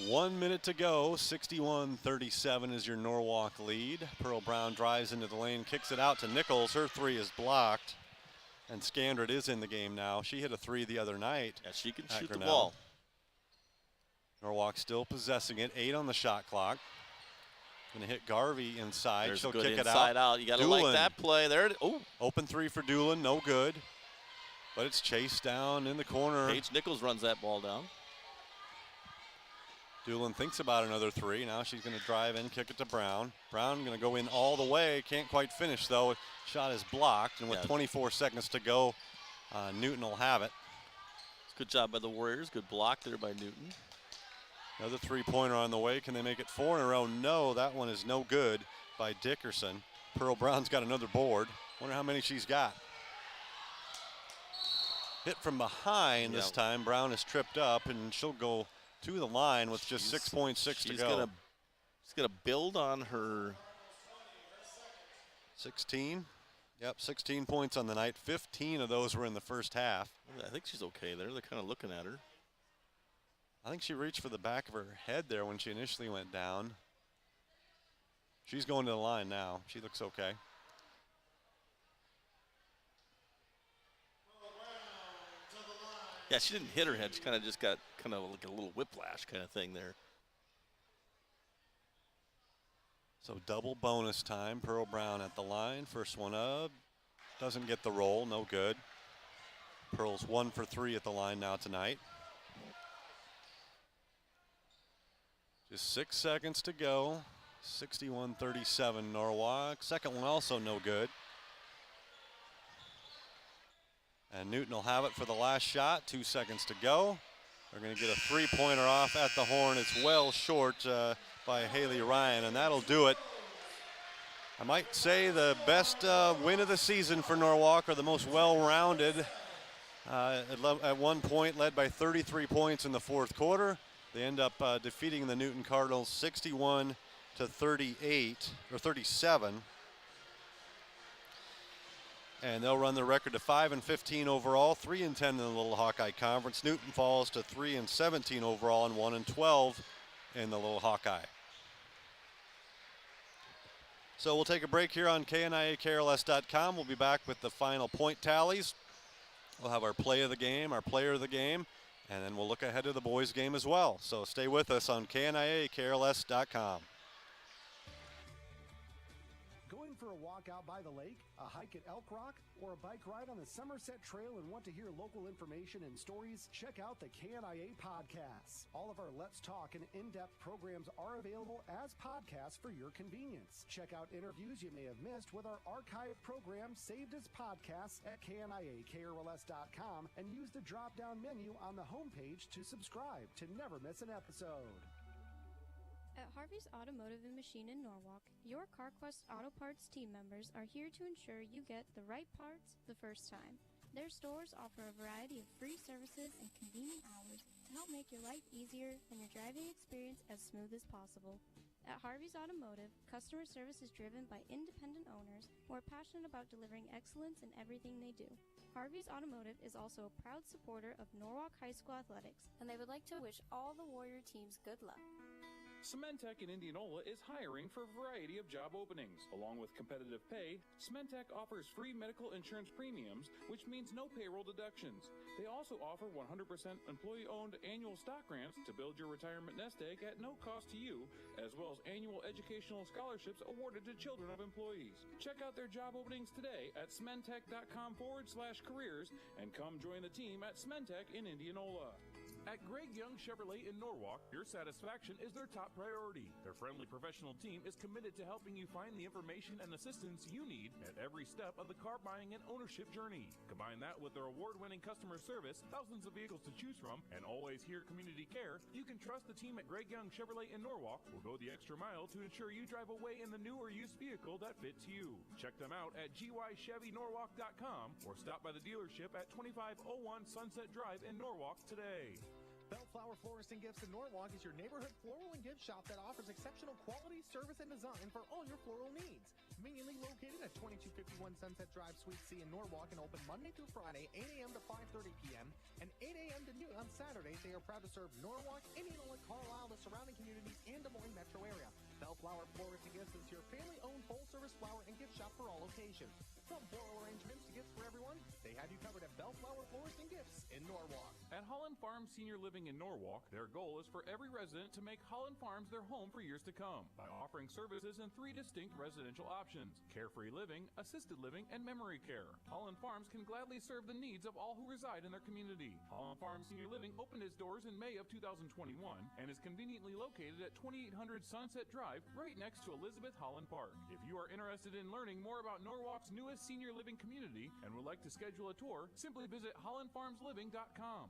1 minute to go. 61-37 is your Norwalk lead. Pearl Brown drives into the lane, kicks it out to Nichols. Her 3 is blocked. And Scandrett is in the game now. She hit a 3 the other night.
Yeah, she can shoot
Grinnell.
the ball.
Norwalk still possessing it. 8 on the shot clock. Going to hit Garvey inside.
There's
She'll
a good
kick
inside
it
out. You got to like that play. There it is. Oh.
Open 3 for Doolin. No good. But it's chased down in the corner.
Paige Nichols runs that ball down.
Doolin thinks about another 3. Now she's going to drive in, kick it to Brown. Brown going to go in all the way. Can't quite finish, though. Shot is blocked. And with 24 seconds to go, Newton will have it.
Good job by the Warriors. Good block there by Newton.
Another 3-pointer on the way. Can they make it 4 in a row? No, that one is no good by Dickerson. Pearl Brown's got another board. Wonder how many she's got. Hit from behind this time. Brown is tripped up, and she'll go to the line with just 6.6 to go.
She's going to build on her
16. Yep, 16 points on the night. 15 of those were in the first half.
I think she's okay there. They're kind of looking at her.
I think she reached for the back of her head there when she initially went down. She's going to the line now. She looks okay.
Yeah, she didn't hit her head. She kind of just got kind of like a little whiplash kind of thing there.
So double bonus time. Pearl Brown at the line. First one up. Doesn't get the roll. No good. Pearl's 1 for 3 at the line now tonight. Just 6 seconds to go. 61-37 Norwalk. Second one also no good. And Newton will have it for the last shot. 2 seconds to go. They're going to get a three-pointer off at the horn. It's well short by Haley Ryan, and that'll do it. I might say the best win of the season for Norwalk, or the most well-rounded. At one point led by 33 points in the fourth quarter. They end up defeating the Newton Cardinals 61-38 or 37. And they'll run the record to 5-15 overall, 3-10 in the Little Hawkeye Conference. Newton falls to 3-17 overall and 1-12 in the Little Hawkeye. So we'll take a break here on KNIAKRLS.com. We'll be back with the final point tallies. We'll have our play of the game, our player of the game, and then we'll look ahead to the boys' game as well. So stay with us on KNIAKRLS.com.
Going for a walk out by the lake, a hike at Elk Rock, or a bike ride on the Somerset Trail and want to hear local information and stories? Check out the KNIA podcasts. All of our Let's Talk and in-depth programs are available as podcasts for your convenience. Check out interviews you may have missed with our archive program saved as podcasts at KNIAKRLS.com and use the drop-down menu on the homepage to subscribe to never miss an episode.
At Harvey's Automotive and Machine in Norwalk, your CarQuest Auto Parts team members are here to ensure you get the right parts the first time. Their stores offer a variety of free services and convenient hours to help make your life easier and your driving experience as smooth as possible. At Harvey's Automotive, customer service is driven by independent owners who are passionate about delivering excellence in everything they do. Harvey's Automotive is also a proud supporter of Norwalk High School athletics, and they would like to wish all the Warrior teams good luck.
Cementech in Indianola is hiring for a variety of job openings. Along with competitive pay, Cementech offers free medical insurance premiums, which means no payroll deductions. They also offer 100% employee-owned annual stock grants to build your retirement nest egg at no cost to you, as well as annual educational scholarships awarded to children of employees. Check out their job openings today at cementech.com/careers and come join the team at Cementech in Indianola. At Greg Young Chevrolet in Norwalk, your satisfaction is their top priority. Their friendly professional team is committed to helping you find the information and assistance you need at every step of the car buying and ownership journey. Combine that with their award-winning customer service, thousands of vehicles to choose from, and always here community care, you can trust the team at Greg Young Chevrolet in Norwalk will go the extra mile to ensure you drive away in the new or used vehicle that fits you. Check them out at gychevynorwalk.com or stop by the dealership at 2501 Sunset Drive in Norwalk today.
Bellflower Florist and Gifts in Norwalk is your neighborhood floral and gift shop that offers exceptional quality, service, and design for all your floral needs. Conveniently located at 2251 Sunset Drive, Suite C in Norwalk, and open Monday through Friday, 8 a.m. to 5:30 p.m. and 8 a.m. to noon on Saturdays. They are proud to serve Norwalk, Indianola, Carlisle, the surrounding communities, and Des Moines metro area. Bellflower Florist and Gifts is your family-owned full-service flower and gift shop for all occasions. From floral arrangements to gifts for everyone, they have you covered at Bellflower Florist and Gifts in Norwalk.
At Holland Farms Senior Living in Norwalk, their goal is for every resident to make Holland Farms their home for years to come by offering services in 3 distinct residential options: carefree living, assisted living, and memory care. Holland Farms can gladly serve the needs of all who reside in their community. Holland Farms Senior Living opened its doors in May of 2021 and is conveniently located at 2800 Sunset Drive, right next to Elizabeth Holland Park. If you are interested in learning more about Norwalk's newest senior living community and would like to schedule a tour, simply visit hollandfarmsliving.com.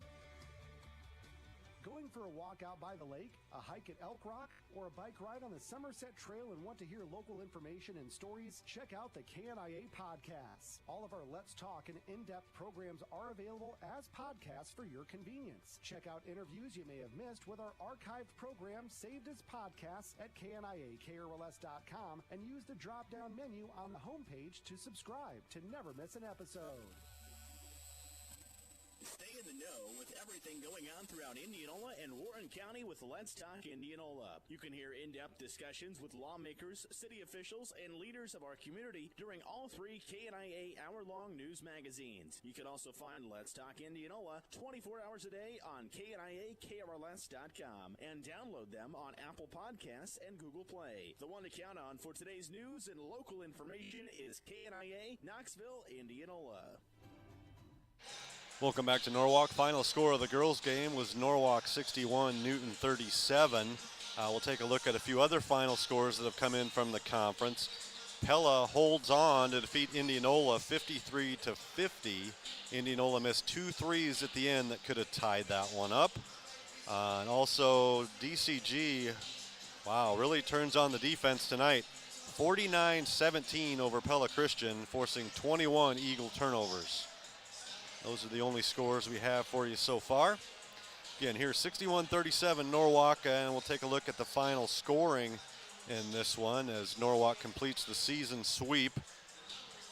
Going for a walk out by the lake, a hike at Elk Rock, or a bike ride on the Somerset Trail and want to hear local information and stories? Check out the KNIA podcasts. All of our Let's Talk and in-depth programs are available as podcasts for your convenience. Check out interviews you may have missed with our archived program saved as podcasts at KNIAKRLS.com and use the drop-down menu on the homepage to subscribe to never miss an episode.
Stay in the know with everything going on throughout Indianola and Warren County with Let's Talk Indianola. You can hear in-depth discussions with lawmakers, city officials, and leaders of our community during all 3 KNIA hour-long news magazines. You can also find Let's Talk Indianola 24 hours a day on KNIAKRLS.com and download them on Apple Podcasts and Google Play. The one to count on for today's news and local information is KNIA Knoxville, Indianola.
Welcome back to Norwalk. Final score of the girls' game was Norwalk 61, Newton 37. We'll take a look at a few other final scores that have come in from the conference. Pella holds on to defeat Indianola 53-50. Indianola missed 2 threes at the end that could have tied that one up. And also DCG, wow, really turns on the defense tonight. 49-17 over Pella Christian, forcing 21 Eagle turnovers. Those are the only scores we have for you so far. Again, here's 61-37 Norwalk, and we'll take a look at the final scoring in this one as Norwalk completes the season sweep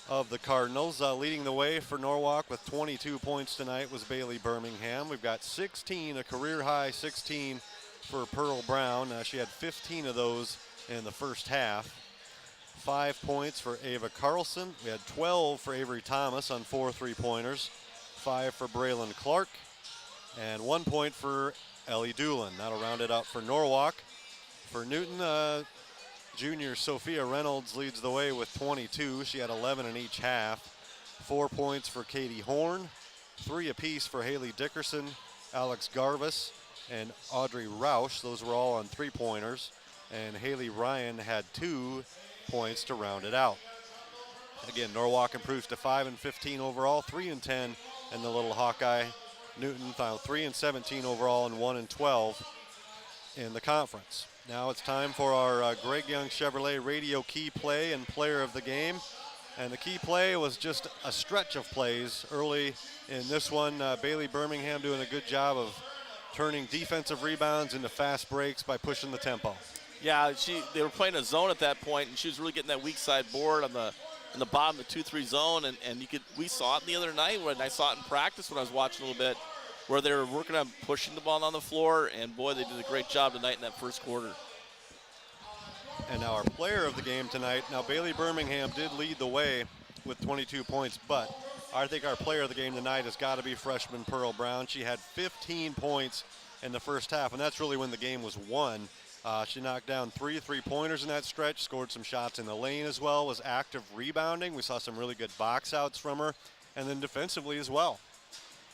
of the Cardinals. Leading the way for Norwalk with 22 points tonight was Bailey Birmingham. We've got 16, a career-high 16 for Pearl Brown. She had 15 of those in the first half. 5 points for Ava Carlson. We had 12 for Avery Thomas on 4 three-pointers. 5 for Braylon Clark. And 1 point for Ellie Doolin. That'll round it out for Norwalk. For Newton, junior Sophia Reynolds leads the way with 22. She had 11 in each half. 4 points for Katie Horn. 3 apiece for Haley Dickerson, Alex Garvis, and Audrey Roush. Those were all on three-pointers. And Haley Ryan had 2 points to round it out. Again, Norwalk improves to 5-15 overall, 3-10 in the Little Hawkeye. Newton found 3-17 overall and 1-12 in the conference. Now it's time for our Greg Young Chevrolet radio key play and player of the game. And the key play was just a stretch of plays early in this one. Bailey Birmingham doing a good job of turning defensive rebounds into fast breaks by pushing the tempo.
Yeah, they were playing a zone at that point, and she was really getting that weak side board on the bottom of the 2-3 zone, and we saw it the other night when I saw it in practice when I was watching a little bit, where they were working on pushing the ball on the floor, and boy, they did a great job tonight in that first quarter.
And now our player of the game tonight. Now Bailey Birmingham did lead the way with 22 points, but I think our player of the game tonight has got to be freshman Pearl Brown. She had 15 points in the first half, and that's really when the game was won. She knocked down 3 three-pointers in that stretch, scored some shots in the lane as well, was active rebounding. We saw some really good box outs from her, and then defensively as well.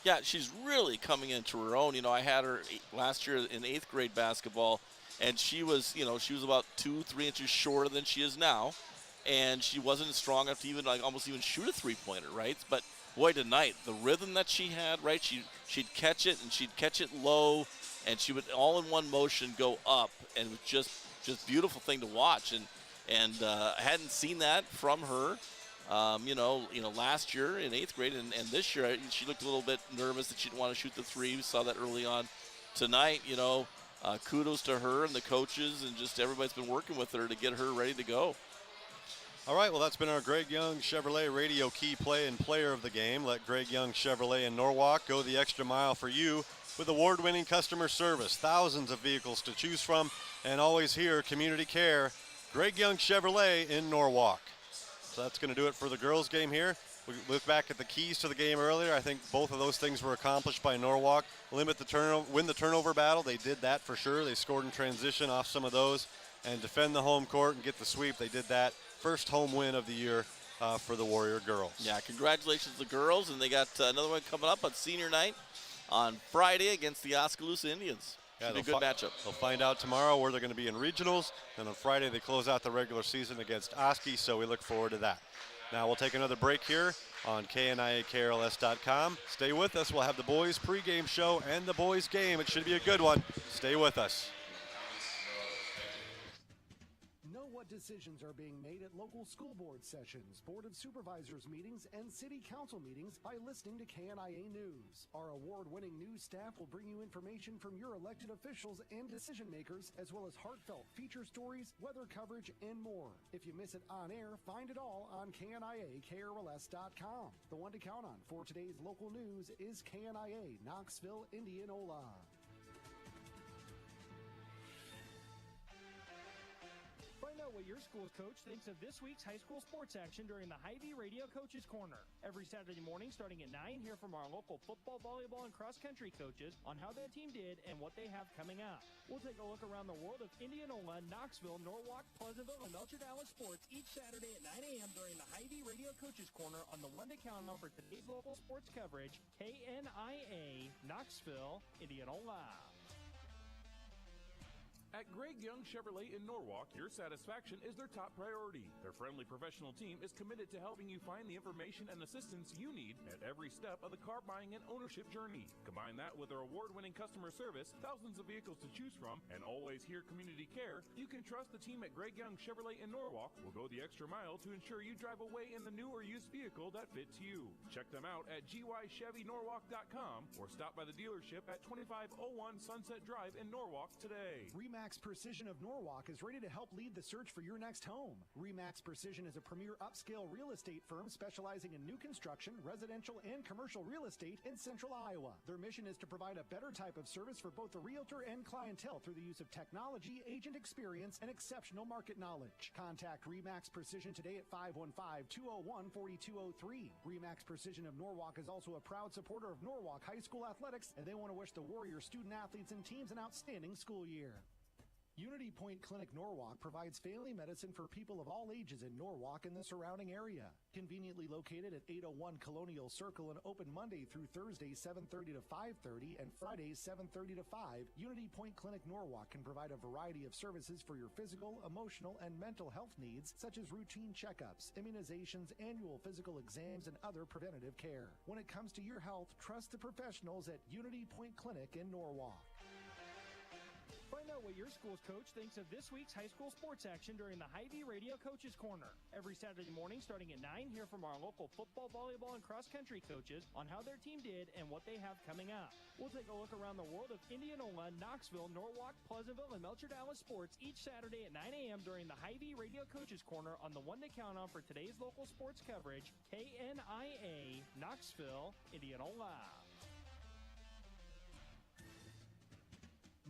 Yeah, she's really coming into her own. You know, I had her last year in 8th grade basketball, and she was about 2-3 inches shorter than she is now, and she wasn't strong enough to even almost even shoot a three-pointer, right? But boy, tonight the rhythm that she had, right? She'd catch it and she'd catch it low, and she would all in one motion go up, and it was just beautiful thing to watch. And I hadn't seen that from her. Last year in 8th grade and this year she looked a little bit nervous that she didn't want to shoot the three. We saw that early on tonight. Kudos to her and the coaches and just everybody's been working with her to get her ready to go.
All right, well, that's been our Greg Young Chevrolet radio key play and player of the game. Let Greg Young Chevrolet in Norwalk go the extra mile for you with award-winning customer service, thousands of vehicles to choose from, and always here, community care. Greg Young Chevrolet in Norwalk. So that's going to do it for the girls' game here. We look back at the keys to the game earlier. I think both of those things were accomplished by Norwalk. Win the turnover battle. They did that for sure. They scored in transition off some of those. And defend the home court and get the sweep. They did that. First home win of the year for the Warrior girls.
Yeah, congratulations to the girls. And they got another one coming up on senior night on Friday against the Oskaloosa Indians.
Yeah,
Should be a good matchup.
They'll find out tomorrow where they're going to be in regionals. And on Friday, they close out the regular season against Oski, so we look forward to that. Now we'll take another break here on KNIAKRLS.com. Stay with us. We'll have the boys pregame show and the boys game. It should be a good one. Stay with us.
Know what decisions are being made at local school board sessions, Board of Supervisors meetings, and City Council meetings by listening to KNIA News. Our award-winning news staff will bring you information from your elected officials and decision makers, as well as heartfelt feature stories, weather coverage, and more. If you miss it on air, find it all on KNIAKRLS.com. The one to count on for today's local news is KNIA Knoxville, Indianola.
Find out what your school's coach thinks of this week's high school sports action during the Hy-Vee Radio Coaches Corner. Every Saturday morning starting at 9, hear from our local football, volleyball, and cross-country coaches on how their team did and what they have coming up. We'll take a look around the world of Indianola, Knoxville, Norwalk, Pleasantville, and Melcher Dallas sports each Saturday at 9 a.m. during the Hy-Vee Radio Coaches Corner on the one to count on for today's local sports coverage, KNIA, Knoxville, Indianola.
At Greg Young Chevrolet in Norwalk, your satisfaction is their top priority. Their friendly professional team is committed to helping you find the information and assistance you need at every step of the car buying and ownership journey. Combine that with their award-winning customer service, thousands of vehicles to choose from, and always here community care, you can trust the team at Greg Young Chevrolet in Norwalk will go the extra mile to ensure you drive away in the new or used vehicle that fits you. Check them out at gychevynorwalk.com or stop by the dealership at 2501 Sunset Drive in Norwalk today.
Remax Precision of Norwalk is ready to help lead the search for your next home. Remax Precision is a premier upscale real estate firm specializing in new construction, residential, and commercial real estate in central Iowa. Their mission is to provide a better type of service for both the realtor and clientele through the use of technology, agent experience, and exceptional market knowledge. Contact Remax Precision today at 515-201-4203. Remax Precision of Norwalk is also a proud supporter of Norwalk High School Athletics, and they want to wish the Warrior student athletes and teams an outstanding school year. Unity Point Clinic Norwalk provides family medicine for people of all ages in Norwalk and the surrounding area. Conveniently located at 801 Colonial Circle and open Monday through Thursday 7:30 to 5:30 and Fridays 7:30 to 5, Unity Point Clinic Norwalk can provide a variety of services for your physical, emotional, and mental health needs, such as routine checkups, immunizations, annual physical exams, and other preventative care. When it comes to your health, trust the professionals at Unity Point Clinic in Norwalk.
Find out what your school's coach thinks of this week's high school sports action during the Hy-Vee Radio Coaches Corner. Every Saturday morning starting at 9, hear from our local football, volleyball, and cross-country coaches on how their team did and what they have coming up. We'll take a look around the world of Indianola, Knoxville, Norwalk, Pleasantville, and Melcher Dallas sports each Saturday at 9 a.m. during the Hy-Vee Radio Coaches Corner on the one to count on for today's local sports coverage, KNIA, Knoxville, Indianola.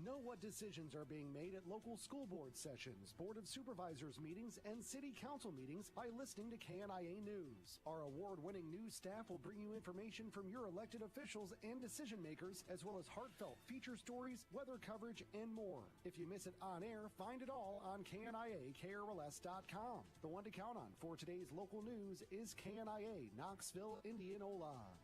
Know what decisions are being made at local school board sessions, Board of Supervisors meetings, and City Council meetings by listening to KNIA News. Our award-winning news staff will bring you information from your elected officials and decision makers, as well as heartfelt feature stories, weather coverage, and more. If you miss it on air, find it all on KNIA-KRLS.com. The one to count on for today's local news is KNIA, Knoxville, Indianola.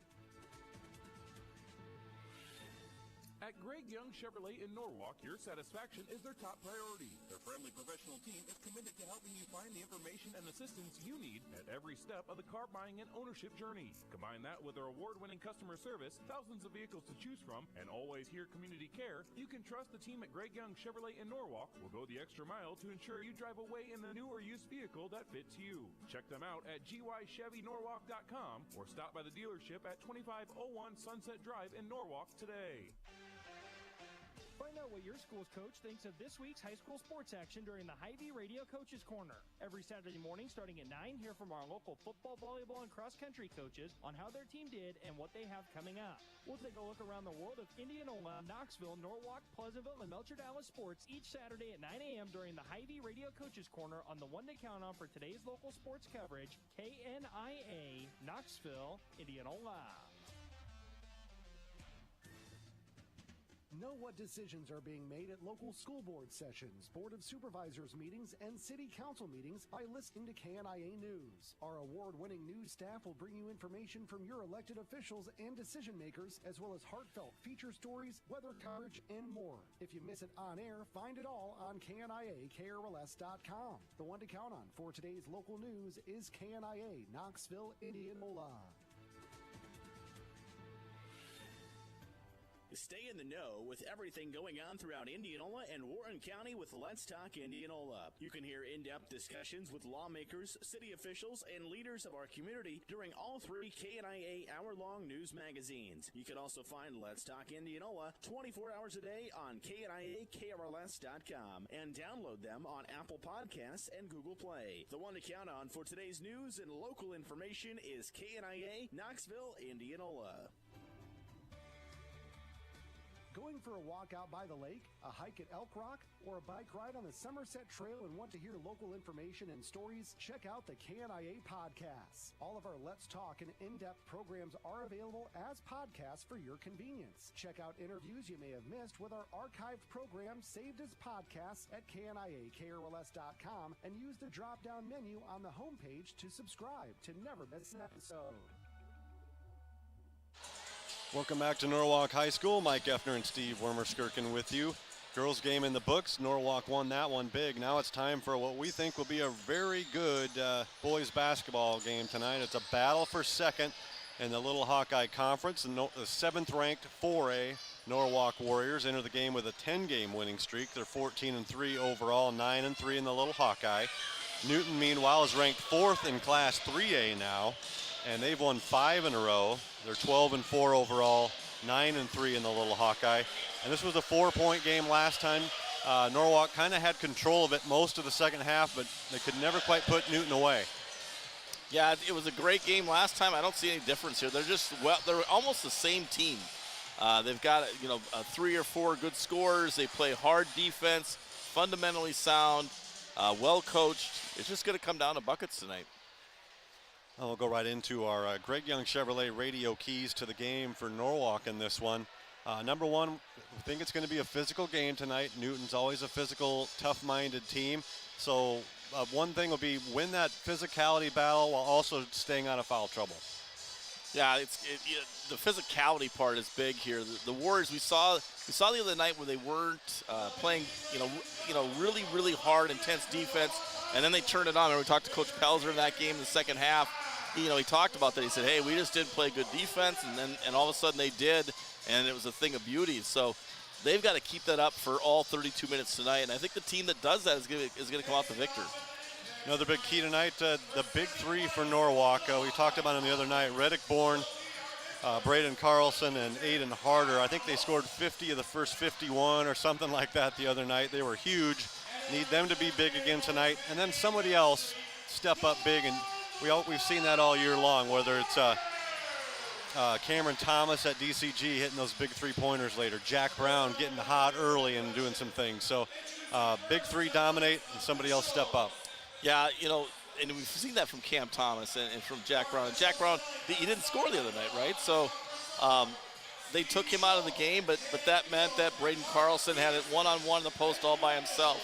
At Greg Young Chevrolet in Norwalk, your satisfaction is their top priority. Their friendly professional team is committed to helping you find the information and assistance you need at every step of the car buying and ownership journey. Combine that with their award-winning customer service, thousands of vehicles to choose from, and always here community care, you can trust the team at Greg Young Chevrolet in Norwalk will go the extra mile to ensure you drive away in the new or used vehicle that fits you. Check them out at gychevynorwalk.com or stop by the dealership at 2501 Sunset Drive in Norwalk today.
Find out what your school's coach thinks of this week's high school sports action during the Hy-Vee Radio Coaches Corner. Every Saturday morning starting at 9, hear from our local football, volleyball, and cross-country coaches on how their team did and what they have coming up. We'll take a look around the world of Indianola, Knoxville, Norwalk, Pleasantville, and Melcher Dallas sports each Saturday at 9 a.m. during the Hy-Vee Radio Coaches Corner on the one to count on for today's local sports coverage, KNIA, Knoxville, Indianola.
Know what decisions are being made at local school board sessions, Board of Supervisors meetings, and City Council meetings by listening to KNIA News. Our award-winning news staff will bring you information from your elected officials and decision makers, as well as heartfelt feature stories, weather coverage, and more. If you miss it on air, find it all on KNIA-KRLS.com. The one to count on for today's local news is KNIA, Knoxville, Indianola.
Stay in the know with everything going on throughout Indianola and Warren County with Let's Talk Indianola. You can hear in-depth discussions with lawmakers, city officials, and leaders of our community during all 3 KNIA hour-long news magazines. You can also find Let's Talk Indianola 24 hours a day on KNIA-KRLS.com and download them on Apple Podcasts and Google Play. The one to count on for today's news and local information is KNIA Knoxville, Indianola.
Going for a walk out by the lake, a hike at Elk Rock, or a bike ride on the Somerset Trail and want to hear local information and stories? Check out the KNIA podcasts. All of our Let's Talk and in-depth programs are available as podcasts for your convenience. Check out interviews you may have missed with our archived programs saved as podcasts at KNIA-KRLS.com and use the drop-down menu on the homepage to subscribe to never miss an episode.
Welcome back to Norwalk High School. Mike Effner and Steve Wormer-Skirkin with you. Girls game in the books. Norwalk won that one big. Now it's time for what we think will be a very good boys basketball game tonight. It's a battle for second in the Little Hawkeye Conference. The 7th-ranked 4A Norwalk Warriors enter the game with a 10-game winning streak. They're 14-3 overall, 9-3 in the Little Hawkeye. Newton, meanwhile, is ranked 4th in Class 3A now, and they've won 5 in a row. They're 12-4 overall, 9-3 in the Little Hawkeye. And this was a 4-point game last time. Norwalk kind of had control of it most of the second half, but they could never quite put Newton away.
Yeah, it was a great game last time. I don't see any difference here. They're almost the same team. They've got 3 or 4 good scorers. They play hard defense, fundamentally sound, well coached. It's just going to come down to buckets tonight.
Well, we'll go right into our Greg Young Chevrolet radio keys to the game for Norwalk in this one. Number one, I think it's going to be a physical game tonight. Newton's always a physical, tough-minded team. So one thing will be win that physicality battle while also staying out of foul trouble.
Yeah, the physicality part is big here. The Warriors, we saw the other night where they weren't playing, really, really hard, intense defense, and then they turned it on. And we talked to Coach Pelzer in that game in the second half. He talked about that. He said, "Hey, we just didn't play good defense, and all of a sudden they did, and it was a thing of beauty." So they've got to keep that up for all 32 minutes tonight, and I think the team that does that is going to come out the victor.
Another big key tonight, the big three for Norwalk. We talked about them the other night. Reddick Bourne, Braden Carlson, and Aiden Harder. I think they scored 50 of the first 51 or something like that the other night. They were huge. Need them to be big again tonight. And then somebody else step up big, and we've seen that all year long, whether it's Cameron Thomas at DCG hitting those big three-pointers later. Jack Brown getting hot early and doing some things. So big three dominate, and somebody else step up.
Yeah, and we've seen that from Cam Thomas and from Jack Brown. And Jack Brown, he didn't score the other night, right? So they took him out of the game, but that meant that Braden Carlson had it one-on-one in the post all by himself.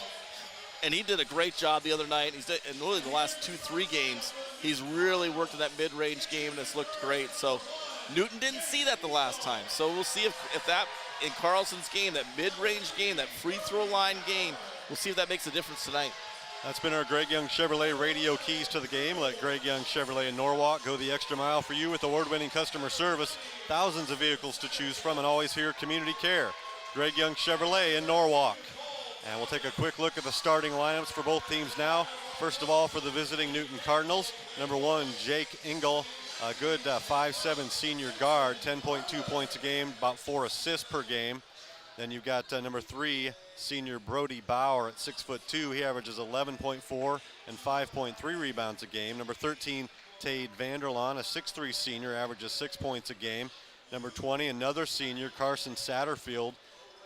And he did a great job the other night. And really the last 2-3 games, he's really worked in that mid-range game, and it's looked great. So Newton didn't see that the last time. So we'll see if that, in Carlson's game, that mid-range game, that free throw line game, we'll see if that makes a difference tonight.
That's been our Greg Young Chevrolet radio keys to the game. Let Greg Young Chevrolet in Norwalk go the extra mile for you with award-winning customer service, thousands of vehicles to choose from, and always here community care. Greg Young Chevrolet in Norwalk. And we'll take a quick look at the starting lineups for both teams now. First of all, for the visiting Newton Cardinals, number 1, Jake Engel, a good 5'7" senior guard, 10.2 points a game, about 4 assists per game. Then you've got number 3, senior Brody Bauer at 6'2". He averages 11.4 and 5.3 rebounds a game. Number 13, Tade Vanderlaan, a 6'3" senior, averages 6 points a game. Number 20, another senior, Carson Satterfield,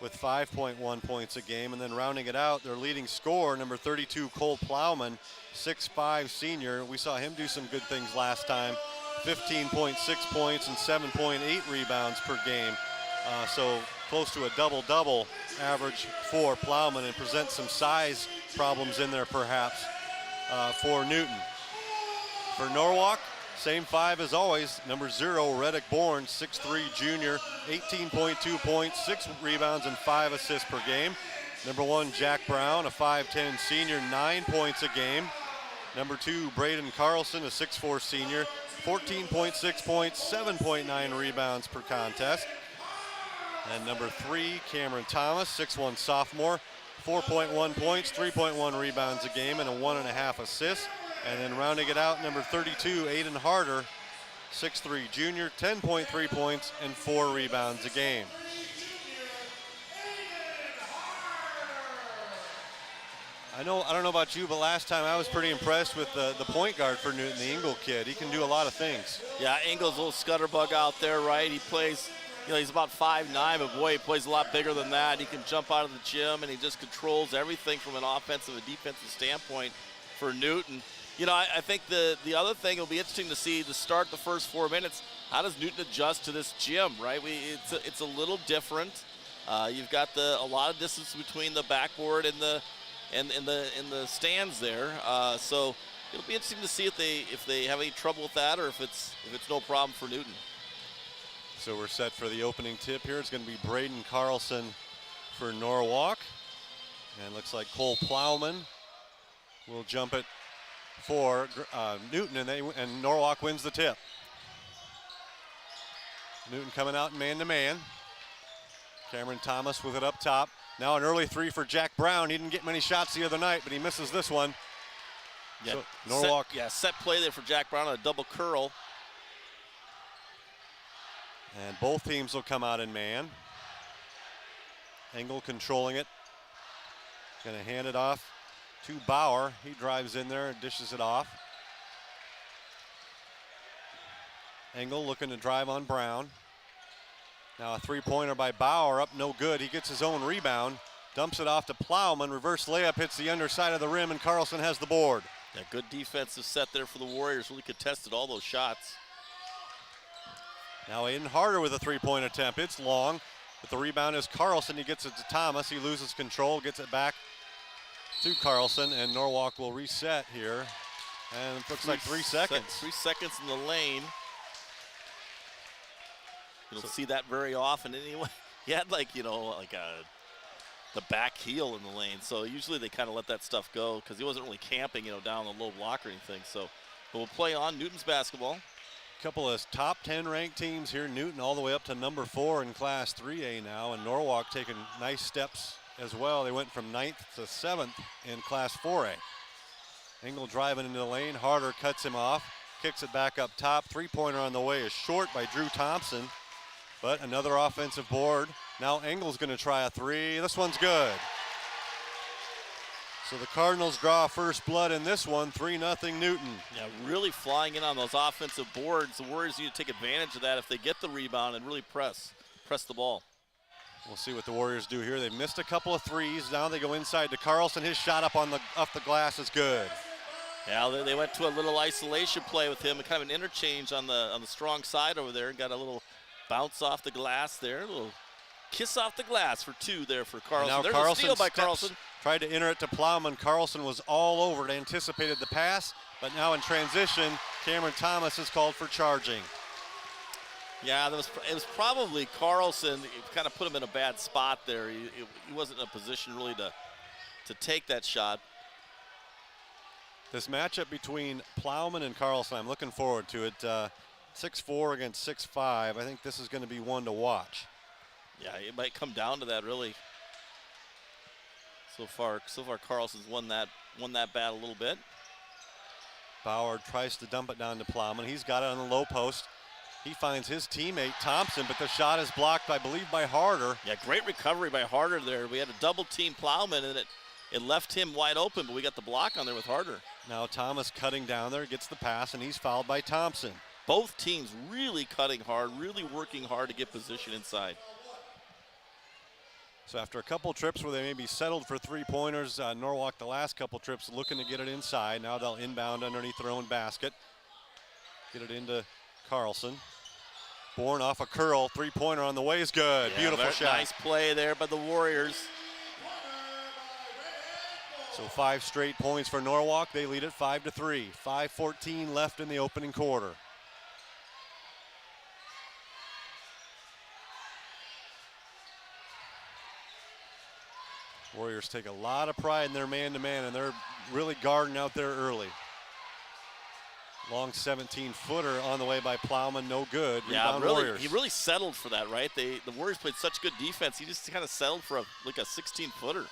with 5.1 points a game. And then rounding it out, their leading scorer, number 32, Cole Plowman, 6'5" senior. We saw him do some good things last time, 15.6 points and 7.8 rebounds per game. So close to a double-double average for Plowman, and presents some size problems in there perhaps for Newton. For Norwalk, same 5 as always. Number 0, Reddick Bourne, 6'3" junior, 18.2 points, 6 rebounds, and 5 assists per game. Number 1, Jack Brown, a 5'10" senior, 9 points a game. Number 2, Braden Carlson, a 6'4" senior, 14.6 points, 7.9 rebounds per contest. And number 3, Cameron Thomas, 6'1" sophomore, 4.1 points, 3.1 rebounds a game, and a 1.5 assists. And then rounding it out, number 32, Aiden Harder, 6'3" junior, 10.3 points and 4 rebounds a game. I don't know about you, but last time I was pretty impressed with the point guard for Newton, the Engel kid. He can do a lot of things.
Yeah, Engel's a little scutterbug out there, right? He plays, he's about 5'9", but boy, he plays a lot bigger than that. He can jump out of the gym, and he just controls everything from an offensive and defensive standpoint for Newton. I think the other thing will be interesting to see to start the first 4 minutes. How does Newton adjust to this gym, right? It's a little different. You've got a lot of distance between the backboard and the stands there. So it'll be interesting to see if they have any trouble with that, or if it's no problem for Newton.
So we're set for the opening tip here. It's going to be Braden Carlson for Norwalk. And looks like Cole Plowman will jump it for Newton, and Norwalk wins the tip. Newton coming out man-to-man. Cameron Thomas with it up top. Now an early three for Jack Brown. He didn't get many shots the other night, but he misses this one.
Yeah,
so Norwalk.
Set play there for Jack Brown on a double curl.
And both teams will come out in man. Engel controlling it. Going to hand it off to Bauer. He drives in there and dishes it off. Engel looking to drive on Brown. Now a three-pointer by Bauer, up no good. He gets his own rebound, dumps it off to Plowman. Reverse layup hits the underside of the rim, and Carlson has the board.
Yeah, good defensive set there for the Warriors. Really contested all those shots.
Now in Harder with a three-point attempt. It's long, but the rebound is Carlson. He gets it to Thomas. He loses control, gets it back to Carlson, and Norwalk will reset here. And it looks like 3 seconds.
3 seconds in the lane. You don't see that very often anyway. He had the back heel in the lane. So usually they kind of let that stuff go because he wasn't really camping, down the low block or anything. So, but we'll play on Newton's basketball.
Couple of top 10 ranked teams here. Newton all the way up to number 4 in Class 3A now, and Norwalk taking nice steps as well. They went from 9th to 7th in Class 4A. Engel driving into the lane. Harder cuts him off, kicks it back up top. Three-pointer on the way is short by Drew Thompson, but another offensive board. Now Engel's going to try a three. This one's good. So the Cardinals draw first blood in this one, 3-0 Newton.
Yeah, really flying in on those offensive boards. The Warriors need to take advantage of that if they get the rebound and really press the ball.
We'll see what the Warriors do here. They've missed a couple of threes. Now they go inside to Carlson. His shot up the glass is good.
Yeah, they went to a little isolation play with him, and kind of an interchange on the strong side over there, and got a little bounce off the glass there, a little kiss off the glass for 2 there for Carlson.
Now
There's
Carlson
a steal by Carlson.
Tried to enter it to Plowman. Carlson was all over it, anticipated the pass, but now in transition, Cameron Thomas is called for charging.
Yeah, it was probably Carlson. It kind of put him in a bad spot there. He wasn't in a position really to take that shot.
This matchup between Plowman and Carlson, I'm looking forward to it. 6'4" against 6'5". I think this is going to be one to watch.
Yeah, it might come down to that really. So far Carlson's won that battle a little bit.
Bauer tries to dump it down to Plowman. He's got it on the low post. He finds his teammate Thompson, but the shot is blocked, I believe, by Harder.
Yeah, great recovery by Harder there. We had a double team Plowman, and it left him wide open, but we got the block on there with Harder.
Now Thomas cutting down there, gets the pass, and he's fouled by Thompson.
Both teams really cutting hard, really working hard to get position inside.
So after a couple trips where they maybe settled for three-pointers, Norwalk the last couple trips looking to get it inside. Now they'll inbound underneath their own basket. Get it into Carlson. Born off a curl, three-pointer on the way is good.
Yeah,
beautiful shot.
Nice play there by the Warriors.
So 5 straight points for Norwalk. They lead it 5-3. 5:14 left in the opening quarter. Warriors take a lot of pride in their man-to-man, and they're really guarding out there early. Long 17-footer on the way by Plowman, no good. Rebound Warriors.
He really settled for that, right? The Warriors played such good defense. He just kind of settled for a 16-footer.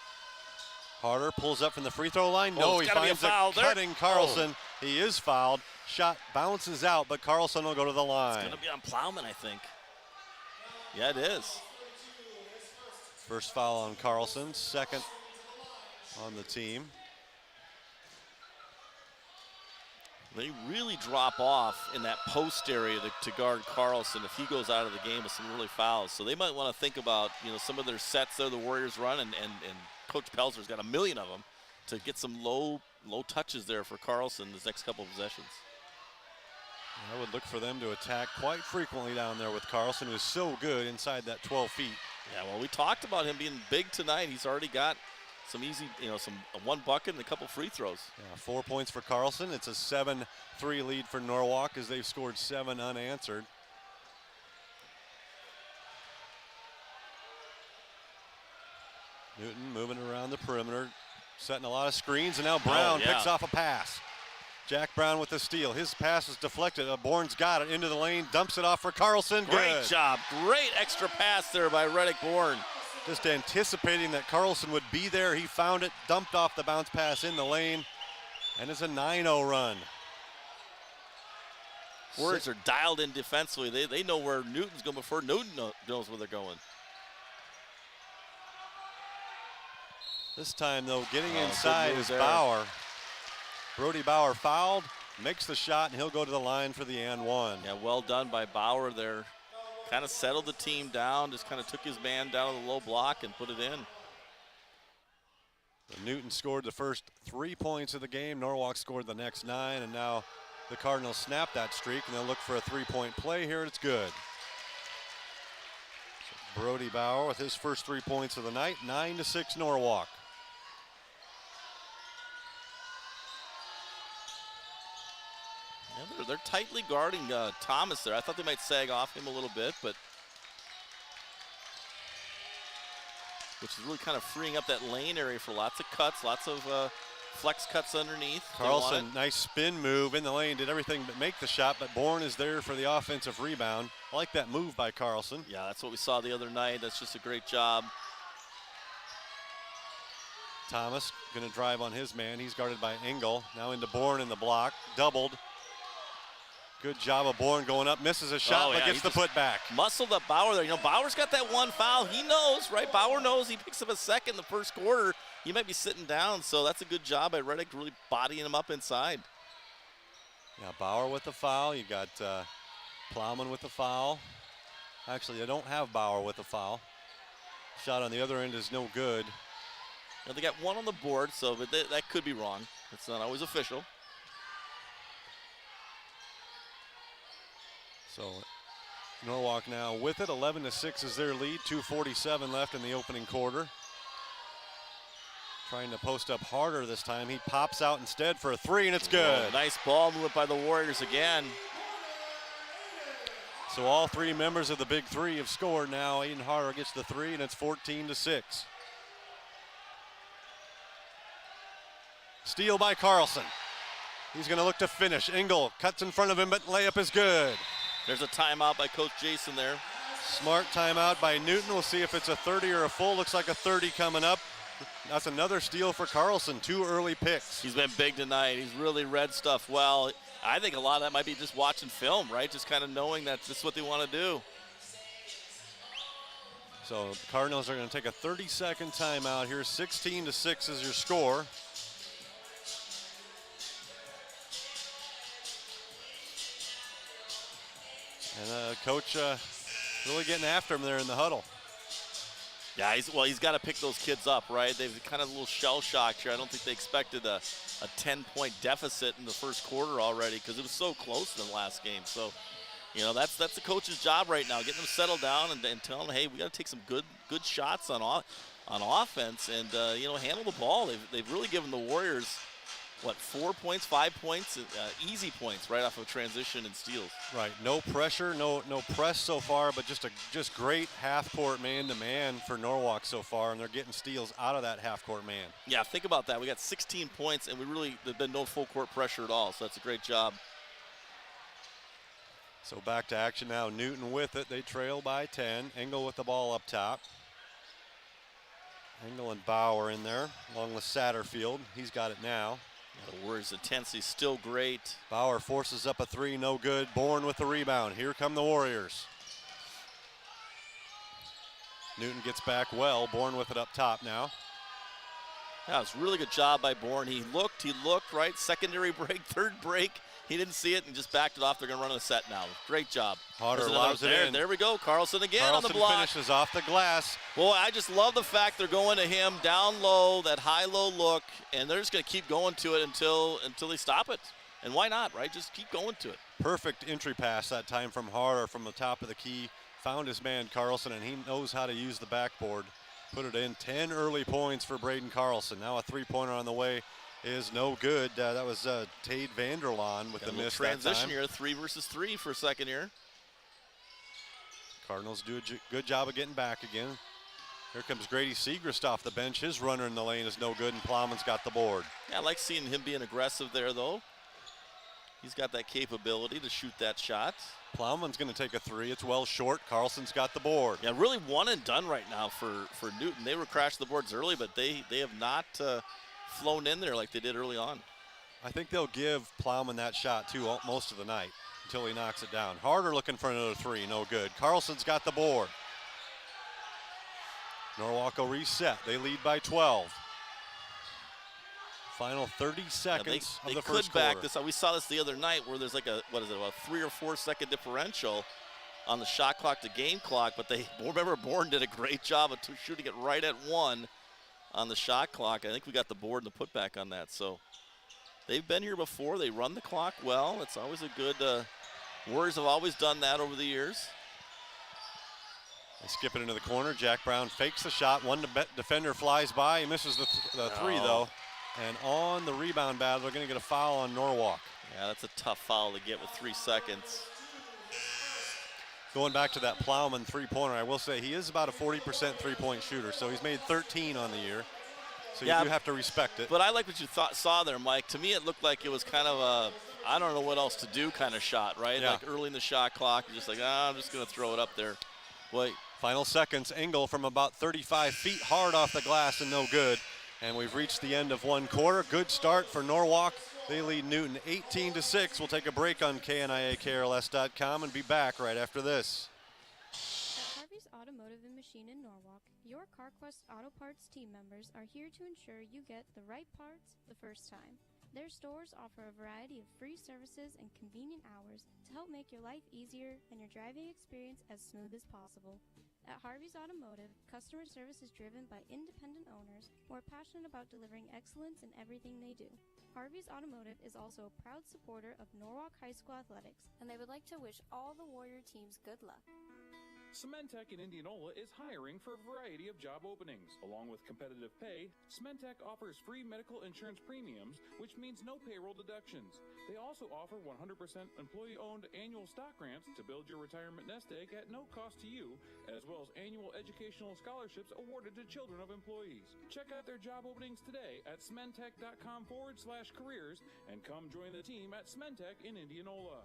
Harder pulls up from the free throw line. No, he finds a cutting Carlson. Oh. He is fouled. Shot bounces out, but Carlson will go to the line.
It's going to be on Plowman, I think. Yeah, it is.
First foul on Carlson, second on the team.
They really drop off in that post area to guard Carlson if he goes out of the game with some really fouls. So they might want to think about, some of their sets there the Warriors run, and Coach Pelzer's got a million of them to get some low touches there for Carlson this next couple of possessions.
I would look for them to attack quite frequently down there with Carlson, who's so good inside that 12 feet.
Yeah, well, we talked about him being big tonight. He's already got some easy, one bucket and a couple free throws.
Yeah, 4 points for Carlson. It's a 7-3 lead for Norwalk as they've scored 7 unanswered. Newton moving around the perimeter, setting a lot of screens, and now Brown picks off a pass. Jack Brown with the steal. His pass is deflected. Bourne's got it into the lane, dumps it off for Carlson.
Great job. Great extra pass there by Reddick Bourne.
Just anticipating that Carlson would be there. He found it, dumped off the bounce pass in the lane, and it's a 9-0 run.
Warriors are dialed in defensively. They know where Newton's going before Newton knows where they're going.
This time, though, getting inside is Bauer. Brody Bauer fouled, makes the shot, and he'll go to the line for the and one.
Yeah, well done by Bauer there. Kind of settled the team down, just kind of took his man down to the low block and put it in.
Newton scored the first 3 points of the game. Norwalk scored the next 9, and now the Cardinals snap that streak, and they'll look for a 3-point play here, and it's good. So Brody Bauer with his first 3 points of the night, 9-6 Norwalk.
Yeah, they're tightly guarding Thomas there. I thought they might sag off him a little bit, but which is really kind of freeing up that lane area for lots of cuts, lots of flex cuts underneath.
Carlson, nice spin move in the lane, did everything but make the shot, but Bourne is there for the offensive rebound. I like that move by Carlson.
Yeah, that's what we saw the other night. That's just a great job.
Thomas gonna drive on his man. He's guarded by Engel. Now into Bourne in the block, doubled. Good job of Bourne going up, misses a shot, but gets the putback.
Muscled up Bauer there. You know, Bauer's got that one foul. He knows, right? Bauer knows he picks up a second in the first quarter. He might be sitting down, so that's a good job by Reddick, really bodying him up inside.
Yeah, Bauer with the foul. You got Plowman with the foul. Actually, they don't have Bauer with the foul. Shot on the other end is no good.
Now, they got one on the board, so but that could be wrong. It's not always official.
So Norwalk now with it, 11-6 is their lead, 2:47 left in the opening quarter. Trying to post up harder this time. He pops out instead for a 3, and it's good.
Oh, nice ball movement by the Warriors again.
So all 3 members of the big 3 have scored now. Aiden Harder gets the 3, and it's 14-6. Steal by Carlson. He's going to look to finish. Engel cuts in front of him, but layup is good.
There's a timeout by Coach Jason there.
Smart timeout by Newton. We'll see if it's a 30 or a full. Looks like a 30 coming up. That's another steal for Carlson. 2 early picks.
He's been big tonight. He's really read stuff well. I think a lot of that might be just watching film, right? Just kind of knowing that this is what they want to do.
So the Cardinals are going to take a 30-second timeout here. 16-6 is your score. And coach really getting after him there in the huddle.
Yeah, he's got to pick those kids up, right? They've kind of a little shell-shocked here. I don't think they expected a 10-point deficit in the first quarter already because it was so close in the last game. So, you know, that's the coach's job right now, getting them settled down and telling them, hey, we got to take some good shots on offense and, you know, handle the ball. They've really given the Warriors, 4 points, 5 points, easy points right off of transition and steals.
Right, no pressure, no press so far, but just great half-court man-to-man for Norwalk so far, and they're getting steals out of that half-court man.
Yeah, think about that. We got 16 points, and there's been no full-court pressure at all, so that's a great job.
So back to action now. Newton with it. They trail by 10. Engel with the ball up top. Engel and Bauer in there, along with Satterfield. He's got it now.
The Warriors' intensity still great.
Bauer forces up a 3, no good. Bourne with the rebound. Here come the Warriors. Newton gets back well. Bourne with it up top now.
Yeah, it's a really good job by Bourne. He looked, right? Secondary break, third break. He didn't see it and just backed it off. They're going to run a set now. Great job.
Harder lobs it in.
There we go. Carlson again on the
Carlson
block.
finishes off the glass.
Boy, I just love the fact they're going to him down low, that high-low look, and they're just going to keep going to it until they stop it. And why not, right? Just keep going to it.
Perfect entry pass that time from Harder from the top of the key. Found his man Carlson, and he knows how to use the backboard. Put it in. 10 early points for Braden Carlson. Now a 3-pointer on the way is no good. That was Tade Vanderlaan with the miss
transition
that time.
here, 3 versus 3 for a second here.
Cardinals do a good job of getting back again. Here comes Grady Segrist off the bench. His runner in the lane is no good, and Plowman's got the board.
Yeah, I like seeing him being aggressive there, though. He's got that capability to shoot that shot.
Plowman's going to take a three. It's well short. Carlson's got the board.
Yeah, really one and done right now for Newton. They were crashing the boards early, but they have not flown in there like they did early on.
I think they'll give Plowman that shot, too, most of the night until he knocks it down. Harder looking for another three. No good. Carlson's got the board. Norwalk will reset. They lead by 12. Final 30 seconds of the first quarter.
They could back this up. We saw this the other night where there's like a 3 or 4 second differential on the shot clock to game clock, but remember Bourne did a great job of shooting it right at 1 on the shot clock. I think we got the board and the putback on that. So they've been here before. They run the clock well. It's always a good, Warriors have always done that over the years.
They skip it into the corner. Jack Brown fakes the shot. One defender flies by. He misses the three, though. And on the rebound battle, they're going to get a foul on Norwalk.
Yeah, that's a tough foul to get with 3 seconds.
Going back to that Plowman three-pointer, I will say he is about a 40% three-point shooter, so he's made 13 on the year. So you do have to respect it.
But I like what you saw there, Mike. To me, it looked like it was kind of a, I don't know what else to do kind of shot, right?
Yeah.
Like early in the shot clock, you're just like, I'm just going to throw it up there. Boy.
Final seconds, Engel from about 35 feet, hard off the glass and no good. And we've reached the end of one quarter. Good start for Norwalk. They lead Newton 18-6. We'll take a break on KNIAKRLS.com and be back right after this.
At Harvey's Automotive and Machine in Norwalk, your CarQuest Auto Parts team members are here to ensure you get the right parts the first time. Their stores offer a variety of free services and convenient hours to help make your life easier and your driving experience as smooth as possible. At Harvey's Automotive, customer service is driven by independent owners who are passionate about delivering excellence in everything they do. Harvey's Automotive is also a proud supporter of Norwalk High School athletics, and they would like to wish all the Warrior teams good luck.
Cementech in Indianola is hiring for a variety of job openings. Along with competitive pay, Cementech offers free medical insurance premiums, which means no payroll deductions. They also offer 100% employee-owned annual stock grants to build your retirement nest egg at no cost to you, as well as annual educational scholarships awarded to children of employees. Check out their job openings today at cementech.com/careers and come join the team at Cementech in Indianola.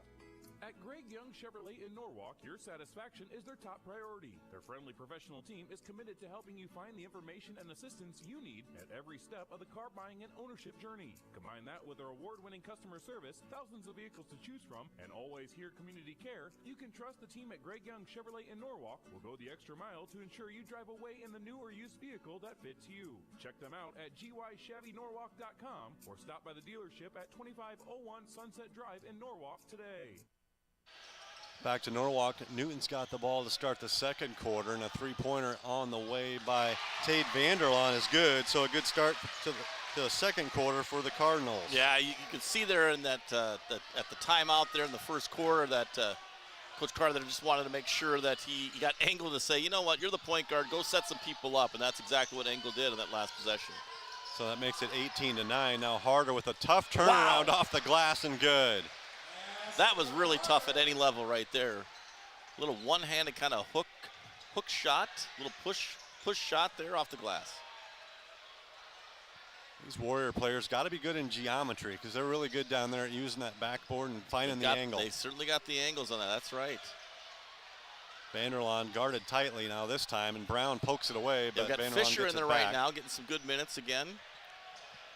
At Greg Young Chevrolet in Norwalk, your satisfaction is their top priority. Their friendly professional team is committed to helping you find the information and assistance you need at every step of the car buying and ownership journey. Combine that with their award-winning customer service, thousands of vehicles to choose from, and always here community care, you can trust the team at Greg Young Chevrolet in Norwalk will go the extra mile to ensure you drive away in the new or used vehicle that fits you. Check them out at gychevynorwalk.com or stop by the dealership at 2501 Sunset Drive in Norwalk today.
Back to Norwalk. Newton's got the ball to start the second quarter, and a three-pointer on the way by Tate Vanderlaan is good. So a good start to the second quarter for the Cardinals.
Yeah, you can see there in that at the timeout there in the first quarter that Coach Carter just wanted to make sure that he got Engel to say, you know what, you're the point guard, go set some people up, and that's exactly what Engel did in that last possession.
So that makes it 18-9. Now Harder with a tough turnaround off the glass and good.
That was really tough at any level right there. A little one-handed kind of hook shot, little push shot there off the glass.
These Warrior players got to be good in geometry because they're really good down there at using that backboard and finding the angle.
They certainly got the angles on that, that's right.
Vanderlaan guarded tightly now this time, and Brown pokes it away, but
They've got
Vanderlaan
Fisher
gets
in there
it
right
back.
now, getting some good minutes again.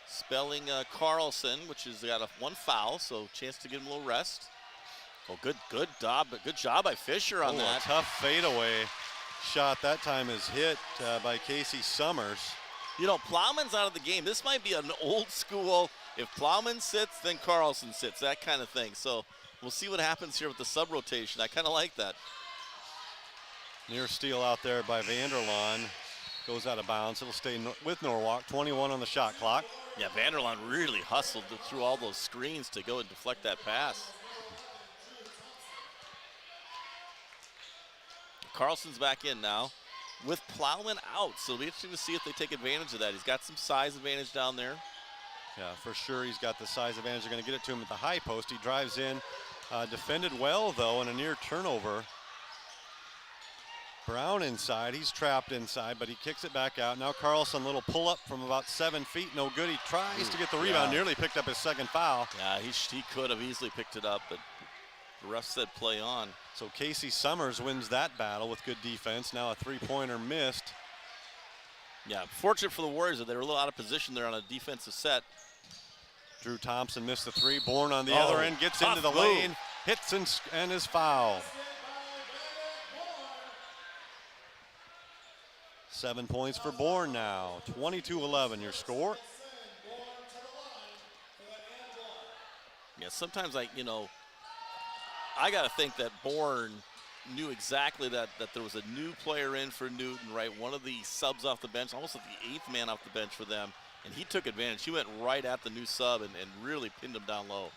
Spelling Carlson, which has got one foul, so chance to give him a little rest. Oh, good job by Fisher on that.
A tough fadeaway shot that time is hit by Casey Summers.
You know, Plowman's out of the game. This might be an old school, if Plowman sits, then Carlson sits, that kind of thing. So we'll see what happens here with the sub-rotation. I kind of like that.
Near steal out there by Vanderlaan. Goes out of bounds. It'll stay with Norwalk. 21 on the shot clock.
Yeah, Vanderlaan really hustled through all those screens to go and deflect that pass. Carlson's back in now with Plowman out, so it'll be interesting to see if they take advantage of that. He's got some size advantage down there.
Yeah, for sure he's got the size advantage. They're going to get it to him at the high post. He drives in, defended well, though, and a near turnover. Brown inside. He's trapped inside, but he kicks it back out. Now Carlson, little pull up from about 7 feet. No good. He tries to get the rebound. Nearly picked up his second foul.
Yeah, he could have easily picked it up, but the ref said play on.
So Casey Summers wins that battle with good defense. Now a three-pointer missed.
Yeah, fortunate for the Warriors that they were a little out of position there on a defensive set.
Drew Thompson missed the three. Bourne on the other end gets into the lane, hits and is fouled. 7 points for Bourne now. 22-11 your score.
Yeah, sometimes I got to think that Bourne knew exactly that there was a new player in for Newton, right? One of the subs off the bench, almost like the 8th man off the bench for them, and he took advantage. He went right at the new sub and really pinned him down low.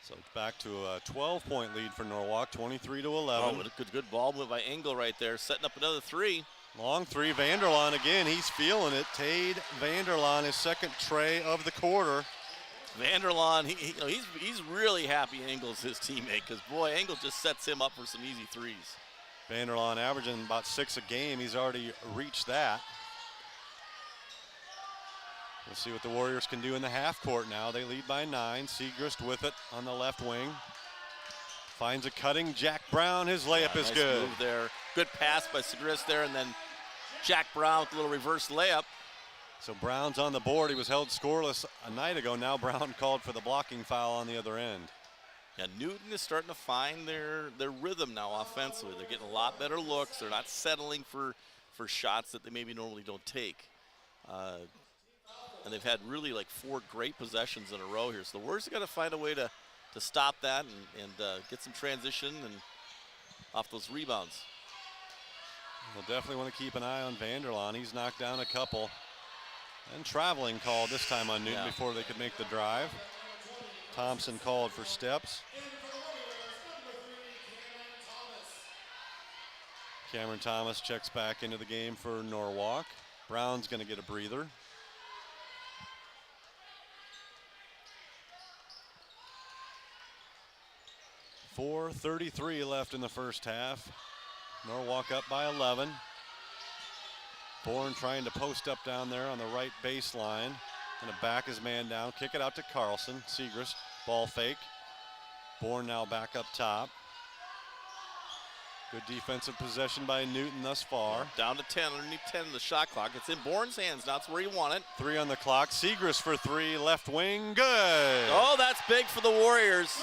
So back to a 12-point lead for Norwalk, 23-11.
Oh, what a good ball move by Engel right there, setting up another three.
Long three, Vanderlaan again, he's feeling it. Tade Vanderlaan, his second tray of the quarter.
Vanderlaan, he's really happy Engel's his teammate, because boy, Engel just sets him up for some easy threes.
Vanderlaan averaging about 6 a game. He's already reached that. We'll see what the Warriors can do in the half court now. They lead by 9. Segrist with it on the left wing. Finds a cutting Jack Brown. His layup is
nice
good.
Move there. Good pass by Segrist there, and then Jack Brown with a little reverse layup.
So Brown's on the board. He was held scoreless a night ago. Now Brown called for the blocking foul on the other end.
Yeah, Newton is starting to find their rhythm now offensively. They're getting a lot better looks. They're not settling for shots that they maybe normally don't take. And they've had really like 4 great possessions in a row here. So the Warriors have got to find a way to stop that and get some transition and off those rebounds.
We'll definitely want to keep an eye on Vanderlaan. He's knocked down a couple. And traveling call this time on Newton before they could make the drive. Thompson called for steps. Cameron Thomas checks back into the game for Norwalk. Brown's going to get a breather. .433 left in the first half. Norwalk up by 11. Bourne trying to post up down there on the right baseline. Gonna back his man down, kick it out to Carlson. Segrist, ball fake. Bourne now back up top. Good defensive possession by Newton thus far.
Down to 10, underneath 10 in the shot clock. It's in Bourne's hands, now it's where you want it.
3 on the clock. Segrist for 3, left wing, good.
Oh, that's big for the Warriors.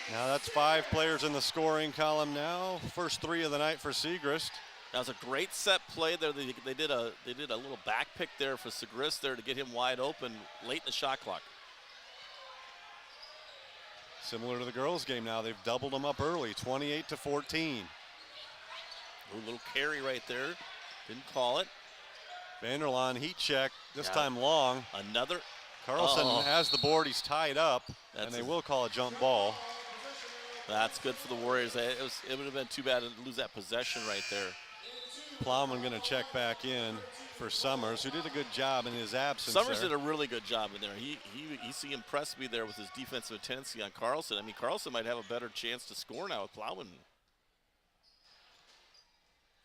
Now that's 5 players in the scoring column now. First 3 of the night for Segrist.
That was a great set play there. They did a little back pick there for Segrist there to get him wide open late in the shot clock.
Similar to the girls' game now, they've doubled them up early, 28-14.
Ooh, little carry right there. Didn't call it.
Vanderlaan heat check, this time long.
Another.
Carlson has the board, he's tied up, and they will call a jump ball.
That's good for the Warriors. It would have been too bad to lose that possession right there.
Plowman going to check back in for Summers, who did a good job in his absence.
Summers did a really good job in there. He impressed me there with his defensive tendency on Carlson. I mean, Carlson might have a better chance to score now with Plowman.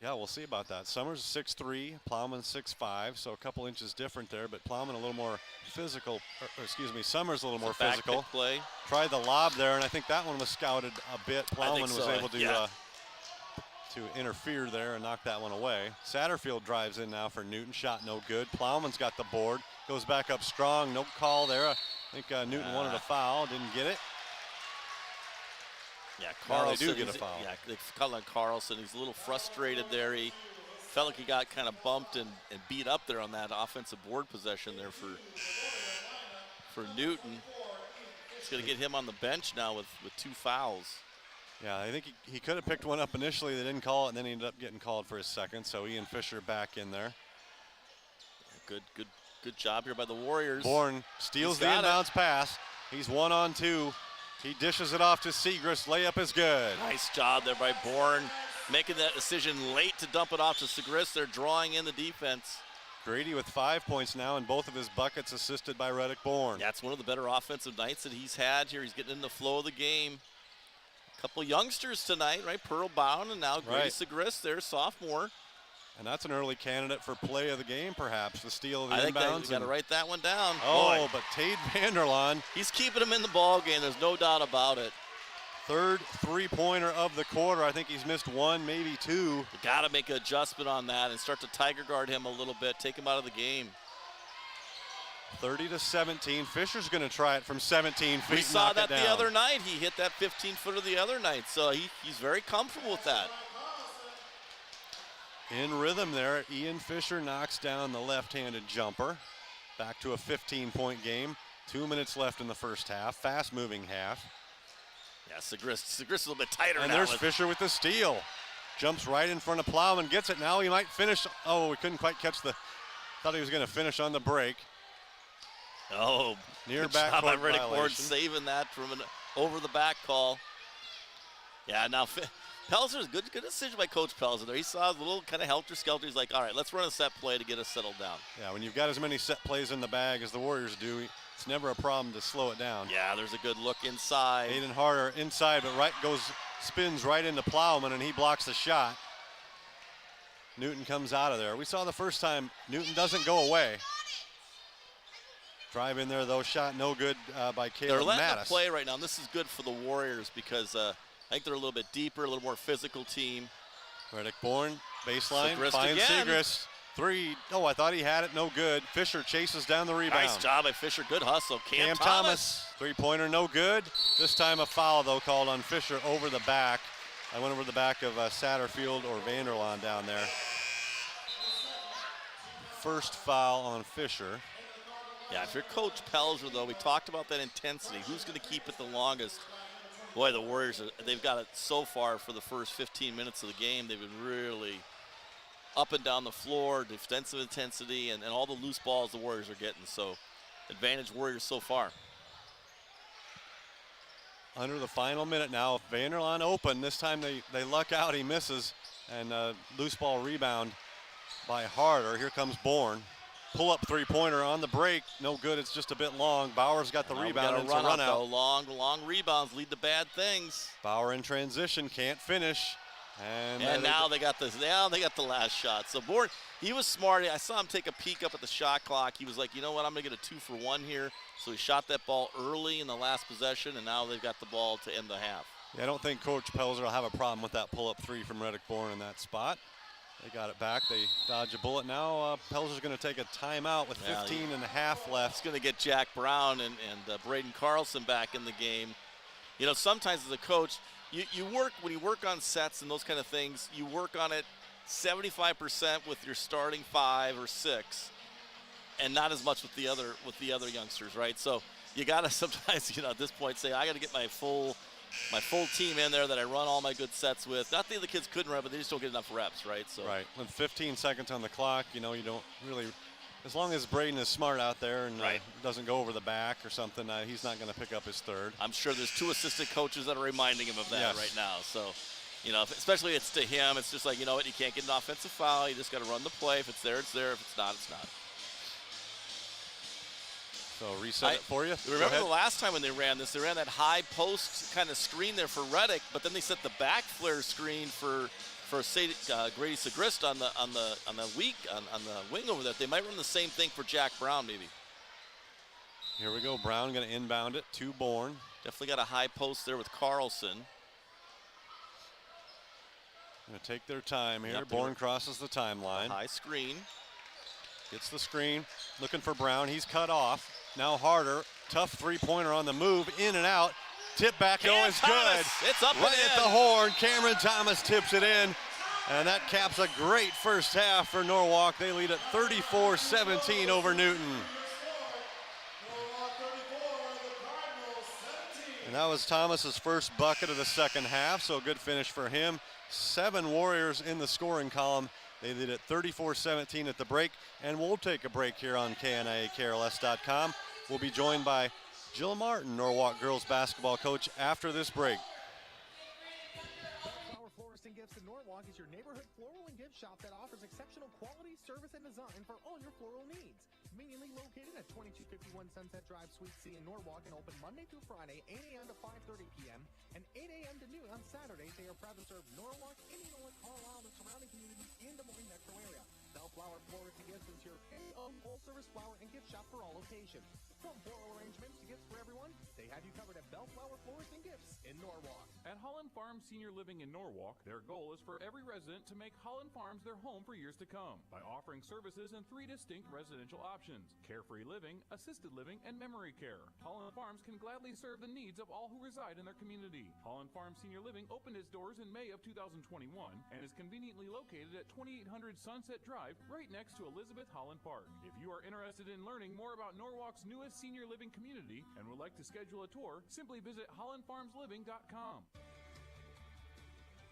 Yeah, we'll see about that. Summers 6'3", Plowman 6'5", so a couple inches different there, but Plowman a little more physical, Summers a little more physical.
Play.
Tried the lob there, and I think that one was scouted a bit. Plowman was able to interfere there and knock that one away. Satterfield drives in now for Newton, shot no good. Plowman's got the board, goes back up strong, no call there. I think Newton wanted a foul, didn't get it.
Yeah, Carlson.
They do get a foul.
Yeah, they call on Carlson. He's a little frustrated there. He felt like he got kind of bumped and beat up there on that offensive board possession there for Newton. It's going to get him on the bench now with 2 fouls.
Yeah, I think he could have picked one up initially. They didn't call it, and then he ended up getting called for his second. So Ian Fisher back in there.
Good job here by the Warriors.
Bourne steals the inbounds pass. He's 1-on-2. He dishes it off to Segrist. Layup is good.
Nice job there by Bourne, making that decision late to dump it off to Segrist. They're drawing in the defense.
Grady with 5 points now, and both of his buckets assisted by Reddick Bourne.
That's one of the better offensive nights that he's had here. He's getting in the flow of the game. Couple youngsters tonight, right? Pearl Bound and now Grady Segrist, their sophomore.
And that's an early candidate for play of the game, perhaps. The steal of the
I think
inbounds.
you got to write that one down.
Oh,
Boy.
but Tade Vanderlaan.
He's keeping him in the ball game. There's no doubt about it.
Third three-pointer of the quarter. I think he's missed one, maybe two.
You got to make an adjustment on that and start to tiger guard him a little bit. Take him out of the game.
30-17. Fisher's going to try it from 17 feet.
We saw
knock
that
it down.
the other night. He hit that 15-footer the other night, so he's very comfortable with that.
In rhythm there, Ian Fisher knocks down the left-handed jumper. Back to a 15-point game. 2 minutes left in the first half. Fast-moving half.
Yeah, Segrist a little bit tighter now.
And there's Fisher with the steal. Jumps right in front of Plowman, gets it now. He might finish. Oh, we couldn't quite catch the, thought he was going to finish on the break.
Oh,
near
good
back
job by
court
Riddick Bourne
violation.
saving that from an over-the-back call. Yeah, now Pelzer's good decision by Coach Pelzer there. He saw a little kind of helter-skelter. He's like, all right, let's run a set play to get us settled down.
Yeah, when you've got as many set plays in the bag as the Warriors do, it's never a problem to slow it down.
Yeah, there's a good look inside.
Aiden Harder inside, but spins right into Plowman, and he blocks the shot. Newton comes out of there. We saw the first time Newton doesn't go away. Drive in there, though, shot no good by Caleb
They're letting
Mattis.
it play right now, and this is good for the Warriors because I think they're a little bit deeper, a little more physical team.
Riddick Bourne, baseline,
Segrist
finds
again.
Segrist. Three, oh, I thought he had it, no good. Fisher chases down the rebound.
Nice job by Fisher, good hustle. Cam
Thomas, three-pointer, no good. This time a foul, though, called on Fisher over the back. I went over the back of Satterfield or Vanderlaan down there. First foul on Fisher.
Yeah, if you're Coach Pelzer, though, we talked about that intensity. Who's going to keep it the longest? Boy, the Warriors, they've got it so far for the first 15 minutes of the game. They've been really up and down the floor, defensive intensity, and all the loose balls the Warriors are getting. So, advantage Warriors so far.
Under the final minute now, Vanderlaan open. This time they luck out, he misses, and loose ball rebound by Harder. Here comes Bourne. Pull-up three-pointer on the break. No good, it's just a bit long. Bauer's got the rebound, and it's a run out.
Long rebounds lead to bad things.
Bauer in transition, can't finish. And
now they got the last shot. So Bourne, he was smart. I saw him take a peek up at the shot clock. He was like, you know what, I'm going to get a 2-for-1 here. So he shot that ball early in the last possession, and now they've got the ball to end the half.
Yeah, I don't think Coach Pelzer will have a problem with that pull-up three from Riddick Bourne in that spot. They got it back. They dodge a bullet. Now Pelzer's going to take a timeout with 15 and a half left.
It's going to get Jack Brown and Braden Carlson back in the game. You know, sometimes as a coach, you work, when you work on sets and those kind of things, you work on it 75% with your starting 5 or 6 and not as much with the other youngsters, right? So you got to sometimes, at this point say, I got to get my full team in there that I run all my good sets with. Not that the kids couldn't run, but they just don't get enough reps, right? So
right. With 15 seconds on the clock, you don't really, as long as Braden is smart out there and doesn't go over the back or something, he's not going to pick up his third.
I'm sure there's 2 assistant coaches that are reminding him of that right now. So, especially it's to him, it's just like, you know what, you can't get an offensive foul. You just got to run the play. If it's there, it's there. If it's not, it's not.
So reset it for you.
Remember the last time when they ran this, they ran that high post kind of screen there for Riddick, but then they set the back flare screen for Grady Segrist on the wing over there. They might run the same thing for Jack Brown maybe.
Here we go. Brown going to inbound it to Bourne.
Definitely got a high post there with Carlson.
Going to take their time here. Bourne crosses the timeline.
High screen.
Gets the screen. Looking for Brown. He's cut off. Now Harder. Tough three-pointer on the move. In and out. Tip back. Oh, it's good.
It's up
right at the horn. Cameron Thomas tips it in. And that caps a great first half for Norwalk. They lead at 34-17 over Newton. And that was Thomas's first bucket of the second half, so a good finish for him. 7 Warriors in the scoring column. They lead at 34-17 at the break, and we'll take a break here on KNIAKRLS.com. We'll be joined by Jill Martin, Norwalk girls basketball coach, after this break.
Flower Florist and Gifts in Norwalk is your neighborhood floral and gift shop that offers exceptional quality, service, and design for all your floral needs. Conveniently located at 2251 Sunset Drive, Suite C in Norwalk, and open Monday through Friday, 8 a.m. to 5:30 p.m. and 8 a.m. to noon on Saturdays. They are proud to serve Norwalk, Indianola, Carlisle, and the surrounding communities in the Des Moines metro area. Bellflower Florist and Gifts is your full-service flower and gift shop for all locations. From floral arrangements to gifts for everyone, they have you covered at Bellflower Florist and Gifts in Norwalk.
At Holland Farms Senior Living in Norwalk, their goal is for every resident to make Holland Farms their home for years to come by offering services in 3 distinct residential options: carefree living, assisted living, and memory care. Holland Farms can gladly serve the needs of all who reside in their community. Holland Farms Senior Living opened its doors in May of 2021 and is conveniently located at 2800 Sunset Drive, right next to Elizabeth Holland Park. If you are interested in learning more about Norwalk's newest senior living community and would like to schedule a tour, simply visit hollandfarmsliving.com.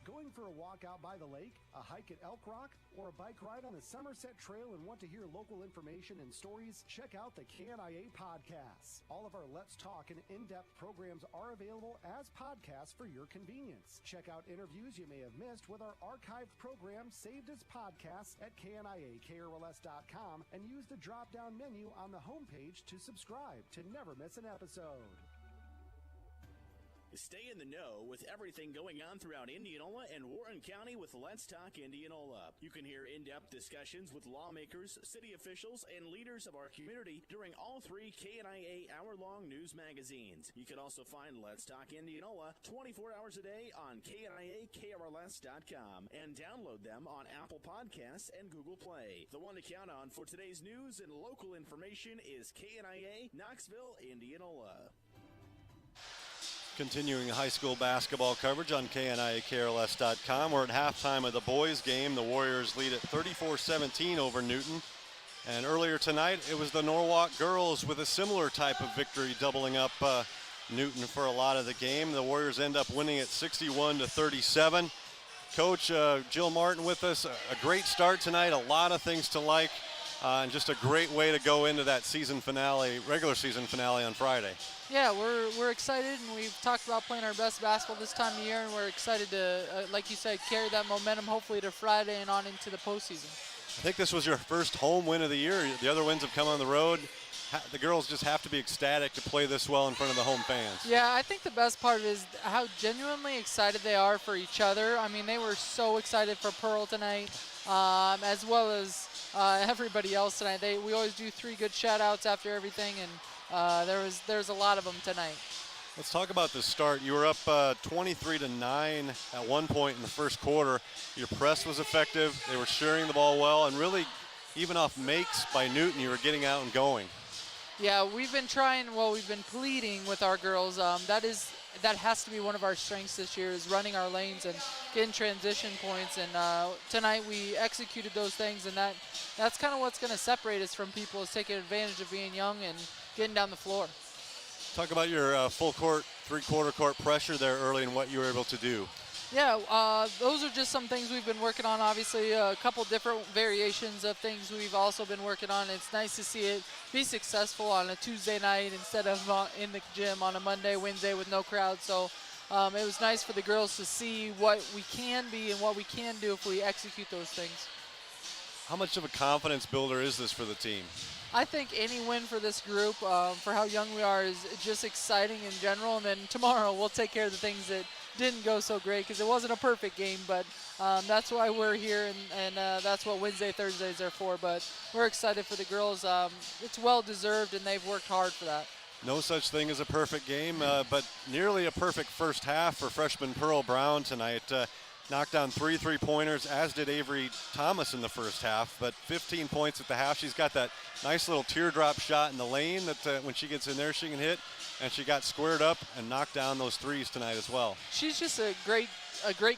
Going for a walk out by the lake, a hike at Elk Rock, or a bike ride on the Somerset Trail and want to hear local information and stories? Check out the KNIA podcasts. All of our Let's Talk and in-depth programs are available as podcasts for your convenience. Check out interviews you may have missed with our archived programs saved as podcasts at KNIAKRLS.com and use the drop-down menu on the homepage to subscribe to never miss an episode.
Stay in the know with everything going on throughout Indianola and Warren County with Let's Talk Indianola. You can hear in-depth discussions with lawmakers, city officials, and leaders of our community during all 3 KNIA hour-long news magazines. You can also find Let's Talk Indianola 24 hours a day on KNIAKRLS.com and download them on Apple Podcasts and Google Play. The one to count on for today's news and local information is KNIA Knoxville, Indianola.
Continuing high school basketball coverage on KNIAKRLS.com. We're at halftime of the boys game. The Warriors lead at 34-17 over Newton. And earlier tonight, it was the Norwalk girls with a similar type of victory, doubling up Newton for a lot of the game. The Warriors end up winning at 61-37. Coach Jill Martin with us. A great start tonight, a lot of things to like, and just a great way to go into that season finale, regular season finale on Friday.
Yeah, we're excited, and we've talked about playing our best basketball this time of year, and we're excited to, like you said, carry that momentum hopefully to Friday and on into the postseason.
I think this was your first home win of the year. The other wins have come on the road. The girls just have to be ecstatic to play this well in front of the home fans.
Yeah, I think the best part is how genuinely excited they are for each other. I mean, they were so excited for Pearl tonight, as well as everybody else tonight. We always do 3 good shout-outs after everything, and there's a lot of them tonight.
Let's talk about the start. You were up 23-9 at one point in the first quarter. Your press was effective. They were sharing the ball well, and really, even off makes by Newton, you were getting out and going.
Yeah, we've been pleading with our girls. That has to be one of our strengths this year, is running our lanes and getting transition points. And tonight we executed those things, and that's kind of what's going to separate us from people, is taking advantage of being young and getting down the floor.
Talk about your full court, 3/4 court pressure there early and what you were able to do.
Yeah, those are just some things we've been working on. Obviously, a couple different variations of things we've also been working on. It's nice to see it be successful on a Tuesday night instead of in the gym on a Monday, Wednesday with no crowd. So it was nice for the girls to see what we can be and what we can do if we execute those things.
How much of a confidence builder is this for the team?
I think any win for this group, for how young we are, is just exciting in general. And then tomorrow we'll take care of the things that didn't go so great, because it wasn't a perfect game, but that's why we're here, and that's what Wednesday, Thursdays are for. But we're excited for the girls. It's well-deserved, and they've worked hard for that.
No such thing as a perfect game, but nearly a perfect first half for freshman Pearl Brown tonight. Knocked down 3 3-pointers, as did Avery Thomas in the first half, but 15 points at the half. She's got that nice little teardrop shot in the lane that when she gets in there she can hit, and she got squared up and knocked down those threes tonight as well.
She's just a great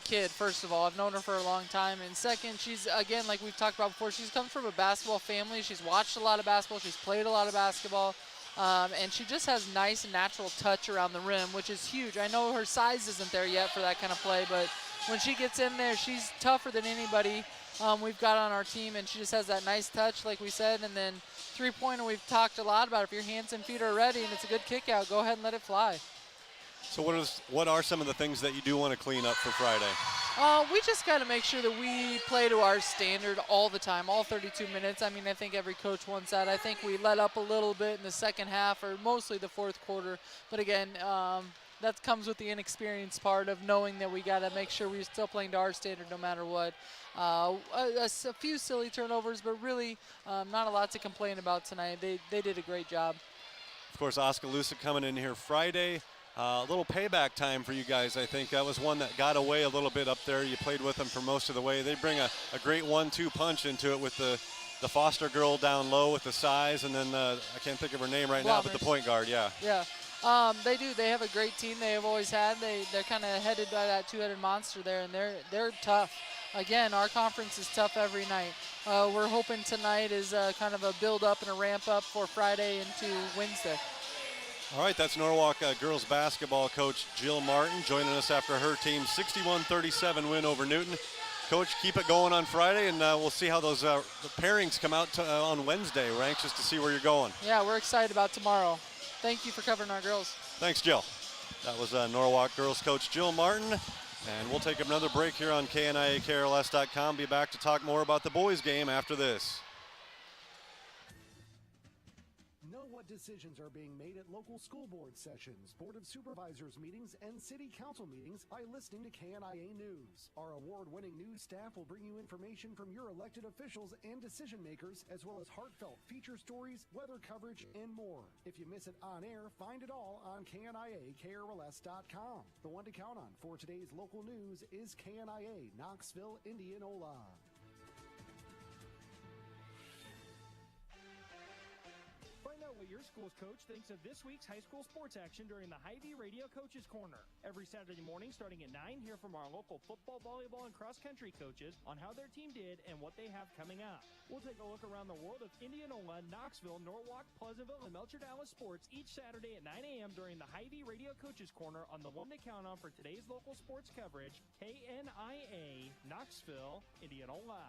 kid, first of all. I've known her for a long time, and second, she's, again, like we've talked about before, she's come from a basketball family. She's watched a lot of basketball. She's played a lot of basketball. And she just has nice natural touch around the rim, which is huge. I know her size isn't there yet for that kind of play, but when she gets in there, she's tougher than anybody we've got on our team, and she just has that nice touch, like we said. And then three-pointer, we've talked a lot about. If your hands and feet are ready and it's a good kick out, go ahead and let it fly.
So what are some of the things that you do want to clean up for Friday?
We just got to make sure that we play to our standard all the time, all 32 minutes. I mean, I think every coach wants that. I think we let up a little bit in the second half, or mostly the fourth quarter. But again, that comes with the inexperience part of knowing that we got to make sure we're still playing to our standard no matter what. A few silly turnovers, but really not a lot to complain about tonight. They did a great job.
Of course, Oskaloosa coming in here Friday. A little payback time for you guys, I think. That was one that got away a little bit up there. You played with them for most of the way. They bring a great 1-2 punch into it with the Foster girl down low with the size, and then I can't think of her name right now, but the point guard, yeah.
Yeah, they do. They have a great team. They have always had. They're kind of headed by that two-headed monster there, and they're tough. Again, our conference is tough every night. We're hoping tonight is kind of a build-up and a ramp-up for Friday into Wednesday.
All right, that's Norwalk girls basketball coach Jill Martin joining us after her team's 61-37 win over Newton. Coach, keep it going on Friday, and we'll see how those the pairings come out on Wednesday. We're anxious to see where you're going.
Yeah, we're excited about tomorrow. Thank you for covering our girls.
Thanks, Jill. That was Norwalk girls coach Jill Martin, and we'll take another break here on KNIAKRLS.com. Be back to talk more about the boys game after this.
Know what decisions are being made at local school board sessions, Board of Supervisors meetings, and City Council meetings by listening to KNIA News. Our award-winning news staff will bring you information from your elected officials and decision makers, as well as heartfelt feature stories, weather coverage, and more. If you miss it on air, find it all on KNIAKRLS.com. The one to count on for today's local news is KNIA Knoxville, Indianola.
Find out what your school's coach thinks of this week's high school sports action during the Hy-Vee Radio Coaches Corner. Every Saturday morning starting at 9, hear from our local football, volleyball, and cross-country coaches on how their team did and what they have coming up. We'll take a look around the world of Indianola, Knoxville, Norwalk, Pleasantville, and Melcher Dallas sports each Saturday at 9 a.m. during the Hy-Vee Radio Coaches Corner on the one to count on for today's local sports coverage, KNIA, Knoxville, Indianola.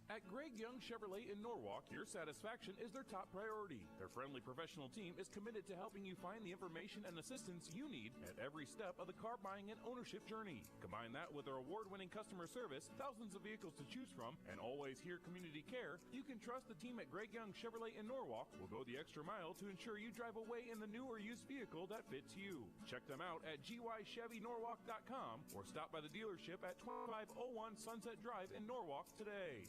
At Greg Young Chevrolet in Norwalk, your satisfaction is their top priority. Their friendly professional team is committed to helping you find the information and assistance you need at every step of the car buying and ownership journey. Combine that with their award-winning customer service, thousands of vehicles to choose from, and always here community care, you can trust the team at Greg Young Chevrolet in Norwalk will go the extra mile to ensure you drive away in the new or used vehicle that fits you. Check them out at gychevynorwalk.com or stop by the dealership at 2501 Sunset Drive in Norwalk today.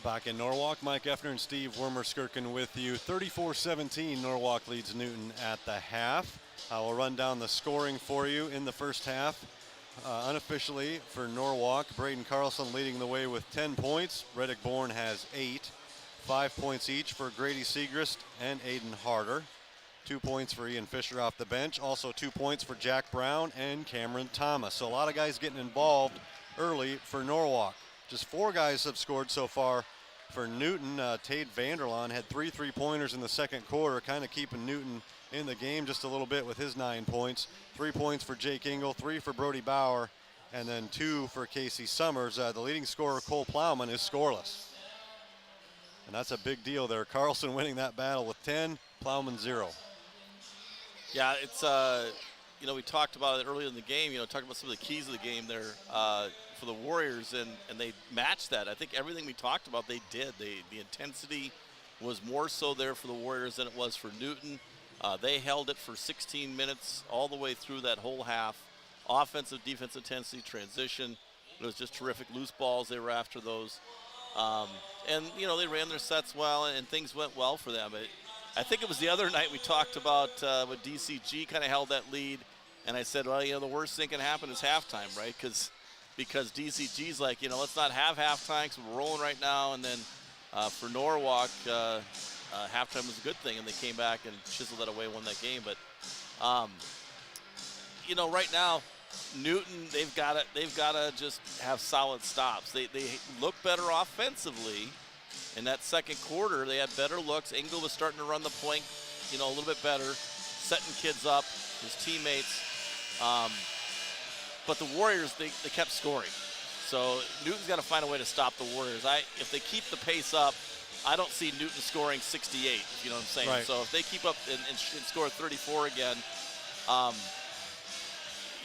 Back in Norwalk, Mike Effner and Steve Wormer-Skirkin with you. 34-17, Norwalk leads Newton at the half. I will run down the scoring for you in the first half. Unofficially for Norwalk, Braden Carlson leading the way with 10 points. Reddick Bourne has 8. 5 points each for Grady Segrist and Aiden Harder. 2 points for Ian Fisher off the bench. Also 2 points for Jack Brown and Cameron Thomas. So a lot of guys getting involved early for Norwalk. Just 4 guys have scored so far for Newton. Tate Vanderlaan had 3 3-pointers in the second quarter, kind of keeping Newton in the game just a little bit with his 9 points. 3 points for Jake Engel, 3 for Brody Bauer, and then 2 for Casey Summers. The leading scorer, Cole Plowman, is scoreless. And that's a big deal there. Carlson winning that battle with 10, Plowman 0.
Yeah, it's, we talked about it earlier in the game, talking about some of the keys of the game there for the Warriors, and they matched that. I think everything we talked about, they did. The intensity was more so there for the Warriors than it was for Newton. They held it for 16 minutes all the way through that whole half. Offensive, defensive intensity, transition. It was just terrific. Loose balls, they were after those. And, they ran their sets well, and things went well for them. I think it was the other night we talked about when DCG kind of held that lead, and I said, well, the worst thing can happen is halftime, right? Because DCG's like, let's not have halftime because we're rolling right now. And then for Norwalk, halftime was a good thing, and they came back and chiseled that away, won that game. But, right now, Newton, they've got to just have solid stops. They look better offensively. In that second quarter, they had better looks. Engel was starting to run the point, a little bit better, setting kids up, his teammates. But the Warriors, they kept scoring. So Newton's got to find a way to stop the Warriors. If they keep the pace up, I don't see Newton scoring 68, if you know what I'm saying.
Right.
So if they keep up and score 34 again,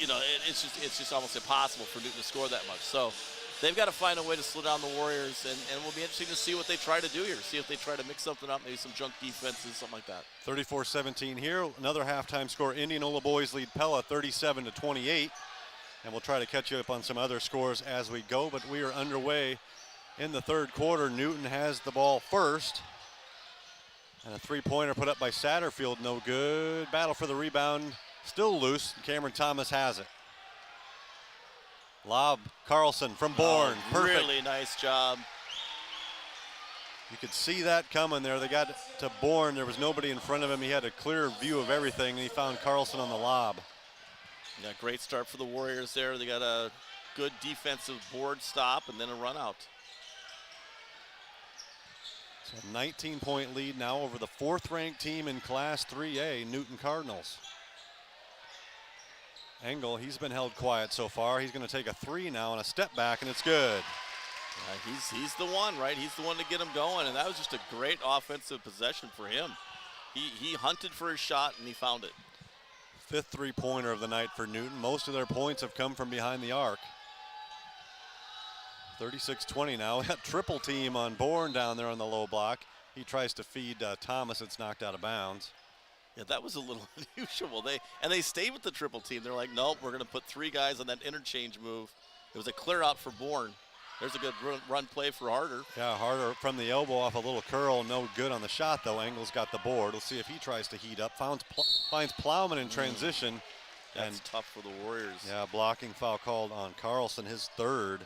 it's just almost impossible for Newton to score that much. So they've got to find a way to slow down the Warriors, and we'll be interesting to see what they try to do here. See if they try to mix something up, maybe some junk defenses, something like that.
34-17 here. Another halftime score. Indianola boys lead Pella 37-28. And we'll try to catch you up on some other scores as we go, but we are underway in the third quarter. Newton has the ball first. And a three-pointer put up by Satterfield, no good. Battle for the rebound, still loose. Cameron Thomas has it. Lob, Carlson from Bourne, perfect.
Really nice job.
You could see that coming there. They got to Bourne, there was nobody in front of him. He had a clear view of everything, and he found Carlson on the lob.
Yeah, great start for the Warriors there. They got a good defensive board stop and then a run out.
So 19-point lead now over the fourth-ranked team in Class 3A, Newton Cardinals. Engel, he's been held quiet so far. He's going to take a three now and a step back, and it's good.
Yeah, he's the one, right? He's the one to get him going, and that was just a great offensive possession for him. He hunted for his shot, and he found it.
Fifth three-pointer of the night for Newton. Most of their points have come from behind the arc. 36-20 now. We got triple team on Bourne down there on the low block. He tries to feed Thomas. It's knocked out of bounds.
Yeah, that was a little unusual. They stayed with the triple team. They're like, nope, we're going to put three guys on that interchange move. It was a clear out for Bourne. There's a good run play for Harder.
Yeah, Harder from the elbow off a little curl. No good on the shot, though. Engel's got the board. We'll see if he tries to heat up. Finds Plowman in transition.
That's tough for the Warriors.
Yeah, blocking foul called on Carlson, his third.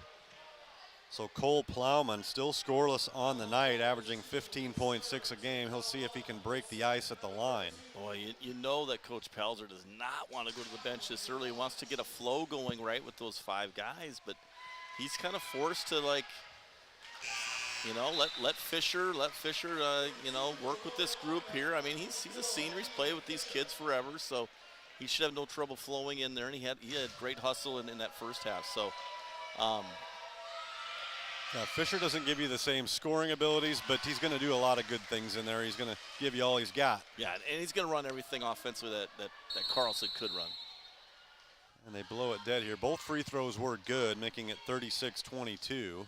So Cole Plowman still scoreless on the night, averaging 15.6 a game. He'll see if he can break the ice at the line.
Boy, you know that Coach Pelzer does not want to go to the bench this early. He wants to get a flow going right with those five guys, but he's kind of forced to, like, let Fisher, work with this group here. I mean, he's a senior. He's played with these kids forever, so he should have no trouble flowing in there. And he had great hustle in that first half. So,
yeah, Fisher doesn't give you the same scoring abilities, but he's going to do a lot of good things in there. He's going to give you all he's got.
Yeah, and he's going to run everything offensively that Carlson could run.
And they blow it dead here. Both free throws were good, making it 36-22.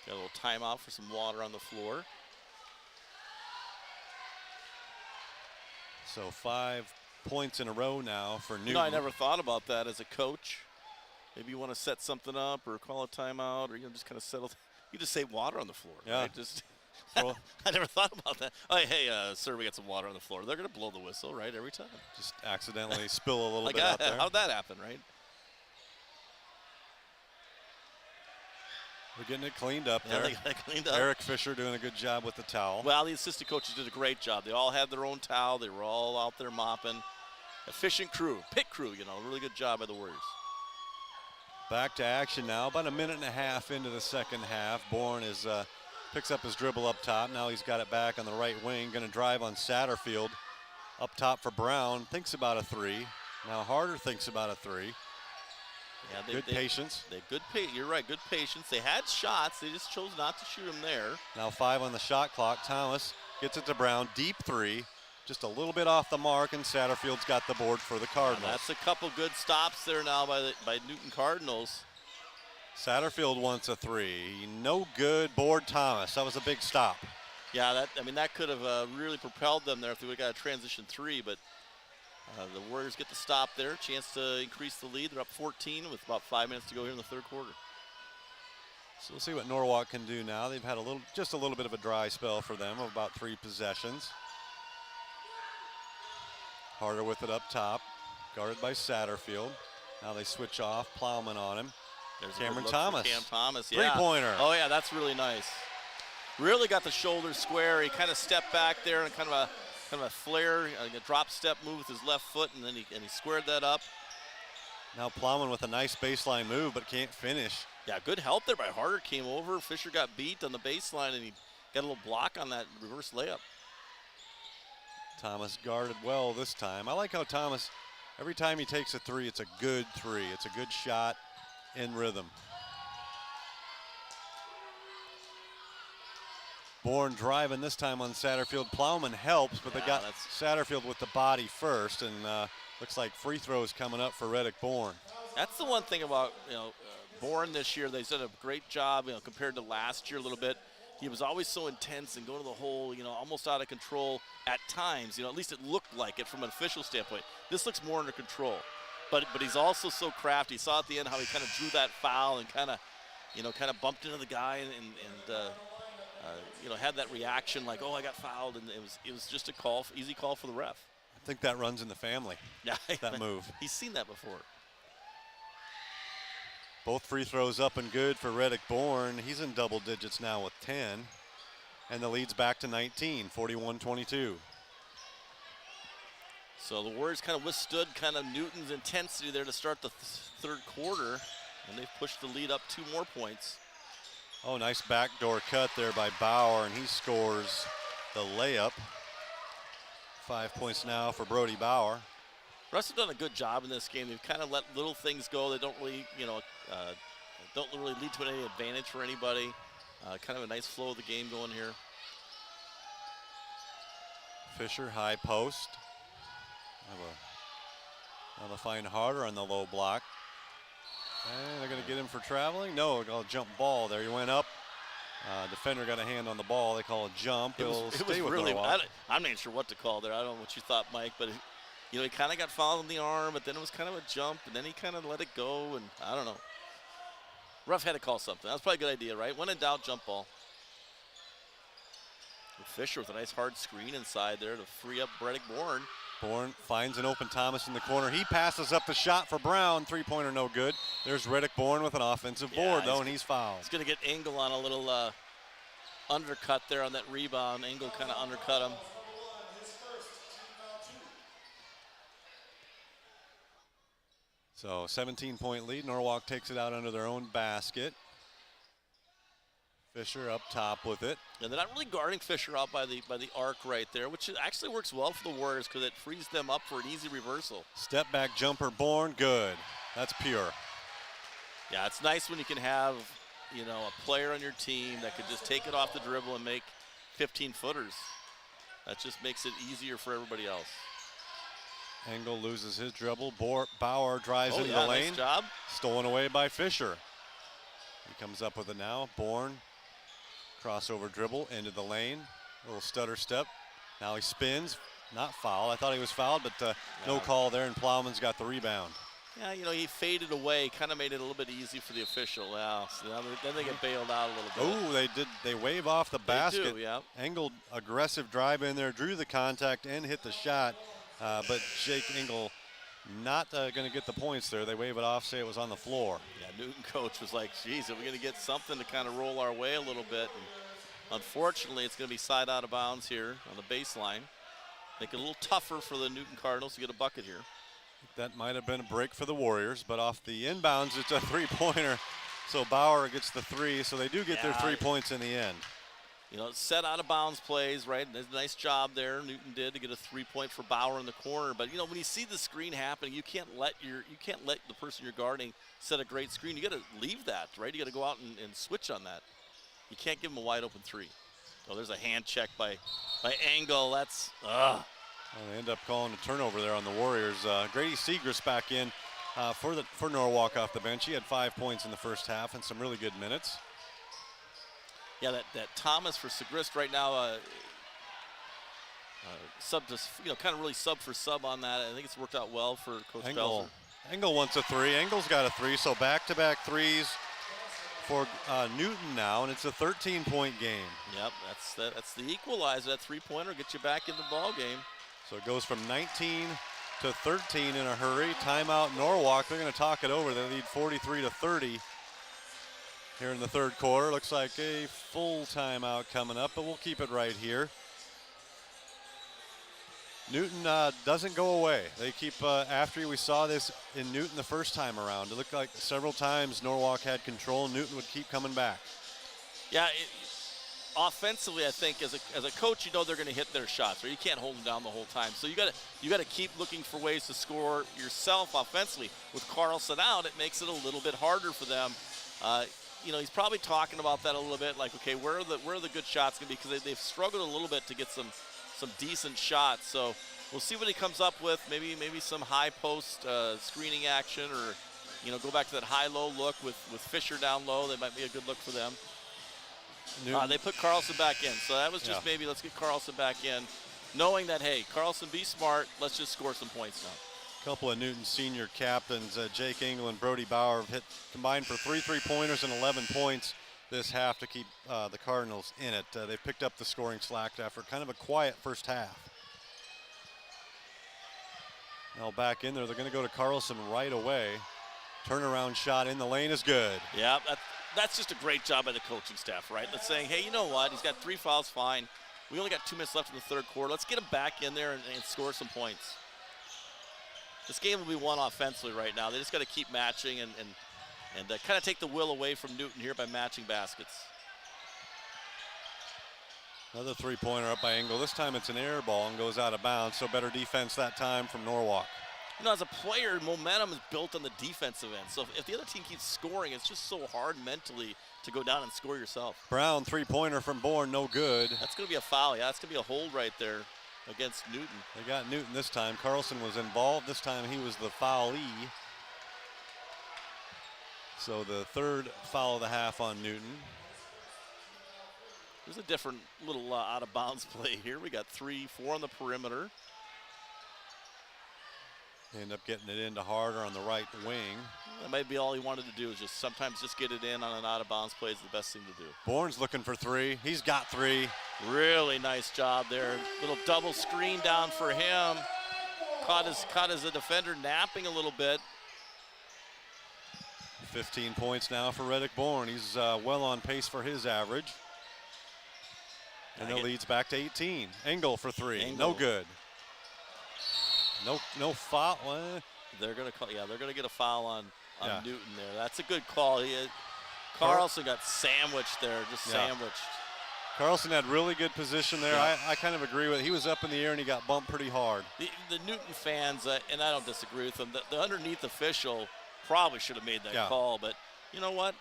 Got a little timeout for some water on the floor.
So 5 points in a row now for Newton.
I never thought about that as a coach. Maybe you want to set something up or call a timeout or just kind of settle. You just say water on the floor.
Yeah.
Right? Just I never thought about that. Oh, hey, sir, we got some water on the floor. They're going to blow the whistle, right, every time.
Just accidentally spill a little
like
bit out there.
How'd that happen, right?
We're getting it cleaned up there.
They got it cleaned up.
Eric Fisher doing a good job with the towel.
Well, the assistant coaches did a great job. They all had their own towel. They were all out there mopping. Efficient crew, pit crew, really good job by the Warriors.
Back to action now. About a minute and a half into the second half. Bourne picks up his dribble up top. Now he's got it back on the right wing. Going to drive on Satterfield. Up top for Brown. Thinks about a three. Now Harder thinks about a three. Yeah, good patience.
You're right, good patience. They had shots. They just chose not to shoot them there.
Now 5 on the shot clock. Thomas gets it to Brown. Deep three. Just a little bit off the mark, and Satterfield's got the board for the Cardinals.
That's a couple good stops there now by Newton Cardinals.
Satterfield wants a three. No good. Board Thomas. That was a big stop.
Yeah, that could have really propelled them there if they would have got a transition three, but the Warriors get the stop there. Chance to increase the lead. They're up 14 with about 5 minutes to go here in the third quarter.
So we'll see what Norwalk can do now. They've had just a little bit of a dry spell for them of about 3 possessions. Harder with it up top, guarded by Satterfield. Now they switch off, Plowman on him.
There's
Cameron Thomas.
Cam Thomas, yeah.
Three-pointer.
Oh, yeah, that's really nice. Really got the shoulders square. He kind of stepped back there and kind of a flare, a drop step move with his left foot, and then he squared that up.
Now Plowman with a nice baseline move, but can't finish.
Yeah, good help there by Harder. Came over. Fisher got beat on the baseline, and he got a little block on that reverse layup.
Thomas guarded well this time. I like how Thomas, every time he takes a three, it's a good three. It's a good shot in rhythm. Bourne driving this time on Satterfield. Plowman helps, but they got Satterfield with the body first, and looks like free throws coming up for Reddick Bourne.
That's the one thing about Bourne this year. They've done a great job, compared to last year a little bit. He was always so intense and going to the hole, almost out of control at times. At least it looked like it from an official standpoint. This looks more under control, but he's also so crafty. You saw at the end how he kind of drew that foul and kind of bumped into the guy and had that reaction like, oh, I got fouled, and it was just a easy call for the ref.
I think that runs in the family.
Yeah,
that move.
He's seen that before.
Both free throws up and good for Reddick Bourne. He's in double digits now with 10. And the lead's back to 19, 41-22.
So the Warriors kind of withstood kind of Newton's intensity there to start the third quarter, and they've pushed the lead up 2 more points.
Oh, nice backdoor cut there by Bauer, and he scores the layup. 5 points now for Brody Bauer.
Russ have done a good job in this game. They've kind of let little things go. They don't really, don't really lead to any advantage for anybody. Kind of a nice flow of the game going here.
Fisher, high post. They'll find Harder on the low block. And they're going to get him for traveling. No, a jump ball there. He went up. Defender got a hand on the ball. They call a jump.
It was really, I'm not sure what to call there. I don't know what you thought, Mike, but he kind of got fouled in the arm, but then it was kind of a jump, and then he kind of let it go, and I don't know. Ref had to call something. That was probably a good idea, right? When in doubt, jump ball. Fisher with a nice hard screen inside there to free up Reddick Bourne.
Bourne finds an open Thomas in the corner. He passes up the shot for Brown. Three-pointer no good. There's Reddick Bourne with an offensive board, though, and he's fouled.
He's going to get Engel on a little undercut there on that rebound. Engel kind of undercut him.
So 17-point lead. Norwalk takes it out under their own basket. Fisher up top with it.
And they're not really guarding Fisher out by the arc right there, which actually works well for the Warriors because it frees them up for an easy reversal.
Step back jumper, Bourne, good. That's pure.
Yeah, it's nice when you can have, a player on your team that could just take it off the dribble and make 15-footers. That just makes it easier for everybody else.
Engel loses his dribble. Bauer drives into the lane.
Nice job.
Stolen away by Fisher. He comes up with it now. Bourne, crossover dribble into the lane. A little stutter step. Now he spins. Not foul. I thought he was fouled, but no call there, and Plowman's got the rebound.
Yeah, he faded away. Kind of made it a little bit easy for the official. Yeah, so then they get bailed out a little bit.
Oh, they did. They wave off the basket.
They do, yeah.
Engel, aggressive drive in there, drew the contact and hit the shot. But Jake Engel not going to get the points there. They wave it off, say it was on the floor.
Yeah, Newton coach was like, geez, are we going to get something to kind of roll our way a little bit? And unfortunately, it's going to be side out of bounds here on the baseline. Make it a little tougher for the Newton Cardinals to get a bucket here.
That might have been a break for the Warriors, but off the inbounds, it's a three-pointer. So Bauer gets the three, so they do get their 3 points in the end.
Set out of bounds plays, right? Nice job there, Newton did to get a 3-point for Bauer in the corner. But when you see the screen happening, you can't let the person you're guarding set a great screen. You got to leave that, right? You got to go out and switch on that. You can't give them a wide open 3. Oh, there's a hand check by Engel. That's
Well, they end up calling a turnover there on the Warriors. Grady Segrist back in for Norwalk off the bench. He had 5 points in the first half and some really good minutes.
Yeah, that Thomas for Segrist right now, sub to, kind of really sub for sub on that. I think it's worked out well for Coach Belzer.
Engel wants a 3. Engel's got a 3, so back-to-back threes for Newton now, and it's a 13-point game.
Yep, that's the equalizer. That 3-pointer gets you back in the ball game.
So it goes from 19 to 13 in a hurry. Timeout Norwalk. They're going to talk it over. They lead 43-30 here in the third quarter. Looks like a full timeout coming up, but we'll keep it right here. Newton doesn't go away. They keep after you. We saw this in Newton the first time around. It looked like several times Norwalk had control. Newton would keep coming back.
Yeah, offensively, I think as a coach, they're going to hit their shots, or you can't hold them down the whole time. So you got to keep looking for ways to score yourself offensively. With Carlson out, it makes it a little bit harder for them. he's probably talking about that a little bit, like, okay, where are the good shots going to be? Because they've struggled a little bit to get some decent shots. So we'll see what he comes up with. Maybe some high post screening action, or go back to that high-low look with Fisher down low. That might be a good look for them. They put Carlson back in, so that was just maybe let's get Carlson back in, knowing that, hey, Carlson, be smart. Let's just score some points now.
A couple of Newton senior captains, Jake Engel and Brody Bauer, have hit combined for 3 3-pointers and 11 points this half to keep the Cardinals in it. They picked up the scoring slack after kind of a quiet first half. Now back in there, they're going to go to Carlson right away. Turnaround shot in the lane is good.
Yeah, that's just a great job by the coaching staff, right? That's saying, hey, you know what? He's got 3 fouls, fine. We only got 2 minutes left in the third quarter. Let's get him back in there and score some points. This game will be won offensively right now. They just got to keep matching and kind of take the will away from Newton here by matching baskets.
Another 3-pointer up by Engel. This time it's an air ball and goes out of bounds, so better defense that time from Norwalk.
As a player, momentum is built on the defensive end. So if the other team keeps scoring, it's just so hard mentally to go down and score yourself.
Brown, 3-pointer from Bourne, no good.
That's going to be a foul. Yeah, that's going to be a hold right there against Newton.
They got Newton this time. Carlson was involved. This time he was the foulee. So the third foul of the half on Newton.
There's a different little out-of-bounds play here. We got 3-4 on the perimeter.
They end up getting it into Harder on the right wing.
That might be all he wanted to do, is sometimes just get it in on an out-of-bounds play is the best thing to do.
Bourne's looking for 3. He's got 3.
Really nice job there. Little double screen down for him. Caught as a defender napping a little bit.
15 points now for Reddick Bourne. He's well on pace for his average. And the lead's back to 18. Engel for 3.
Engel.
No good. No foul.
They're gonna call. Yeah, they're gonna get a foul on Newton there. That's a good call. Carlson got sandwiched there, sandwiched.
Carlson had really good position there.
Yeah.
I kind of agree with it. He was up in the air and he got bumped pretty hard.
The Newton fans, and I don't disagree with them, the underneath official probably should have made that call. But you know what?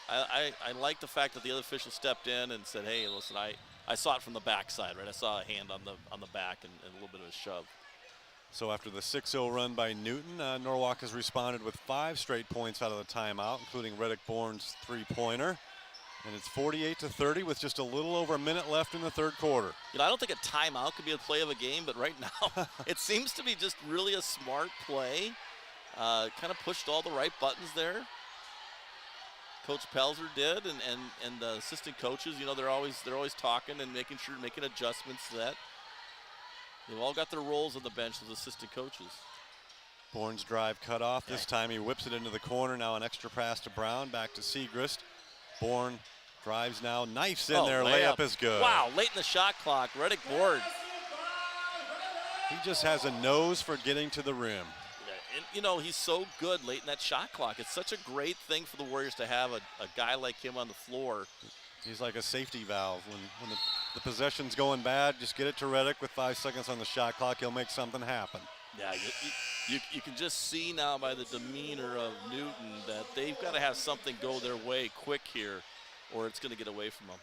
I like the fact that the other official stepped in and said, hey, listen, I saw it from the backside, right? I saw a hand on the back and a little bit of a shove.
So after the 6-0 run by Newton, Norwalk has responded with 5 straight points out of the timeout, including Reddick Bourne's 3-pointer. And it's 48-30 with just a little over a minute left in the third quarter.
I don't think a timeout could be a play of a game, but right now it seems to be just really a smart play. Kind of pushed all the right buttons there. Coach Pelzer did, and the assistant coaches, they're always talking and making adjustments to that. They've all got their roles on the bench as assistant coaches.
Bourne's drive cut off. This time he whips it into the corner. Now an extra pass to Brown, back to Segrist. Bourne drives now, knifes in there. Layup is good.
Wow, late in the shot clock. Reddick Bourne.
He just has a nose for getting to the rim.
Yeah, and he's so good late in that shot clock. It's such a great thing for the Warriors to have a guy like him on the floor.
He's like a safety valve. When the possession's going bad, just get it to Reddick with 5 seconds on the shot clock. He'll make something happen.
Yeah, you can just see now by the demeanor of Newton that they've got to have something go their way quick here, or it's going to get away from them.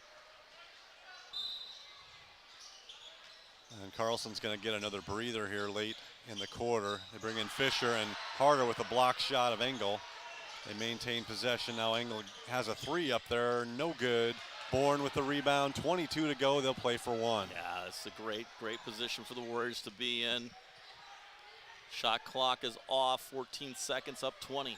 And Carlson's going to get another breather here late in the quarter. They bring in Fisher and Harder with a block shot of Engel. They maintain possession. Now Engel has a 3 up there, no good. Bourne with the rebound, 22 to go. They'll play for 1.
Yeah, it's a great position for the Warriors to be in. Shot clock is off, 14 seconds, up 20.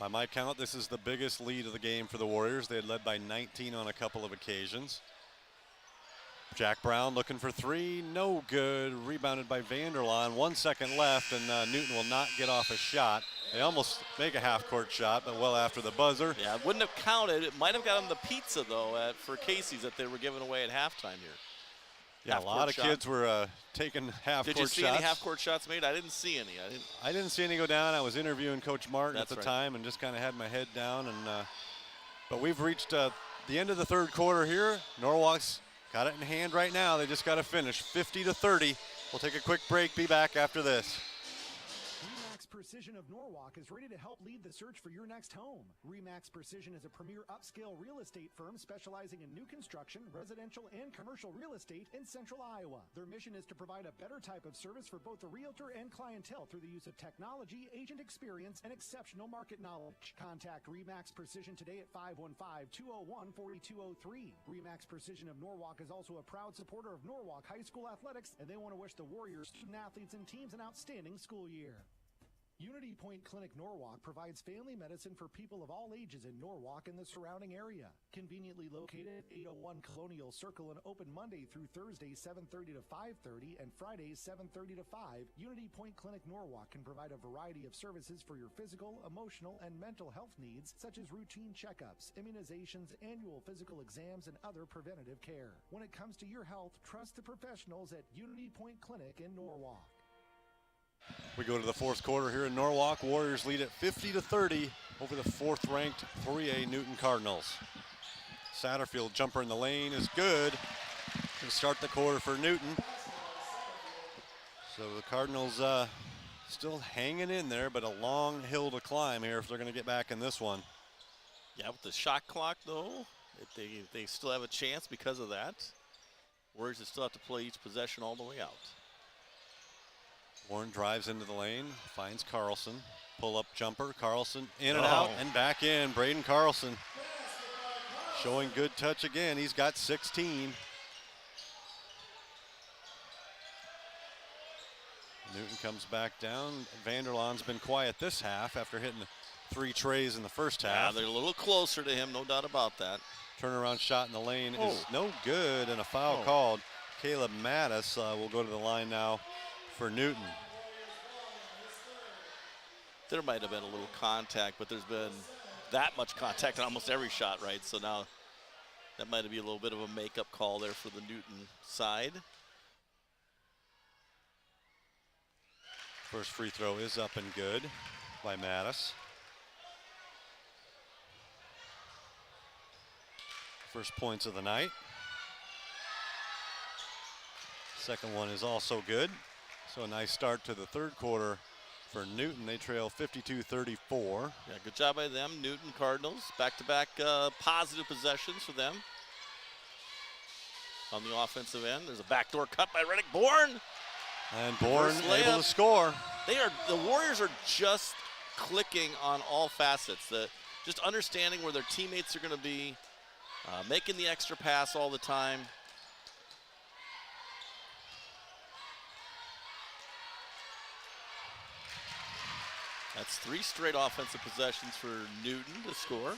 By my count, this is the biggest lead of the game for the Warriors. They had led by 19 on a couple of occasions. Jack Brown looking for 3, no good. Rebounded by Vanderlaan, 1 second left, and Newton will not get off a shot. They almost make a half-court shot, but well after the buzzer.
Yeah, it wouldn't have counted. It might have gotten the pizza, though, for Casey's that they were giving away at halftime here.
Yeah, a lot of kids were taking half-court shots.
Did you see any half-court shots made? I didn't see any.
I didn't see any go down. I was interviewing Coach Martin at the time and just kind of had my head down. But we've reached the end of the third quarter here. Norwalk's got it in hand right now. They just got to finish 50-30. We'll take a quick break. Be back after this.
Precision of Norwalk is ready to help lead the search for your next home. Remax Precision is a premier upscale real estate firm specializing in new construction, residential, and commercial real estate in central Iowa. Their mission is to provide a better type of service for both the realtor and clientele through the use of technology, agent experience, and exceptional market knowledge. Contact Remax Precision today at 515-201-4203. Remax Precision of Norwalk is also a proud supporter of Norwalk High School athletics, and they want to wish the Warriors, student athletes, and teams an outstanding school year. Unity Point Clinic Norwalk provides family medicine for people of all ages in Norwalk and the surrounding area. Conveniently located at 801 Colonial Circle and open Monday through Thursday 7:30 to 5:30 and Fridays 7:30 to 5, Unity Point Clinic Norwalk can provide a variety of services for your physical, emotional, and mental health needs, such as routine checkups, immunizations, annual physical exams, and other preventative care. When it comes to your health, trust the professionals at Unity Point Clinic in Norwalk.
We go to the fourth quarter here in Norwalk. Warriors lead at 50-30 over the fourth-ranked 3A Newton Cardinals. Satterfield jumper in the lane is good to start the quarter for Newton. So the Cardinals still hanging in there, but a long hill to climb here if they're going to get back in this one.
Yeah, with the shot clock, though, they still have a chance because of that. Warriors still have to play each possession all the way out.
Warren drives into the lane, finds Carlson. Pull-up jumper, Carlson in and out and back in. Braden Carlson showing good touch again. He's got 16. Newton comes back down. Vanderlaan's been quiet this half after hitting 3 trays in the first half.
Yeah, they're a little closer to him, no doubt about that.
Turnaround shot in the lane is no good, and a foul called. Caleb Mattis will go to the line now for Newton.
There might have been a little contact, but there's been that much contact on almost every shot, right? So now that might be a little bit of a makeup call there for the Newton side.
First free throw is up and good by Mattis. First points of the night. Second one is also good. So a nice start to the third quarter for Newton. They trail 52-34.
Yeah, good job by them. Newton Cardinals, back-to-back positive possessions for them. On the offensive end, there's a backdoor cut by Reddick Bourne.
And Bourne able to score.
The Warriors are just clicking on all facets. Just understanding where their teammates are going to be, making the extra pass all the time. That's 3 straight offensive possessions for Newton to score.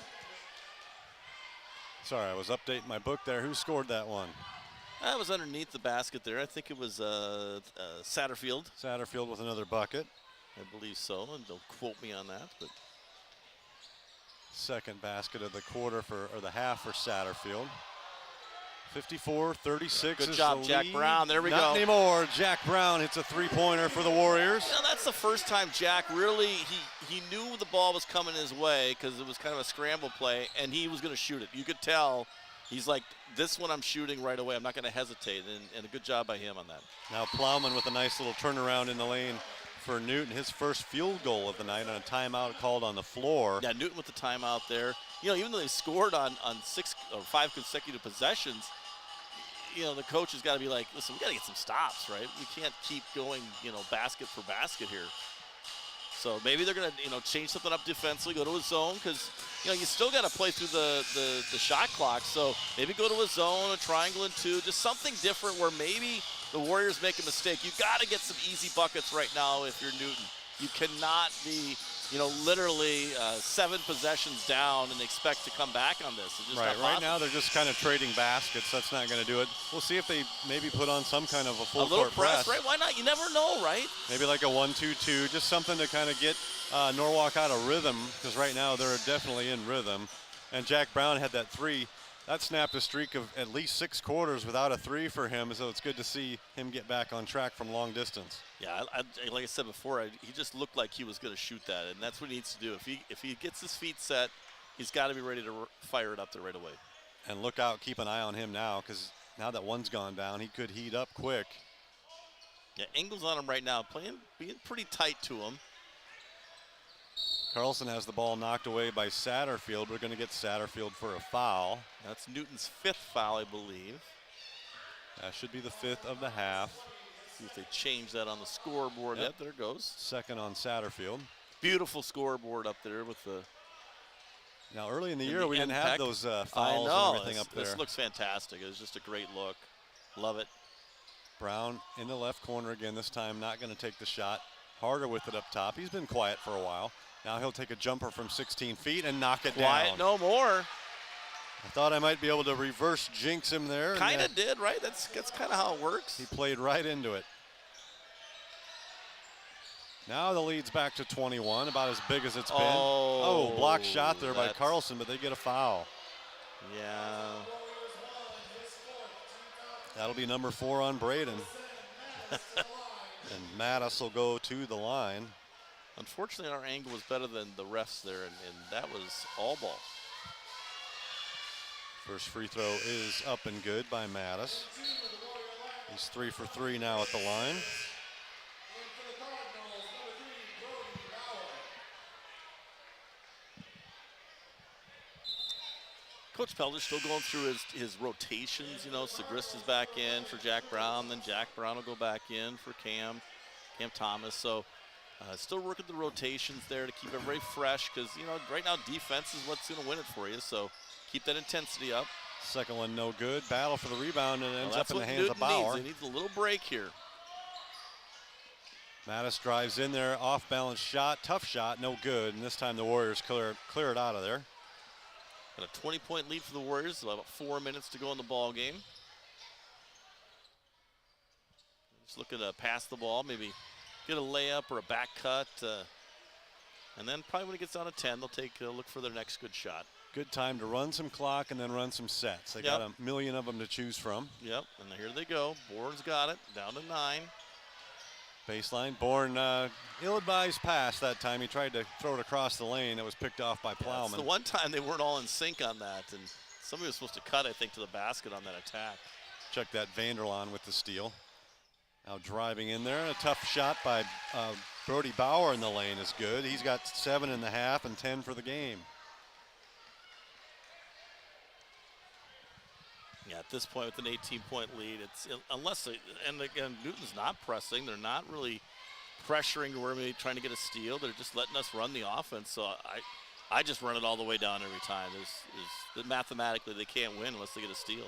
Sorry, I was updating my book there. Who scored that one?
That was underneath the basket there. I think it was Satterfield.
Satterfield with another bucket.
I believe so, and don't quote me on that. But
second basket of the quarter or the half for Satterfield. 54-36.
Good job, Jack Brown. There we go.
Not anymore. Jack Brown hits a 3-pointer for the Warriors.
You know, that's the first time Jack really, he knew the ball was coming his way because it was kind of a scramble play, and he was going to shoot it. You could tell he's like, this one I'm shooting right away. I'm not going to hesitate, and a good job by him on that.
Now Plowman with a nice little turnaround in the lane for Newton. His first field goal of the night on a timeout called on the floor.
Yeah, Newton with the timeout there. You know, even though they scored on 6 or 5 consecutive possessions, you know, the coach has got to be like, listen, we got to get some stops, right? We can't keep going, you know, basket for basket here. So maybe they're going to, you know, change something up defensively, go to a zone, because, you know, you still got to play through the shot clock. So maybe go to a zone, a triangle and 2, just something different where maybe the Warriors make a mistake. You got to get some easy buckets right now if you're Newton. You cannot be, you know, literally 7 possessions down and expect to come back on this. It's just not
right now they're just kind of trading baskets. That's not going to do it. We'll see if they maybe put on some kind of a full
little
court
press, right? Why not? You never know, right?
Maybe like a 1-2-2, just something to kind of get Norwalk out of rhythm, because right now they're definitely in rhythm. And Jack Brown had that 3. That snapped a streak of at least 6 quarters without a 3 for him, so it's good to see him get back on track from long distance.
Yeah, like I said before, he just looked like he was going to shoot that, and that's what he needs to do. If he gets his feet set, he's got to be ready to fire it up there right away.
And look out, keep an eye on him now, because now that one's gone down, he could heat up quick.
Yeah, Ingles on him right now, being pretty tight to him.
Carlson has the ball knocked away by Satterfield. We're going to get Satterfield for a foul.
That's Newton's 5th foul, I believe.
That should be the 5th of the half.
See if they change that on the scoreboard.
Yep.
Yep, there it goes.
Second on Satterfield.
Beautiful scoreboard up there with the.
Now, early in the year, we didn't
MPEC.
have those fouls
I know.
and everything up there.
This looks fantastic. It was just a great look. Love it.
Brown in the left corner again, this time not going to take the shot. Harder with it up top. He's been quiet for a while. Now he'll take a jumper from 16 feet and knock it
Quiet
down.
no more.
I thought I might be able to reverse jinx him there.
Kind of did, right? That's kind of how it works.
He played right into it. Now the lead's back to 21, about as big as it's been. Oh, blocked shot there by Carlson, but they get a foul.
Yeah.
That'll be number 4 on Braden. And Mattis will go to the line.
Unfortunately, our angle was better than the refs there, and that was all ball.
First free throw is up and good by Mattis. He's 3 for 3 now at the line.
Coach Pelder's still going through his rotations. You know, Segrist is back in for Jack Brown, then Jack Brown will go back in for Cam Thomas. So still working the rotations there to keep everybody fresh because, you know, right now defense is what's going to win it for you. So keep that intensity up.
Second one no good. Battle for the rebound and it ends
Well,
up in the hands
Newton
of Bauer.
Needs. He needs a little break here.
Mattis drives in there, off balance shot, tough shot, no good. And this time the Warriors clear it out of there.
Got a 20-point lead for the Warriors. About 4 minutes to go in the ball game. Just looking to pass the ball, maybe get a layup or a back cut. And then probably when it gets down to 10, they'll take a look for their next good shot.
Good time to run some clock and then run some sets. They got a million of them to choose from.
Yep, and here they go. Bourne's got it, down to 9.
Baseline, Bourne, ill-advised pass that time. He tried to throw it across the lane. It was picked off by Plowman.
It's the one time they weren't all in sync on that, and somebody was supposed to cut, I think, to the basket on that attack.
Check that Vanderlaan with the steal. Now driving in there, a tough shot by Brody Bauer in the lane is good. He's got 7.5 and 10 for the game.
Yeah, at this point with an 18-point lead, it's unless and again Newton's not pressing, they're not really pressuring to where maybe trying to get a steal. They're just letting us run the offense. So I just run it all the way down every time. Mathematically they can't win unless they get a steal.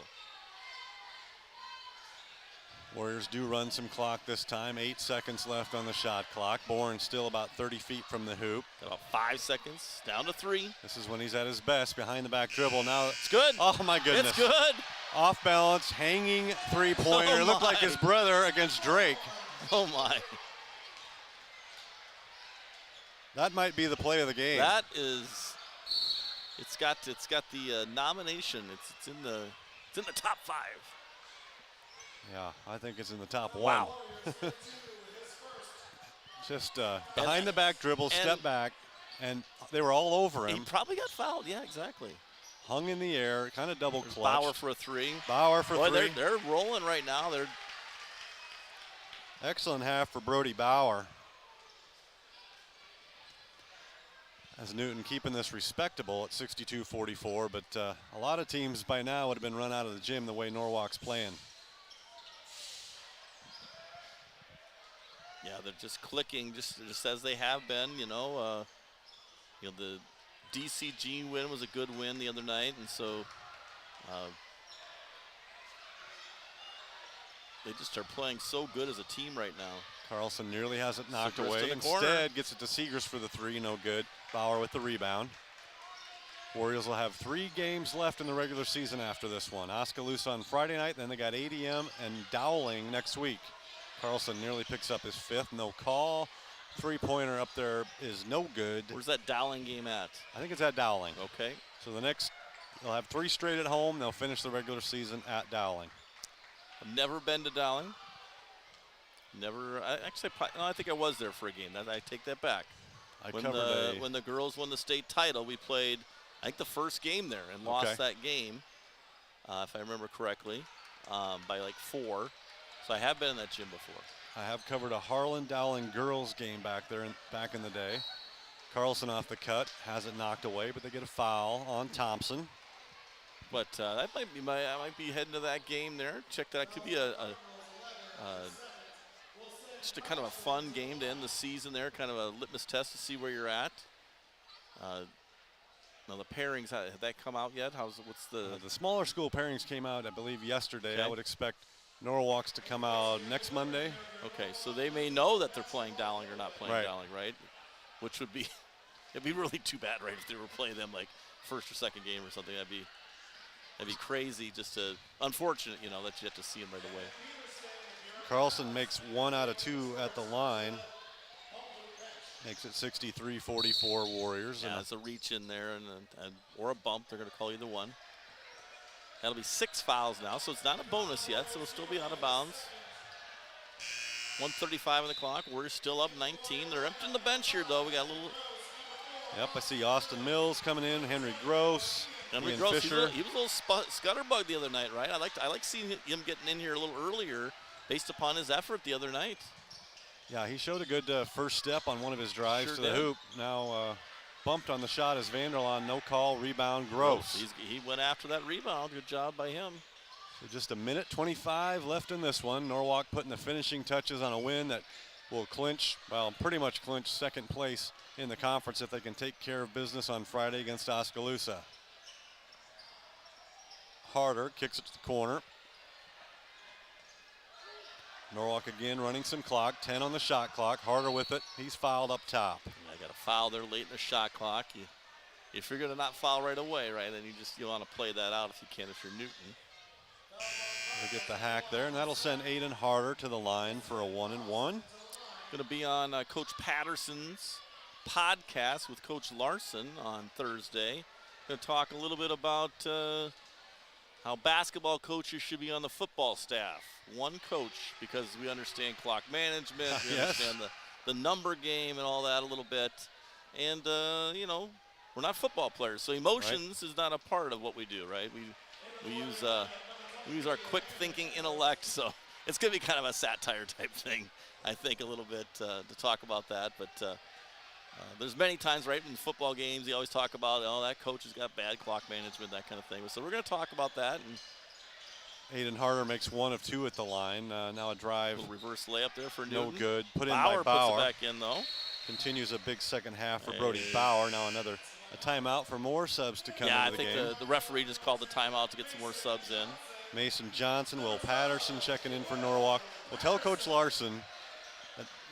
Warriors do run some clock this time. 8 seconds left on the shot clock. Bourne still about 30 feet from the hoop.
About 5 seconds, down to 3.
This is when he's at his best, behind the back dribble. Now
it's good.
Oh my goodness.
It's good.
Off balance, hanging three-pointer.
Oh
It looked like his brother against Drake.
Oh my.
That might be the play of the game.
That is. It's got the nomination. It's in the top 5.
Yeah, I think it's in the top 1.
Wow.
Just behind the back dribble, step back, and they were all over him.
He probably got fouled. Yeah, exactly.
Hung in the air, kind of double clutch.
Bauer for a 3.
Bauer for 3.
They're rolling right now. They're
excellent half for Brody Bauer. As Newton keeping this respectable at 62-44, but a lot of teams by now would have been run out of the gym the way Norwalk's playing.
Yeah, they're just clicking, just as they have been. The DCG win was a good win the other night, and so they just are playing so good as a team right now.
Carlson nearly has it knocked
Segrist
away.
in the corner.
Instead, gets it to Segrist for the 3, no good. Bauer with the rebound. Warriors will have 3 games left in the regular season after this one. Oskaloosa on Friday night, then they got ADM and Dowling next week. Carlson nearly picks up his 5th, no call. 3-pointer up there is no good.
Where's that Dowling game at?
I think it's at Dowling.
Okay.
So they'll have 3 straight at home. They'll finish the regular season at Dowling.
I've never been to Dowling. I think I was there for a game. I take that back. When the girls won the state title, we played, I think, the first game there and lost that game, if I remember correctly, by like 4. So I have been in that gym before.
I have covered a Harlan Dowling girls game back there back in the day. Carlson off the cut, has it knocked away, but they get a foul on Thompson.
But that might be I might be heading to that game there. Check that. Could be just a kind of a fun game to end the season there, kind of a litmus test to see where you're at. Now the pairings, have that come out yet? What's the
smaller school pairings came out, I believe, yesterday.
Okay.
I would expect Norwalk's to come out next Monday.
Okay, so they may know that they're playing Dowling or not playing
Right.
Dowling, right? Which would be, it'd be really too bad, right, if they were playing them like first or second game or something. That'd be crazy. Just unfortunate, you know, that you have to see them right away.
Carlson makes 1 out of 2 at the line. Makes it 63-44 Warriors.
Yeah, it's a reach in there or a bump. They're going to call either one. That'll be 6 fouls now, so it's not a bonus yet, so it'll still be out of bounds. 1:35 on the clock. Warriors still up 19. They're emptying the bench here, though. We got a little.
Yep, I see Austin Mills coming in, Henry Gross,
Henry
Ian
Gross,
Fisher.
he was a little scutterbug the other night, right? I like seeing him getting in here a little earlier based upon his effort the other night.
Yeah, he showed a good first step on one of his drives
Sure
to the
did.
hoop. Now bumped on the shot as Vanderlaan, no call, rebound, Gross.
He went after that rebound. Good job by him.
So just 1:25 left in this one. Norwalk putting the finishing touches on a win that will pretty much clinch second place in the conference if they can take care of business on Friday against Oskaloosa. Harder kicks it to the corner. Norwalk again running some clock, 10 on the shot clock. Harder with it. He's fouled up top.
I got a foul there late in the shot clock. If you're going to not foul right away, right, then you want to play that out if you can if you're Newton.
They get the hack there, and that'll send Aiden Harder to the line for a 1-and-1.
Going to be on Coach Patterson's podcast with Coach Larson on Thursday. Going to talk a little bit about how basketball coaches should be on the football staff. One coach, because we understand clock management, we
Yes.
understand the number game and all that a little bit. And, we're not football players, so emotions is not a part of what we do, right? We use our quick thinking intellect, so it's going to be kind of a satire type thing, I think, a little bit to talk about that. But there's many times, right, in football games, they always talk about, that coach has got bad clock management, that kind of thing. So we're going to talk about that. And
Aiden Harder makes 1 of 2 at the line. Now a drive.
little reverse layup there for
No
Newton.
good. Put in
Bauer
by Bauer.
puts it back in, though.
Continues a big second half for Brody Bauer. Now a timeout for more subs to come
Yeah, I
into the
think
game.
the referee just called the timeout to get some more subs in.
Mason Johnson, Will Patterson checking in for Norwalk. We'll tell Coach Larson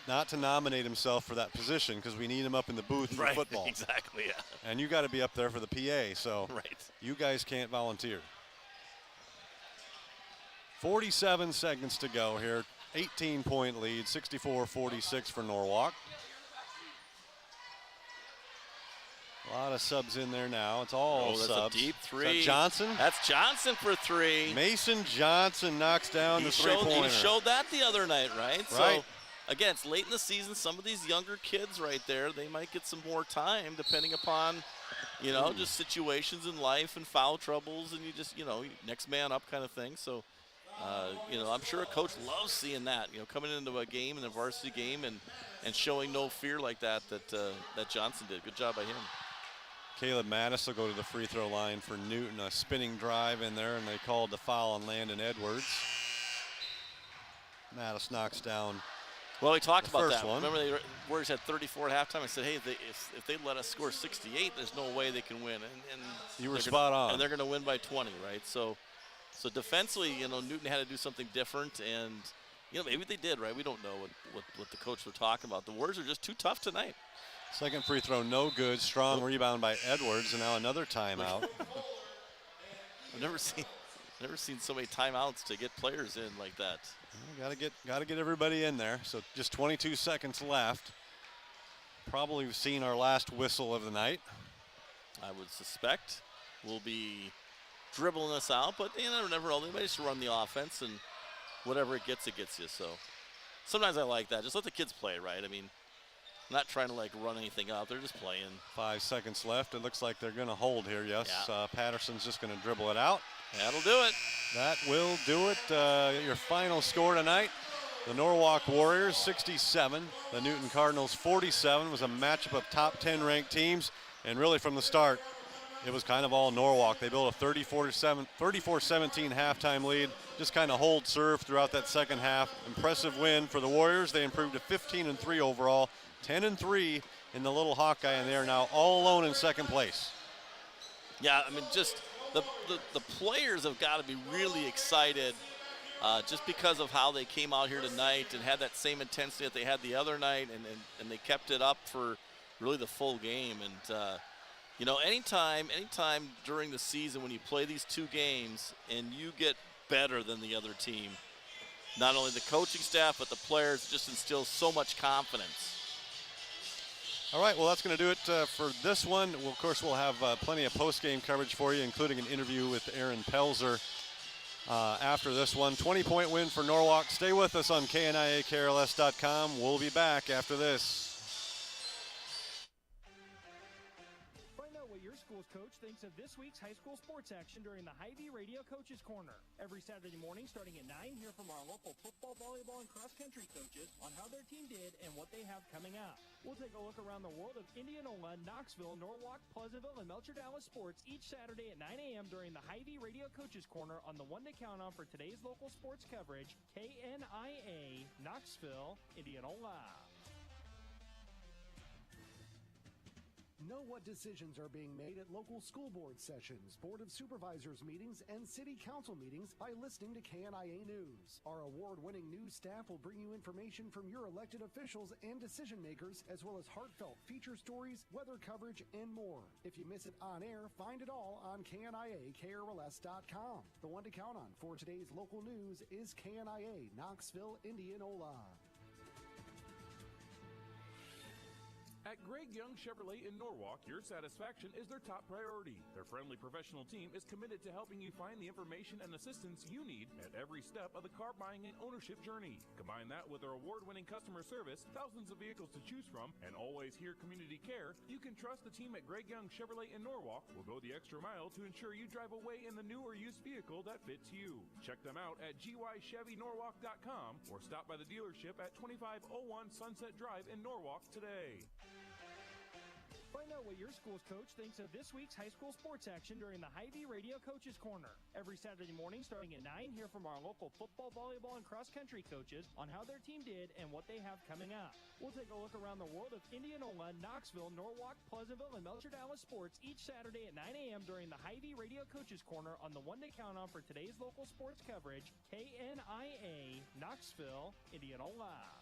not to nominate himself for that position because we need him up in the booth for football.
Exactly, yeah.
And you got to be up there for the PA, so
Right.
you guys can't volunteer. 47 seconds to go here. 18-point lead, 64-46 for Norwalk. A lot of subs in there now. It's all
that's
subs.
a deep
Is
three.
that Johnson?
That's Johnson for 3.
Mason Johnson knocks down the three-pointer.
He showed that the other night, right?
Right.
So, again, it's late in the season. Some of these younger kids right there, they might get some more time depending upon, just situations in life and foul troubles and you just, next man up kind of thing. So, I'm sure a coach loves seeing that, coming into a game, in a varsity game, and showing no fear like that Johnson did. Good job by him.
Caleb Mattis will go to the free throw line for Newton. A spinning drive in there, and they called the foul on Landon Edwards. Mattis knocks down.
Well, we talked
the
about
first
that.
one.
Remember, the Warriors had 34 at halftime. I said, hey, if they let us score 68, there's no way they can win. And
You were spot on.
And they're going to win by 20, right? So defensively, Newton had to do something different, and maybe they did, right? We don't know what the coach was talking about. The Warriors are just too tough tonight.
Second free throw, no good. Strong rebound by Edwards, and now another timeout.
I've never seen so many timeouts to get players in like that.
Got to get everybody in there. So just 22 seconds left. Probably seen our last whistle of the night.
I would suspect we'll be dribbling us out, but never know. They might just run the offense, and whatever it gets you. So sometimes I like that. Just let the kids play, right? I mean, not trying to run anything up. They're just playing. 5
seconds left. It looks like they're going to hold here. Yes.
Yeah.
Patterson's just going to dribble it out.
That'll do it.
That will do it. Your final score tonight. The Norwalk Warriors 67, the Newton Cardinals 47. Was a matchup of top 10 ranked teams, and really from the start, it was kind of all Norwalk. They built a 34-17 halftime lead, just kind of hold serve throughout that second half. Impressive win for the Warriors. They improved to 15-3 overall, 10-3 in the Little Hawkeye, and they are now all alone in second place.
Yeah, I mean, just the players have got to be really excited just because of how they came out here tonight and had that same intensity that they had the other night, and they kept it up for really the full game. And you know, anytime during the season when you play these two games and you get better than the other team, not only the coaching staff but the players just instill so much confidence.
All right, well, that's going to do it for this one. Well, of course, we'll have plenty of post-game coverage for you, including an interview with Aaron Pelzer after this one. 20-point win for Norwalk. Stay with us on KNIAKRLS.com. We'll be back after this.
Find out what your school's coach thinks of this week's high school sports action during the Hy-Vee Radio Coaches Corner. Every Saturday morning starting at 9, hear from our local football, volleyball, and cross-country coaches on how their team did and what they have coming up. We'll take a look around the world of Indianola, Knoxville, Norwalk, Pleasantville, and Melcher Dallas sports each Saturday at 9 a.m. during the Hy-Vee Radio Coaches Corner on the one to count on for today's local sports coverage, KNIA, Knoxville, Indianola.
Know what decisions are being made at local school board sessions, Board of Supervisors meetings, and City Council meetings by listening to KNIA News. Our award-winning news staff will bring you information from your elected officials and decision makers, as well as heartfelt feature stories, weather coverage, and more. If you miss it on air, find it all on KNIAKRLS.com. The one to count on for today's local news is KNIA, Knoxville, Indianola.
At Greg Young Chevrolet in Norwalk, your satisfaction is their top priority. Their friendly professional team is committed to helping you find the information and assistance you need at every step of the car buying and ownership journey. Combine that with their award-winning customer service, thousands of vehicles to choose from, and always here community care, you can trust the team at Greg Young Chevrolet in Norwalk will go the extra mile to ensure you drive away in the new or used vehicle that fits you. Check them out at gychevynorwalk.com or stop by the dealership at 2501 Sunset Drive in Norwalk today.
Find out what your school's coach thinks of this week's high school sports action during the Hy-Vee Radio Coaches Corner. Every Saturday morning starting at 9, hear from our local football, volleyball, and cross-country coaches on how their team did and what they have coming up. We'll take a look around the world of Indianola, Knoxville, Norwalk, Pleasantville, and Melcher Dallas sports each Saturday at 9 a.m. during the Hy-Vee Radio Coaches Corner on the one to count on for today's local sports coverage, KNIA, Knoxville, Indianola.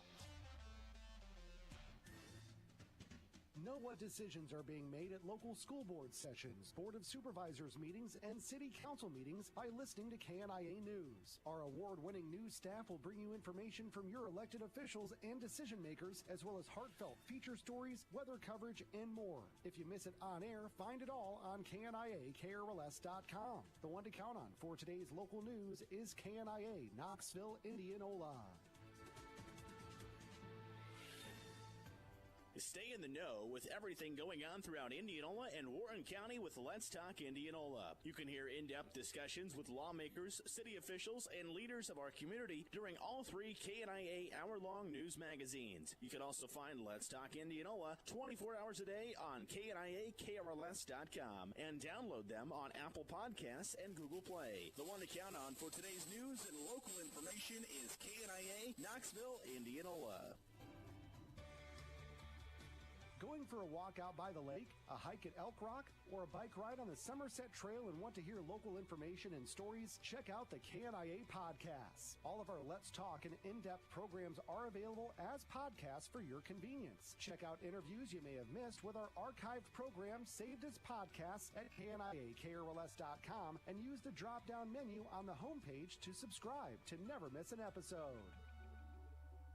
Know what decisions are being made at local school board sessions, Board of Supervisors meetings, and City Council meetings by listening to KNIA News. Our award-winning news staff will bring you information from your elected officials and decision makers, as well as heartfelt feature stories, weather coverage, and more. If you miss it on air, find it all on KNIAKRLS.com. The one to count on for today's local news is KNIA, Knoxville, Indianola.
Stay in the know with everything going on throughout Indianola and Warren County with Let's Talk Indianola. You can hear in-depth discussions with lawmakers, city officials, and leaders of our community during all 3 KNIA hour-long news magazines. You can also find Let's Talk Indianola 24 hours a day on KNIAKRLS.com and download them on Apple Podcasts and Google Play. The one to count on for today's news and local information is KNIA Knoxville, Indianola.
Going for a walk out by the lake, a hike at Elk Rock, or a bike ride on the Somerset Trail and want to hear local information and stories? Check out the KNIA podcasts. All of our Let's Talk and in-depth programs are available as podcasts for your convenience. Check out interviews you may have missed with our archived programs saved as podcasts at KNIAKRLS.com and use the drop-down menu on the homepage to subscribe to never miss an episode.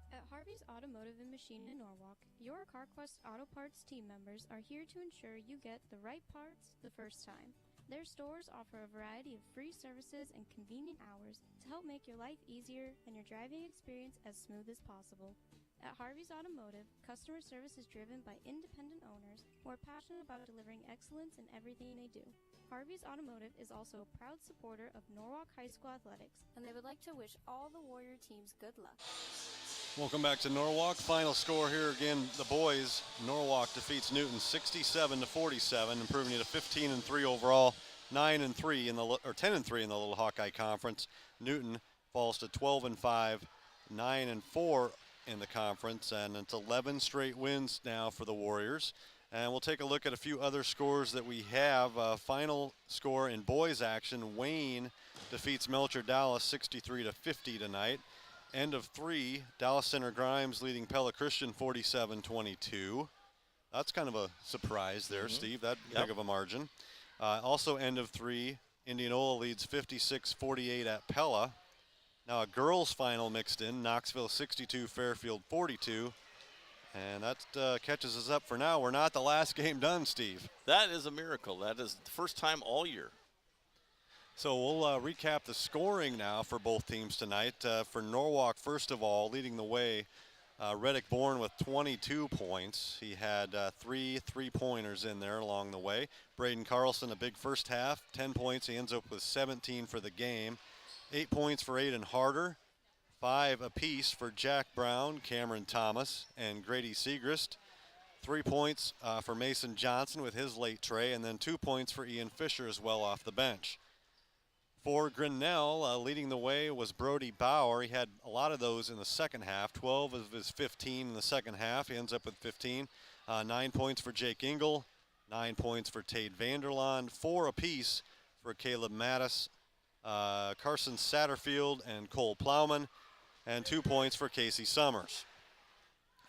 At Harvey's Automotive and Machine in Norwalk, your CarQuest Auto Parts team members are here to ensure you get the right parts the first time. Their stores offer a variety of free services and convenient hours to help make your life easier and your driving experience as smooth as possible. At Harvey's Automotive, customer service is driven by independent owners who are passionate about delivering excellence in everything they do. Harvey's Automotive is also a proud supporter of Norwalk High School Athletics, and they would like to wish all the Warrior teams good luck.
Welcome back to Norwalk. Final score here again, the boys. Norwalk defeats Newton 67-47, improving to 15-3 overall, 9-3 in the or 10-3 in the Little Hawkeye Conference. Newton falls to 12-5, 9-4 in the conference, and it's 11 straight wins now for the Warriors. And we'll take a look at a few other scores that we have. Final score in boys action: Wayne defeats Melcher Dallas 63-50 tonight. End of 3, Dallas Center Grimes leading Pella Christian 47-22. That's kind of a surprise there, Steve, that big of a margin. Also end of 3, Indianola leads 56-48 at Pella. Now a girls final mixed in, Knoxville 62, Fairfield 42. And that catches us up for now. We're not the last game done, Steve.
That is a miracle. That is the first time all year.
So we'll recap the scoring now for both teams tonight. For Norwalk, first of all, leading the way, Reddick Bourne with 22 points. He had three three-pointers in there along the way. Braden Carlson, a big first half, 10 points. He ends up with 17 for the game. 8 points for Aiden Harder. 5 apiece for Jack Brown, Cameron Thomas, and Grady Segrist. 3 points for Mason Johnson with his late tray, and then 2 points for Ian Fisher as well off the bench. For Grinnell, leading the way was Brody Bauer. He had a lot of those in the second half, 12 of his 15 in the second half. He ends up with 15. 9 points for Jake Engel, 9 points for Tate Vanderlaan, 4 apiece for Caleb Mattis, Carson Satterfield, and Cole Plowman, and 2 points for Casey Summers.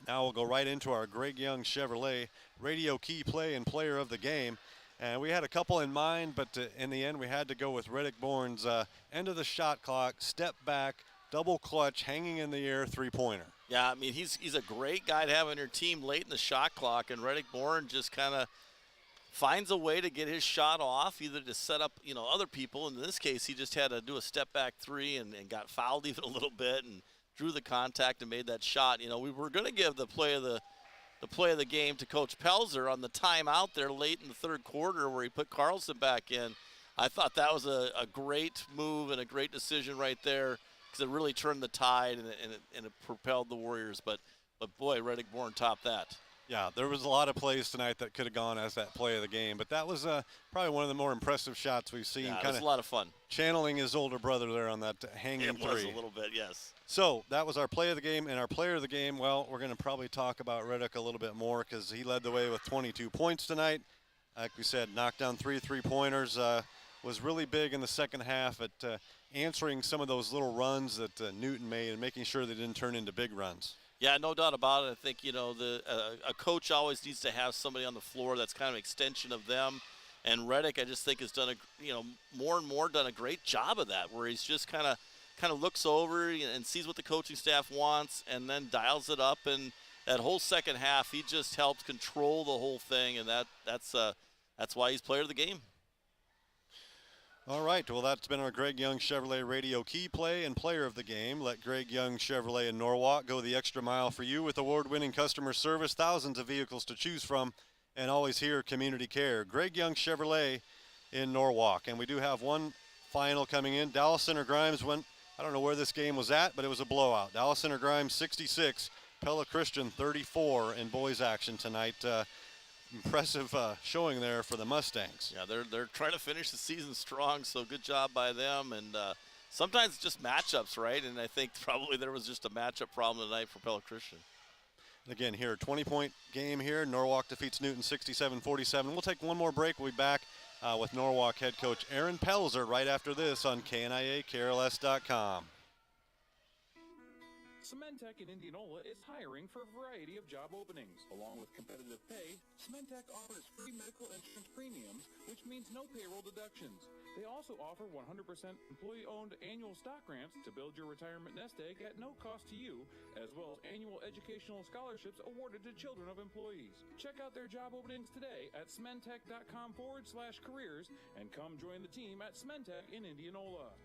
Now we'll go right into our Greg Young Chevrolet Radio Key Play and Player of the Game. And we had a couple in mind, but in the end we had to go with Reddick Bourne's end of the shot clock, step back, double clutch, hanging in the air, three-pointer.
Yeah, I mean, he's a great guy to have on your team late in the shot clock, and Reddick Bourne just kind of finds a way to get his shot off, either to set up, other people. In this case, he just had to do a step-back three and got fouled even a little bit and drew the contact and made that shot. We were going to give the play of the game to Coach Pelzer on the timeout there late in the third quarter where he put Carlson back in. I thought that was a great move and a great decision right there because it really turned the tide and it propelled the Warriors. But boy, Reddick Bourne topped that.
Yeah, there was a lot of plays tonight that could have gone as that play of the game, but that was probably one of the more impressive shots we've seen.
Yeah, it was a lot of fun.
Channeling his older brother there on that hanging three.
It was a little bit, yes.
So that was our play of the game, and our player of the game, well, we're going to probably talk about Reddick a little bit more because he led the way with 22 points tonight. Like we said, knocked down 3 three-pointers, was really big in the second half at answering some of those little runs that Newton made and making sure they didn't turn into big runs.
Yeah, no doubt about it. I think, a coach always needs to have somebody on the floor that's kind of an extension of them. And Reddick, I just think, has done more and more done a great job of that, where he's just kind of looks over and sees what the coaching staff wants and then dials it up. And that whole second half, he just helped control the whole thing, and that's why he's player of the game.
All right, well, that's been our Greg Young Chevrolet Radio Key Play and Player of the Game. Let Greg Young Chevrolet in Norwalk go the extra mile for you with award-winning customer service, thousands of vehicles to choose from, and always here, community care. Greg Young Chevrolet in Norwalk. And we do have one final coming in. Dallas Center Grimes went, I don't know where this game was at, but it was a blowout. Dallas Center Grimes 66, Pella Christian 34 in boys action tonight. Impressive showing there for the Mustangs.
Yeah, they're trying to finish the season strong, so good job by them. And sometimes it's just matchups, right? And I think probably there was just a matchup problem tonight for Pella Christian.
Again, here, 20-point game here. Norwalk defeats Newton 67-47. We'll take one more break. We'll be back with Norwalk head coach Aaron Pelzer right after this on KNIA-KRLS.com.
Cementech in Indianola is hiring for a variety of job openings. Along with competitive pay, Cementech offers free medical insurance premiums, which means no payroll deductions. They also offer 100% employee-owned annual stock grants to build your retirement nest egg at no cost to you, as well as annual educational scholarships awarded to children of employees. Check out their job openings today at cementech.com/careers and come join the team at Cementech in Indianola.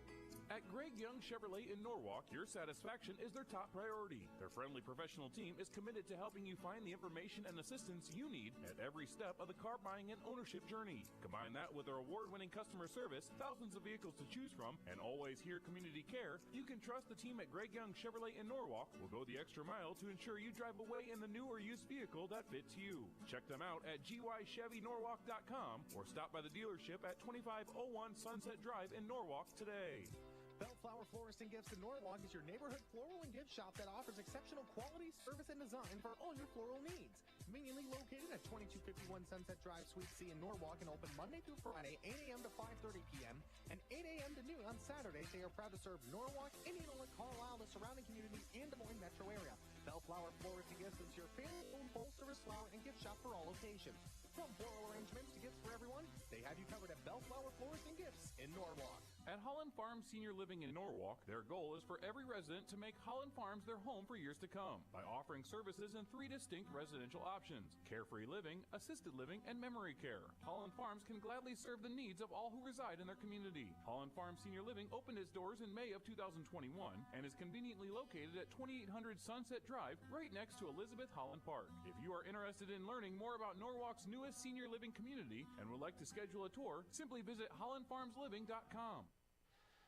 At Greg Young Chevrolet in Norwalk, your satisfaction is their top priority. Their friendly professional team is committed to helping you find the information and assistance you need at every step of the car buying and ownership journey. Combine that with their award-winning customer service, thousands of vehicles to choose from, and always here community care, you can trust the team at Greg Young Chevrolet in Norwalk will go the extra mile to ensure you drive away in the new or used vehicle that fits you. Check them out at gychevynorwalk.com or stop by the dealership at 2501 Sunset Drive in Norwalk today.
Bellflower Florist and Gifts in Norwalk is your neighborhood floral and gift shop that offers exceptional quality, service, and design for all your floral needs. Conveniently located at 2251 Sunset Drive, Suite C in Norwalk, and open Monday through Friday, 8 a.m. to 5:30 p.m. and 8 a.m. to noon on Saturdays. They are proud to serve Norwalk, Indianola, Carlisle, the surrounding communities, and Des Moines metro area. Bellflower Florist and Gifts is your family-owned full-service flower and gift shop for all occasions. From floral arrangements to gifts for everyone, they have you covered at Bellflower Florist and Gifts in Norwalk.
At Holland Farms Senior Living in Norwalk, their goal is for every resident to make Holland Farms their home for years to come by offering services in 3 distinct residential options: carefree living, assisted living, and memory care. Holland Farms can gladly serve the needs of all who reside in their community. Holland Farms Senior Living opened its doors in May of 2021 and is conveniently located at 2800 Sunset Drive, right next to Elizabeth Holland Park. If you are interested in learning more about Norwalk's newest senior living community and would like to schedule a tour, simply visit hollandfarmsliving.com.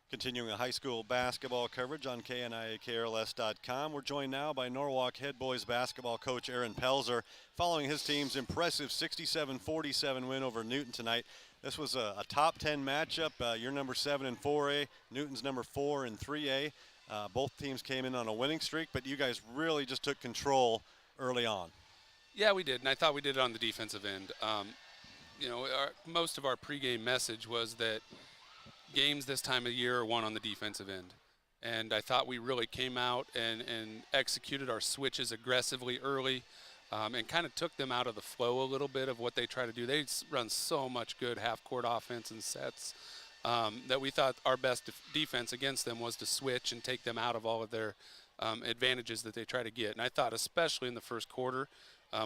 Continuing the high school basketball coverage on KNIAKRLS.com. We're joined now by Norwalk head boys basketball coach Aaron Pelzer, following his team's impressive 67-47 win over Newton tonight. This was a top 10 matchup. You're number 7 in 4A, Newton's number 4 in 3A. Both teams came in on a winning streak, but you guys really just took control early on.
Yeah, we did, and I thought we did it on the defensive end. Most of our pregame message was that games this time of year are won on the defensive end. And I thought we really came out and executed our switches aggressively early and kind of took them out of the flow a little bit of what they try to do. They run so much good half-court offense and sets that we thought our best defense against them was to switch and take them out of all of their advantages that they try to get. And I thought especially in the first quarter,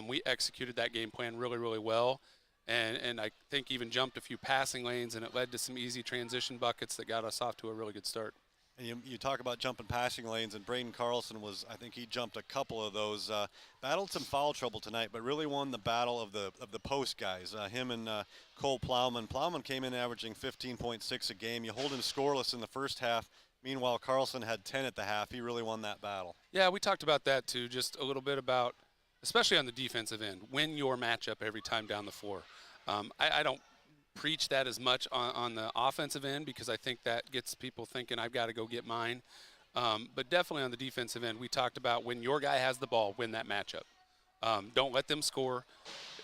we executed that game plan really, really well. And I think even jumped a few passing lanes, and it led to some easy transition buckets that got us off to a really good start.
And you talk about jumping passing lanes, and Braden Carlson I think he jumped a couple of those. Battled some foul trouble tonight, but really won the battle of the post guys. Him and Cole Plowman. Plowman came in averaging 15.6 a game. You hold him scoreless in the first half. Meanwhile, Carlson had 10 at the half. He really won that battle.
Yeah, we talked about that too, just a little bit about, especially on the defensive end, win your matchup every time down the floor. I don't preach that as much on the offensive end because I think that gets people thinking I've got to go get mine. But definitely on the defensive end, we talked about when your guy has the ball, win that matchup. Don't let them score.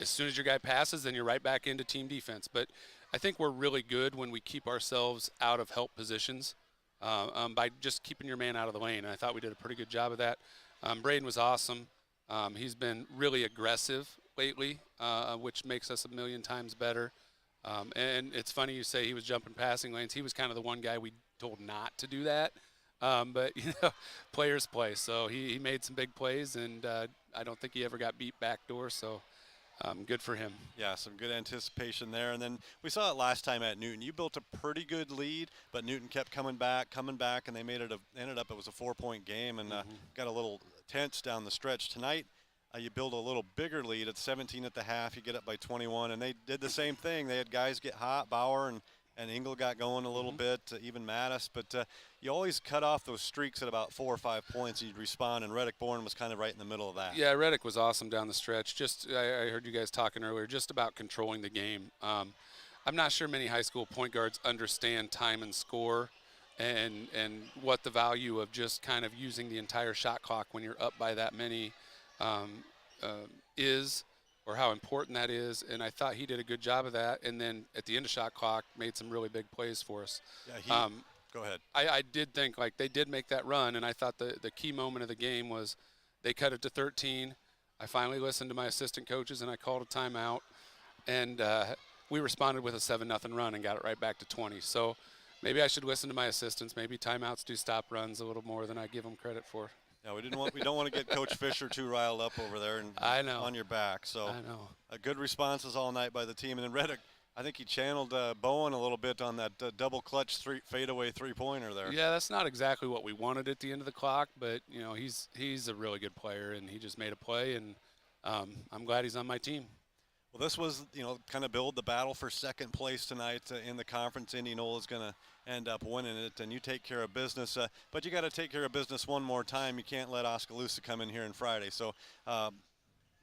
As soon as your guy passes, then you're right back into team defense. But I think we're really good when we keep ourselves out of help positions by just keeping your man out of the lane. And I thought we did a pretty good job of that. Braden was awesome. He's been really aggressive lately, which makes us a million times better. And it's funny you say he was jumping passing lanes. He was kind of the one guy we told not to do that. But, players play. So he made some big plays, and I don't think he ever got beat backdoor. So good for him.
Yeah, some good anticipation there. And then we saw it last time at Newton. You built a pretty good lead, but Newton kept coming back, and they ended up it was a 4-point game and got a little tense down the stretch. Tonight, you build a little bigger lead at 17 at the half. You get up by 21, and they did the same thing. They had guys get hot. Bauer and Engel got going a little bit, even Mattis. But you always cut off those streaks at about 4 or 5 points, and you'd respond, and Reddick Bourne was kind of right in the middle of that.
Yeah, Reddick was awesome down the stretch. I heard you guys talking earlier just about controlling the game. I'm not sure many high school point guards understand time and score and what the value of just kind of using the entire shot clock when you're up by that many is, or how important that is, and I thought he did a good job of that. And then at the end of shot clock, made some really big plays for us.
Yeah, go ahead.
I did think they did make that run, and I thought the key moment of the game was they cut it to 13. I finally listened to my assistant coaches, and I called a timeout, and we responded with a 7-0 run and got it right back to 20. So maybe I should listen to my assistants. Maybe timeouts do stop runs a little more than I give them credit for.
Yeah, we don't want to get Coach Fisher too riled up over there and
I know.
on your back. So
I know.
Good responses all night by the team. And then Reddick, I think he channeled Bowen a little bit on that double clutch fadeaway three-pointer there.
Yeah, that's not exactly what we wanted at the end of the clock, but you know he's a really good player, and he just made a play, and I'm glad he's on my team.
Well, this was, kind of build the battle for second place tonight in the conference. Indianola is going to end up winning it, and you take care of business. But you got to take care of business one more time. You can't let Oskaloosa come in here on Friday. So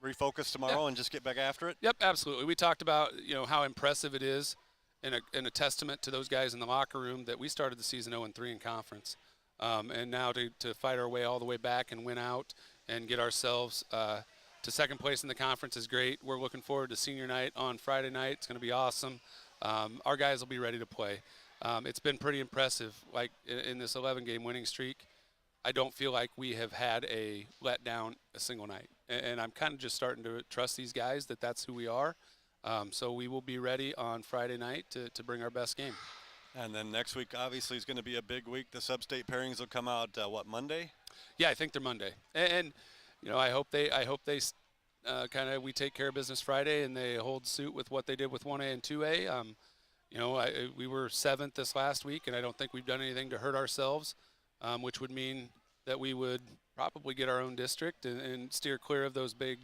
refocus tomorrow and just get back after it.
Yep, absolutely. We talked about how impressive it is, and a testament to those guys in the locker room that we started the season 0-3 in conference, and now to fight our way all the way back and win out and get ourselves to second place in the conference is great. We're looking forward to senior night on Friday night. It's going to be awesome. Our guys will be ready to play. It's been pretty impressive. Like in this 11-game winning streak, I don't feel like we have had a letdown a single night. And I'm kind of just starting to trust these guys that that's who we are. So we will be ready on Friday night to bring our best game.
And then next week, obviously, is going to be a big week. The sub-state pairings will come out, Monday?
Yeah, I think they're Monday. And I hope they we take care of business Friday and they hold suit with what they did with 1A and 2A. We were 7th this last week, and I don't think we've done anything to hurt ourselves, which would mean that we would probably get our own district and steer clear of those big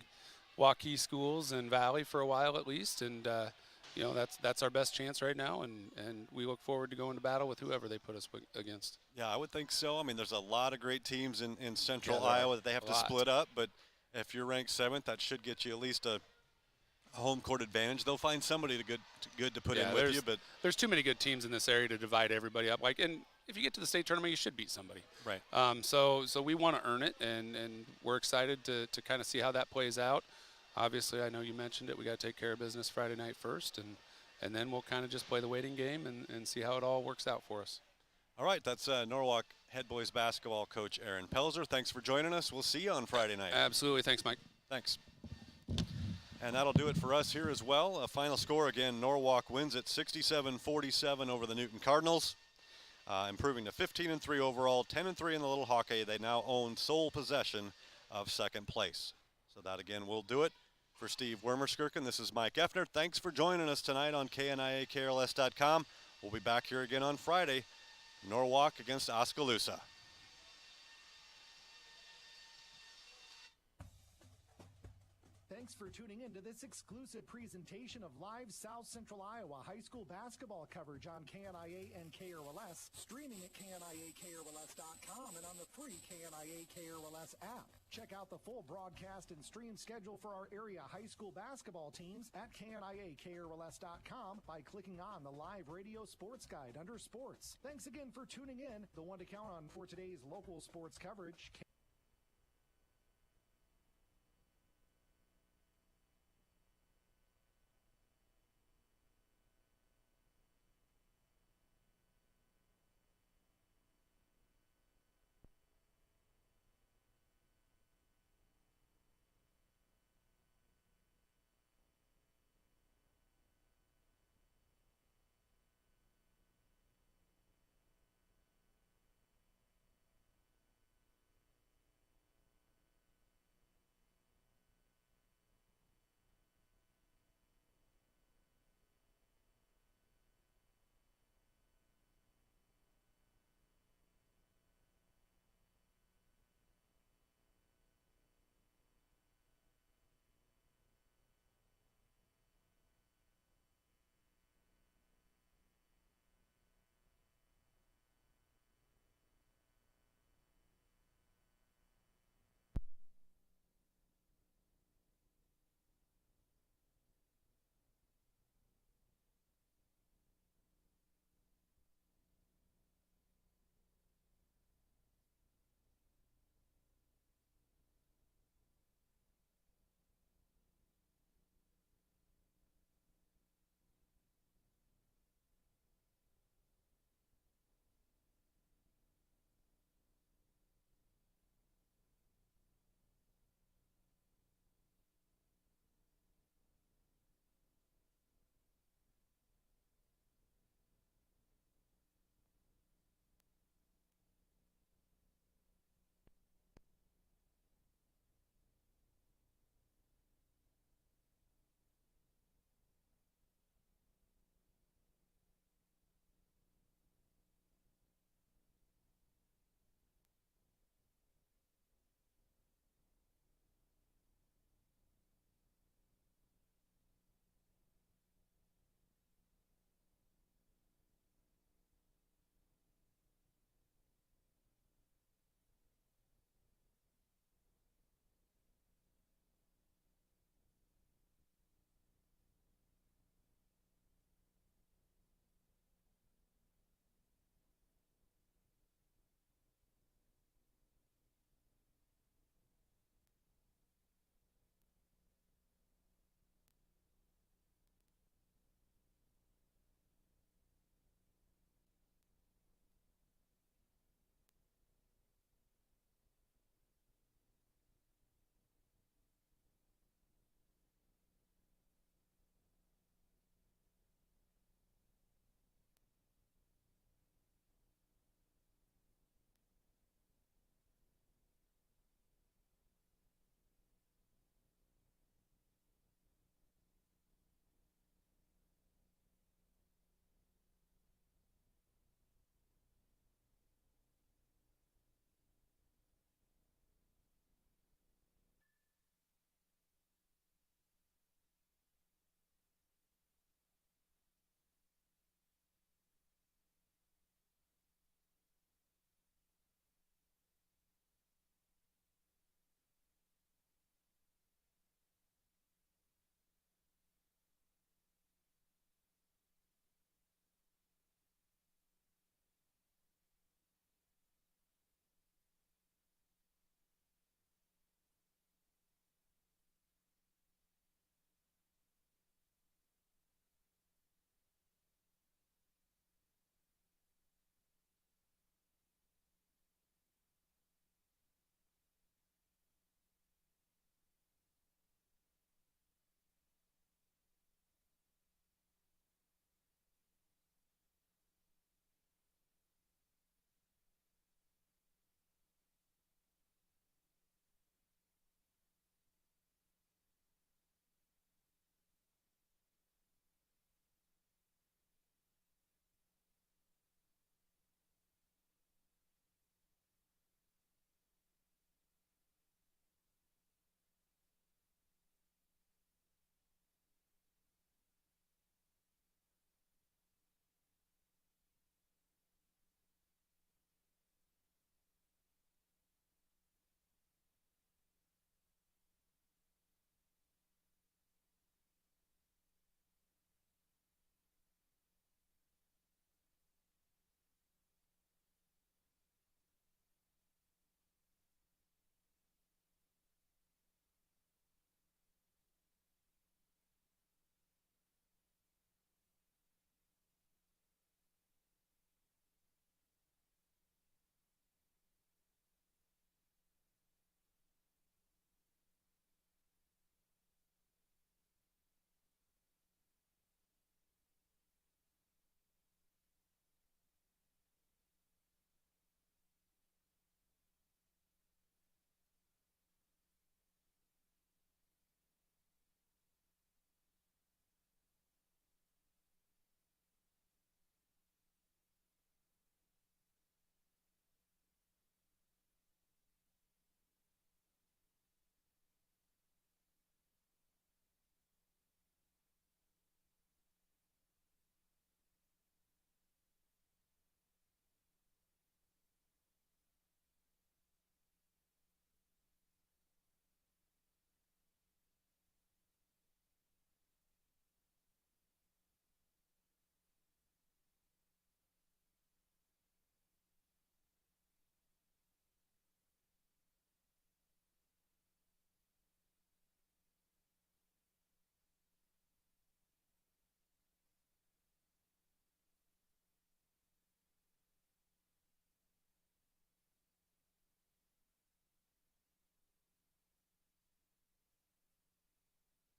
Waukee schools and Valley for a while at least. And, that's our best chance right now, and we look forward to going to battle with whoever they put us against.
Yeah, I would think so. I mean, there's a lot of great teams in central Iowa that they have to split up, but if you're ranked 7th, that should get you at least a home court advantage. They'll find somebody good to put in with you, but
there's too many good teams in this area to divide everybody up. And if you get to the state tournament, you should beat somebody.
Right.
So we want to earn it, and we're excited to kind of see how that plays out. Obviously, I know you mentioned it. We got to take care of business Friday night first, and then we'll kind of just play the waiting game and see how it all works out for us.
All right, that's Norwalk head boys basketball coach Aaron Pelzer. Thanks for joining us. We'll see you on Friday night.
Absolutely. Thanks, Mike.
Thanks. And that'll do it for us here as well. A final score again, Norwalk wins at 67-47 over the Newton Cardinals, improving to 15-3 overall, 10-3 in the Little Hockey. They now own sole possession of second place. So that again will do it. For Steve Wermerskirken, this is Mike Effner. Thanks for joining us tonight on KNIAKRLS.com. We'll be back here again on Friday. Norwalk against Oskaloosa.
Thanks for tuning in to this exclusive presentation of live South Central Iowa high school basketball coverage on KNIA and KRLS, streaming at KNIAKRLS.com and on the free KNIA KRLS app. Check out the full broadcast and stream schedule for our area high school basketball teams at KNIAKRLS.com by clicking on the live radio sports guide under sports. Thanks again for tuning in, the one to count on for today's local sports coverage.